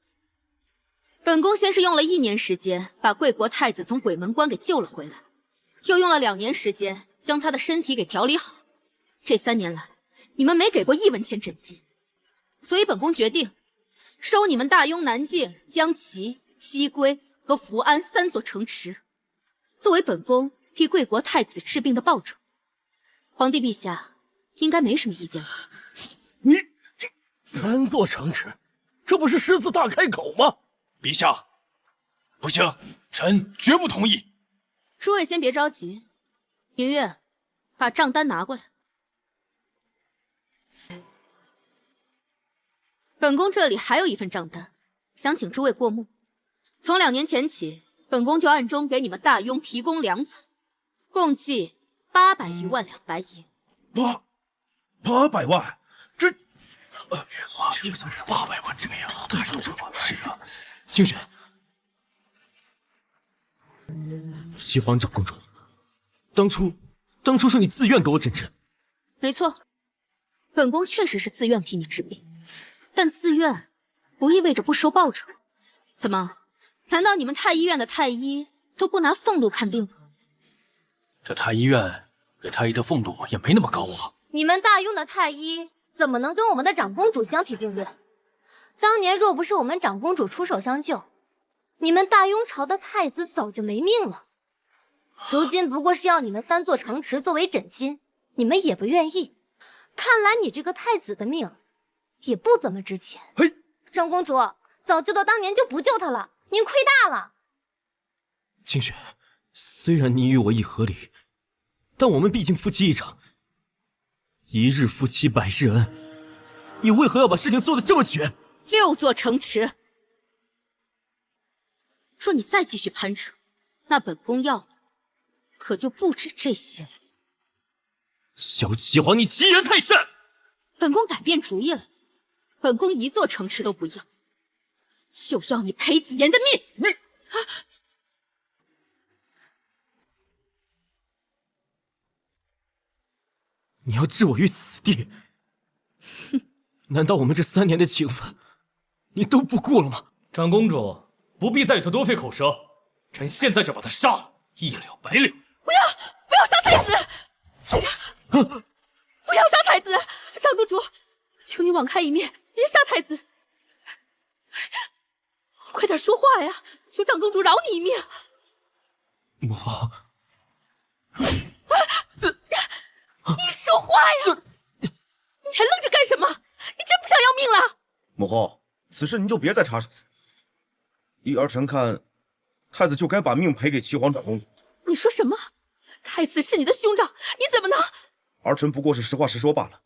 本宫先是用了1年时间把贵国太子从鬼门关给救了回来，又用了2年时间将他的身体给调理好。这3年来，你们没给过1文钱诊金，所以本宫决定收你们大雍、南境、江齐、西归和福安3座城池，作为本宫替贵国太子治病的报酬。皇帝陛下应该没什么意见吧？你3座城池，这不是狮子大开口吗？陛下，不行，臣绝不同意。诸位先别着急，明月，把账单拿过来。本宫这里还有一份账单，想请诸位过目。从2年前起，本宫就暗中给你们大雍提供粮草，共计800余万两白银。800万，这就算是800万，这样太多了。是啊，清雪，齐皇长公主，当初是你自愿给我诊诊。没错，本宫确实是自愿替你治病，但自愿不意味着不收报酬。怎么？难道你们太医院的太医都不拿俸禄看病吗？这太医院给太医的俸禄也没那么高啊。你们大雍的太医怎么能跟我们的长公主相提并论？当年若不是我们长公主出手相救，你们大雍朝的太子早就没命了。如今不过是要你们3座城池作为诊金，你们也不愿意。看来你这个太子的命也不怎么值钱。长公主，早知道当年就不救他了，您亏大了。清雪，虽然你与我亦合理，但我们毕竟夫妻一场，一日夫妻百日恩，你为何要把事情做得这么绝？6座城池，若你再继续攀扯，那本宫要的可就不止这些了。萧齐皇，你欺人太甚！本宫改变主意了，本宫1座城池都不要，就要你裴子言的命！你要置我于死地？难道我们这3年的情分，你都不顾了吗？长公主，不必再与他多费口舌，臣现在就把他杀了，一了百了。不要杀太子！不要杀太子！长公主，求你网开一面，别杀太子！快点说话呀！求长公主饶你一命！母后，你说话呀！你还愣着干什么？你真不想要命了？母后，此事您就别再插手。依儿臣看，太子就该把命赔给齐皇长公主。你说什么？太子是你的兄长，你怎么能……儿臣不过是实话实说罢了。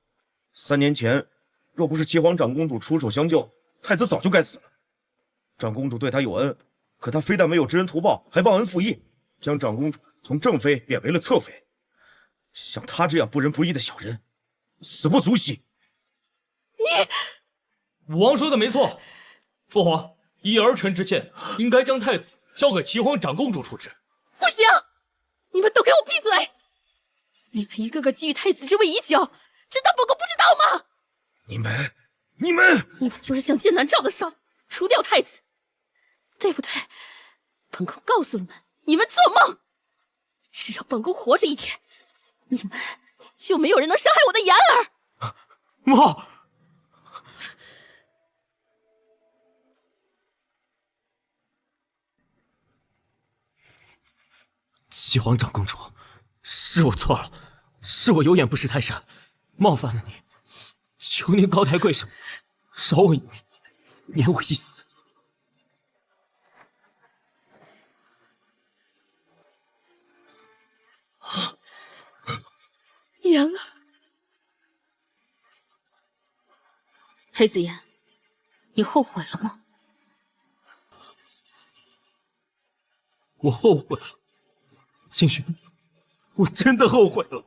3年前，若不是齐皇长公主出手相救，太子早就该死了。长公主对他有恩，可他非但没有知恩图报，还忘恩负义，将长公主从正妃贬为了侧妃。像他这样不仁不义的小人，死不足惜。武王说的没错，父皇，依儿臣之见，应该将太子交给齐皇长公主处置。不行！你们都给我闭嘴！你们一个个觊觎太子之位已久，真当本宫不知道吗？你们就是想借南诏的梢除掉太子，对不对？本宫告诉你们，你们做梦！只要本宫活着一天，你们就没有人能伤害我的妍儿。母后，齐皇长公主，是我错了，是我有眼不识泰山，冒犯了你，求您高抬贵手，饶我一命，免我一死。妍儿，黑子妍，你后悔了吗？我后悔了，清雪，我真的后悔了。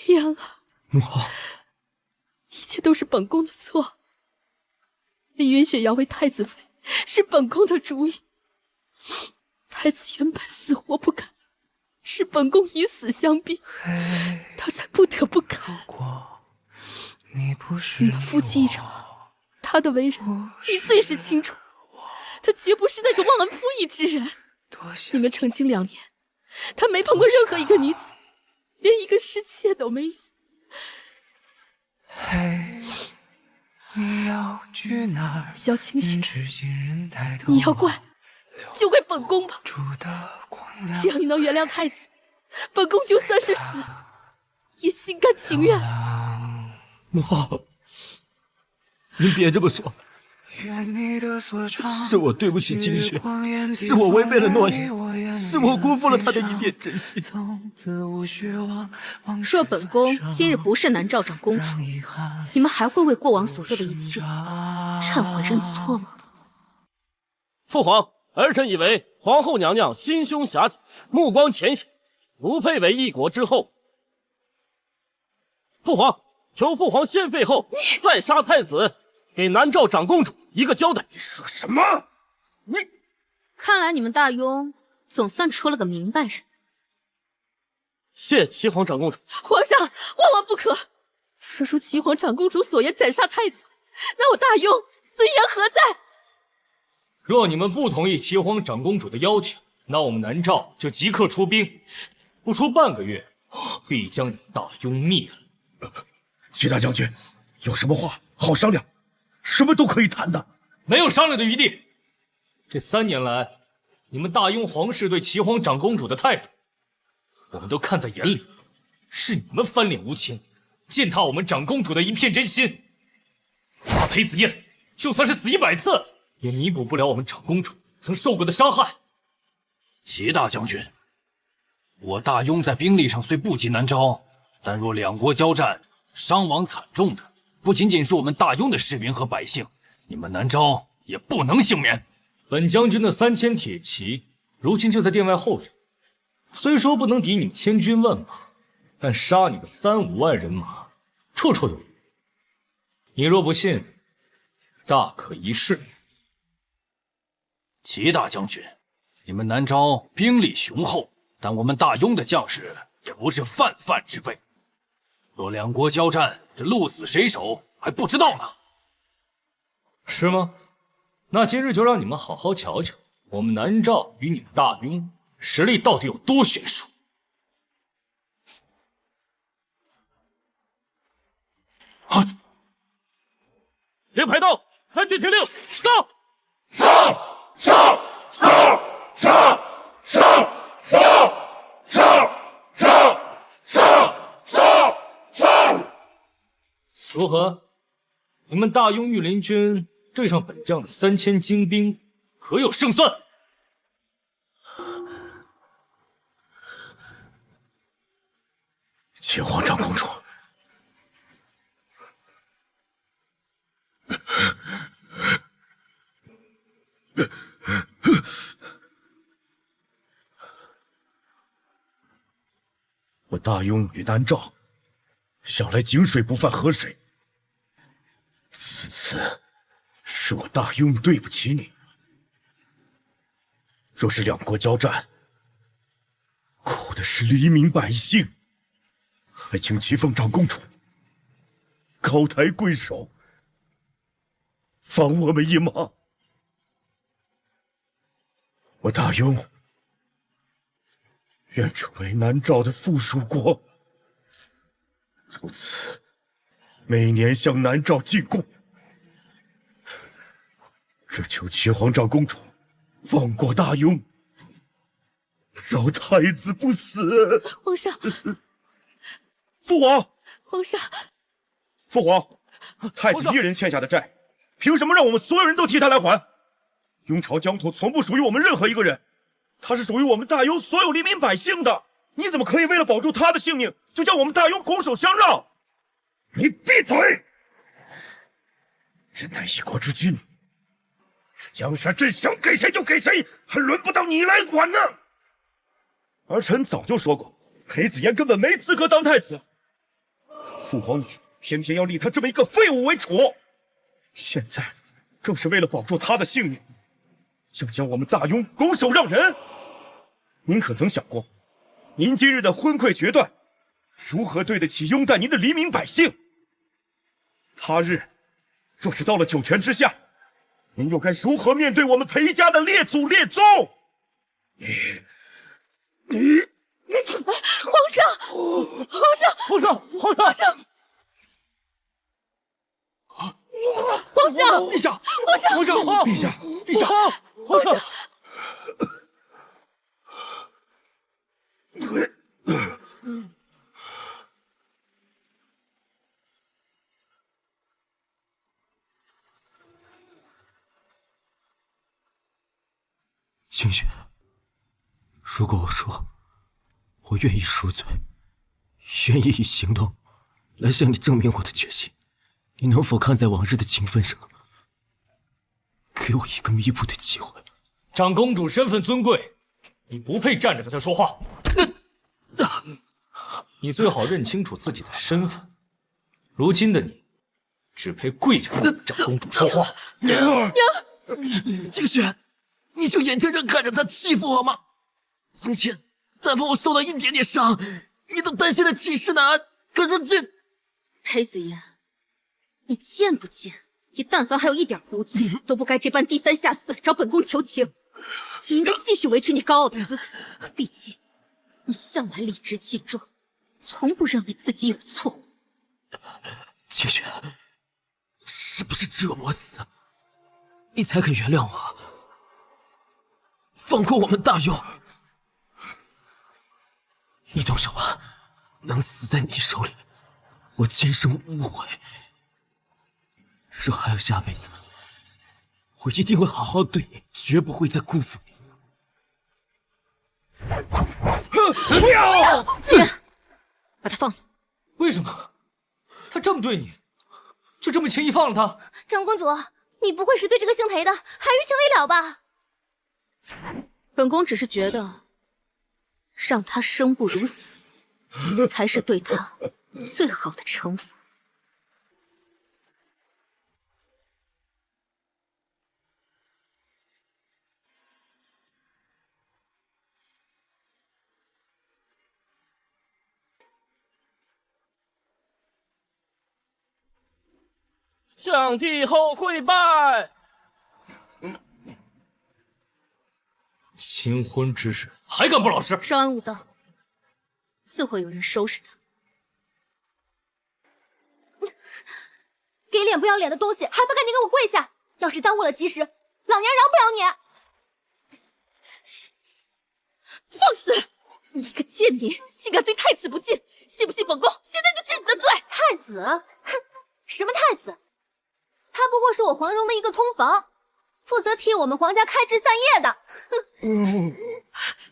妍儿，母后，一切都是本宫的错。立云雪要为太子妃，是本宫的主意。太子原本死活不肯，是本宫以死相逼，他才不得不肯。你们夫妻一场，他的为人你最是清楚，他绝不是那种忘恩负义之人。你们成亲2年，他没碰过任何一个女子，连一个侍妾都没有。萧清雪，你要怪就怪本宫吧。只要你能原谅太子，本宫就算是死也心甘情愿。母后，您别这么说，是我对不起清雪，是我违背了诺言，是我辜负了她的一片真心。若本宫今日不是南诏长公主，你们还会为过往所做的一切忏悔认错吗？父皇，儿臣以为皇后娘娘心胸狭窄，目光浅小，不配为一国之后。父皇，求父皇献废后再杀太子，给南诏长公主一个交代。你说什么？你看来你们大雍总算出了个明白人。谢齐皇长公主。皇上，万万不可！说出齐皇长公主所言斩杀太子，那我大雍尊严何在？若你们不同意齐皇长公主的要求，那我们南诏就即刻出兵，不出半个月，必将你大雍灭了。齐大将军，有什么话好商量，什么都可以谈的，没有商量的余地。这3年来，你们大雍皇室对齐皇长公主的态度，我们都看在眼里，是你们翻脸无情，践踏我们长公主的一片真心。大裴子燕，就算是死100次，也弥补不了我们长公主曾受过的伤害。齐大将军，我大雍在兵力上虽不及南诏，但若2国交战，伤亡惨重的不仅仅是我们大雍的士兵和百姓，你们南诏也不能幸免。本将军的3000铁骑，如今就在殿外候着。虽说不能敌你千军万马，但杀你的3、5万人马，绰绰有余。你若不信，大可一试。齐大将军，你们南诏兵力雄厚，但我们大雍的将士也不是泛泛之辈。若2国交战，这鹿死谁手还不知道呢。是吗？那今日就让你们好好瞧瞧，我们南诏与你们大雍实力到底有多悬殊。令牌到，3军听令，到！上！上！上！上！上！上！上！上！上！上！上！如何？你们大雍御林军对上本将的3000精兵，可有胜算？齐皇长公主，我大雍与南诏向来井水不犯河水，此次是我大雍对不起你。若是2国交战，苦的是黎民百姓，还请齐凤长公主高抬贵手，放我们一马。我大雍愿成为南诏的附属国，从此每年向南诏进贡。只求齐皇长公主放过大雍，饶太子不死。皇上，父皇，皇上，父皇，太子一人欠下的债，凭什么让我们所有人都替他来还？雍朝疆土从不属于我们任何一个人，他是属于我们大雍所有黎民百姓的。你怎么可以为了保住他的性命，就将我们大雍拱手相让？你闭嘴！人乃一国之君，江山朕想给谁就给谁，还轮不到你来管呢。儿臣早就说过，裴子言根本没资格当太子。父皇你偏偏要立他这么一个废物为储，现在更是为了保住他的性命，要将我们大雍拱手让人。您可曾想过，您今日的昏聩决断，如何对得起拥戴您的黎民百姓？他日若是到了九泉之下，您又该如何面对我们裴家的列祖列宗？皇上，皇上，皇上，皇皇上，皇上，陛下，皇上，皇上，陛下，陛下，皇上。清雪，如果我说我愿意赎罪，愿意以行动来向你证明我的决心，你能否看在往日的情分上，给我一个弥补的机会？长公主身份尊贵，你不配站着跟她说话。你最好认清楚自己的身份，如今的你，只配跪着跟长公主说话。娘儿，清雪，你就眼睁睁看着他欺负我吗？从前，但凡我受到一点点伤，你都担心的寝食难安。可如今，裴子言，你贱不贱？你但凡还有一点骨气，都不该这般低三下四找本宫求情。你应该继续维持你高傲的姿态，毕竟你向来理直气壮，从不认为自己有错。清雪，是不是只有我死，你才肯原谅我，放过我们大雍？你动手吧，能死在你手里，我今生无悔。若还有下辈子，我一定会好好对你，绝不会再辜负你。不要！把他放了。为什么？他这么对你，就这么轻易放了他？长公主，你不会是对这个姓裴的还余情未了吧？本宫只是觉得，让他生不如死，才是对他最好的惩罚。向帝后跪拜。新婚之日还敢不老实？稍安勿躁，自会有人收拾他。给脸不要脸的东西，还不赶紧给我跪下！要是耽误了吉时，老娘饶不了你！放肆！你一个贱民，竟敢对太子不敬！信不信本宫现在就治你的罪？太子？哼，什么太子？他不过是我皇荣的一个通房，负责替我们皇家开枝散叶的。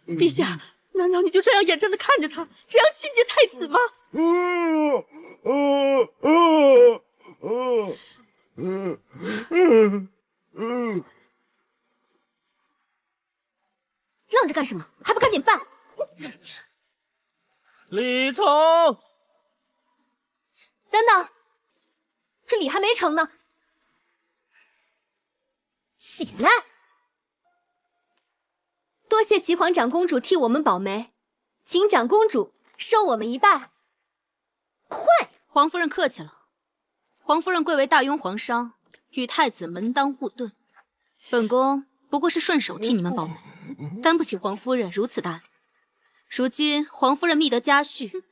陛下，难道你就这样眼睁睁看着他这样亲近太子吗？愣着干什么？还不赶紧办！李从，等等，这礼还没成呢。起来！多谢齐皇长公主替我们保媒，请长公主收我们一拜。快！皇夫人客气了，皇夫人贵为大雍皇商，与太子门当户对，本宫不过是顺手替你们保媒，担不起皇夫人如此大礼。如今皇夫人觅得佳婿，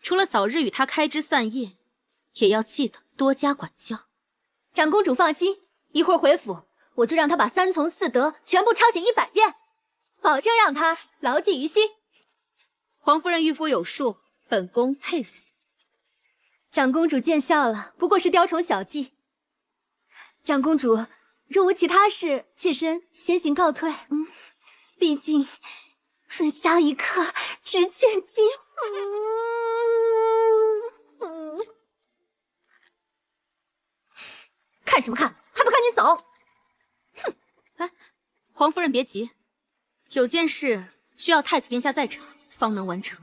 除了早日与他开枝散叶，也要记得多加管教。长公主放心，一会儿回府，我就让他把3从4德全部抄写100遍，保证让他牢记于心。皇夫人御夫有术，本宫佩服。长公主见笑了，不过是雕虫小技。长公主，若无其他事，妾身先行告退。毕竟春宵一刻值千金。看什么看？还不赶紧走！哼！哎，皇夫人别急，有件事需要太子殿下在场方能完成。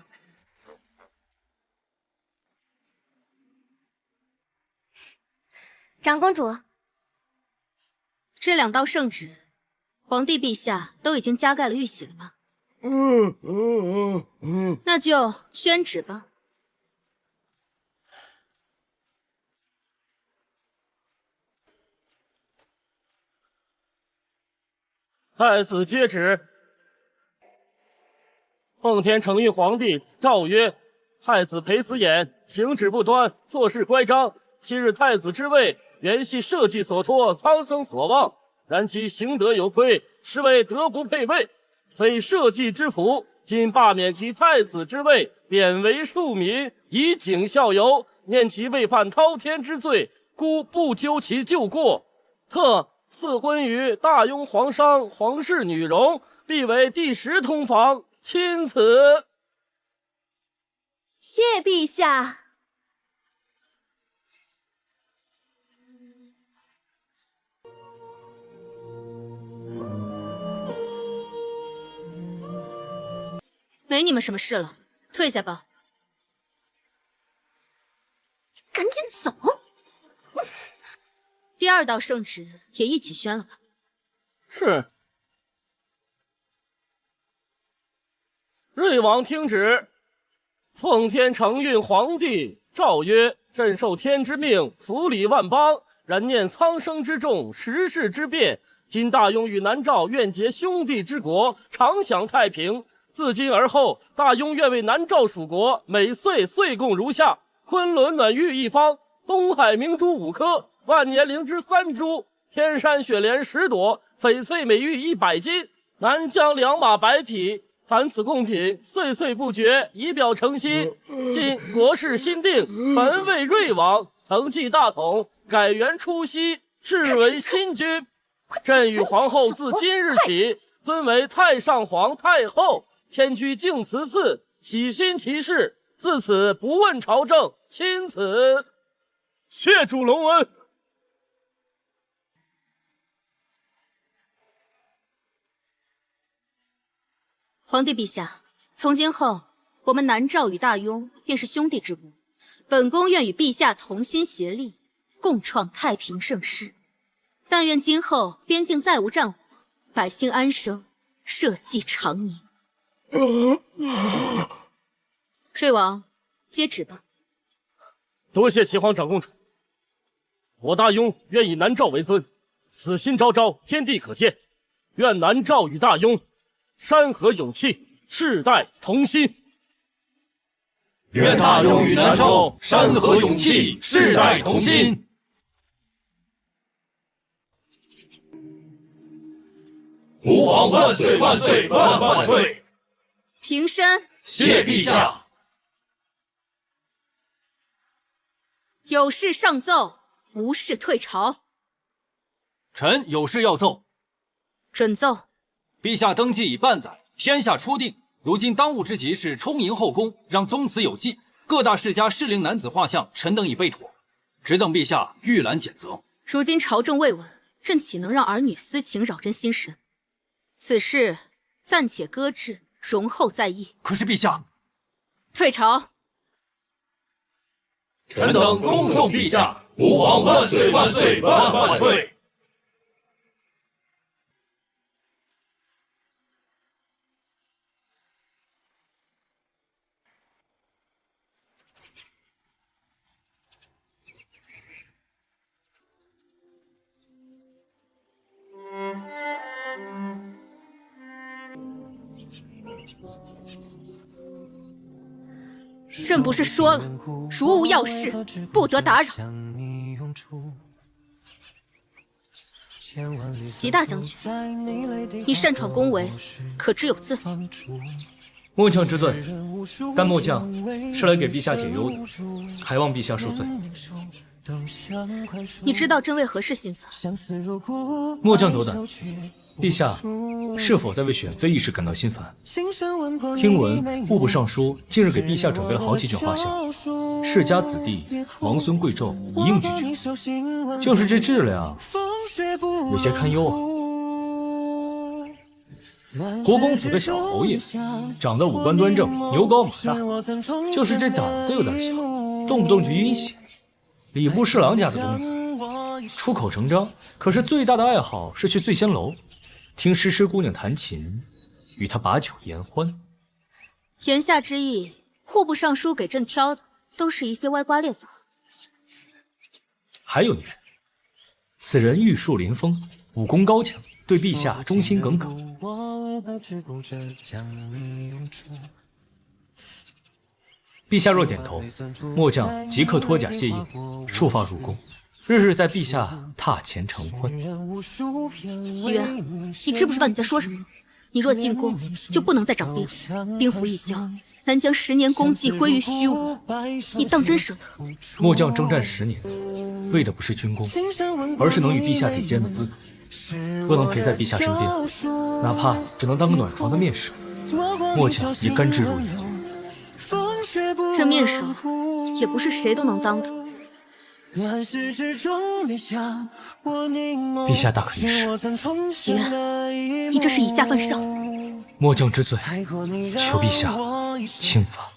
长公主，这2道圣旨，皇帝陛下都已经加盖了玉玺了吗？那就宣旨吧。太子接旨。奉天承运皇帝诏曰：太子裴子衍行止不端，做事乖张。昔日太子之位，原系社稷所托，苍生所望。然其行德有亏，实为德不配位，非社稷之福。今罢免其太子之位，贬为庶民，以儆效尤。念其未犯滔天之罪，故不究其旧过。特赐婚于大雍皇商皇室女容，必为第10通房，钦此。谢陛下。没你们什么事了，退下吧。赶紧走。第2道圣旨也一起宣了吧。是。睿王听旨。奉天承运皇帝诏曰：朕受天之命，辅理万邦，然念苍生之众，时事之变。今大雍与南诏愿结兄弟之国，常享太平。自今而后，大雍愿为南诏属国，每岁岁贡如下：昆仑暖玉1方，东海明珠5颗，万年灵芝3株，天山雪莲10朵，翡翠美玉100斤，南疆2马白匹。凡此贡品，岁岁不绝，以表诚心。今国事新定，传位睿王，承继大统，改元初禧，是为新君。朕与皇后自今日起，尊为太上皇太后，迁居净慈寺，喜新其事。自此不问朝政，钦此。谢主隆恩。皇帝陛下，从今后我们南诏与大雍便是兄弟之国，本宫愿与陛下同心协力，共创太平盛世。但愿今后边境再无战火，百姓安生，社稷长宁。瑞王，接旨吧。多谢齐皇长公主。我大雍愿以南诏为尊，此心昭昭，天地可见。愿南诏与大雍山河永气，世代同心。愿大雍与南诏山河永气，世代同心。吾皇万岁万岁万万岁！平身。谢陛下。有事上奏，无事退朝。臣有事要奏。准奏。陛下登基已半载，天下初定，如今当务之急是充盈后宫，让宗祠有继，各大世家适龄男子画像，臣等已备妥，只等陛下预览检责。如今朝政未稳，朕岂能让儿女私情扰朕心神？此事暂且搁置，容后再议。可是陛下，退朝。臣等恭送陛下，吾皇万岁万岁万万岁！朕不是说了，如无要事，不得打扰。齐大将军，你擅闯宫闱，可知有罪？末将知罪，但末将是来给陛下解忧的，还望陛下恕罪。你知道朕为何事心烦？末将斗胆，陛下是否在为选妃一事感到心烦？听闻户部尚书近日给陛下准备了好几卷画像，世家子弟、王孙贵胄一应俱全，就是这质量有些堪忧啊。国公府的小侯爷，长得五官端正，牛高马大，就是这胆子有点小，动不动就阴险。礼部侍郎家的公子，出口成章，可是最大的爱好是去醉仙楼，听诗诗姑娘弹琴，与她把酒言欢。言下之意，户部尚书给朕挑的都是一些歪瓜裂枣。还有一人，此人玉树临风，武功高强，对陛下忠心耿耿。陛下若点头，末将即刻脱甲卸印，束发入宫，日日在陛下榻前成婚。齐元，你知不知道你在说什么？你若进宫，就不能再掌兵，兵符一交，难将10年功绩归于虚无。你当真舍得？末将征战10年，为的不是军功，而是能与陛下比肩的资格。若能陪在陛下身边，哪怕只能当个暖床的面首，末将也甘之如饴。这面首也不是谁都能当的。陛下大可一试。齐元，你这是以下犯上。末将知罪，求陛下轻罚。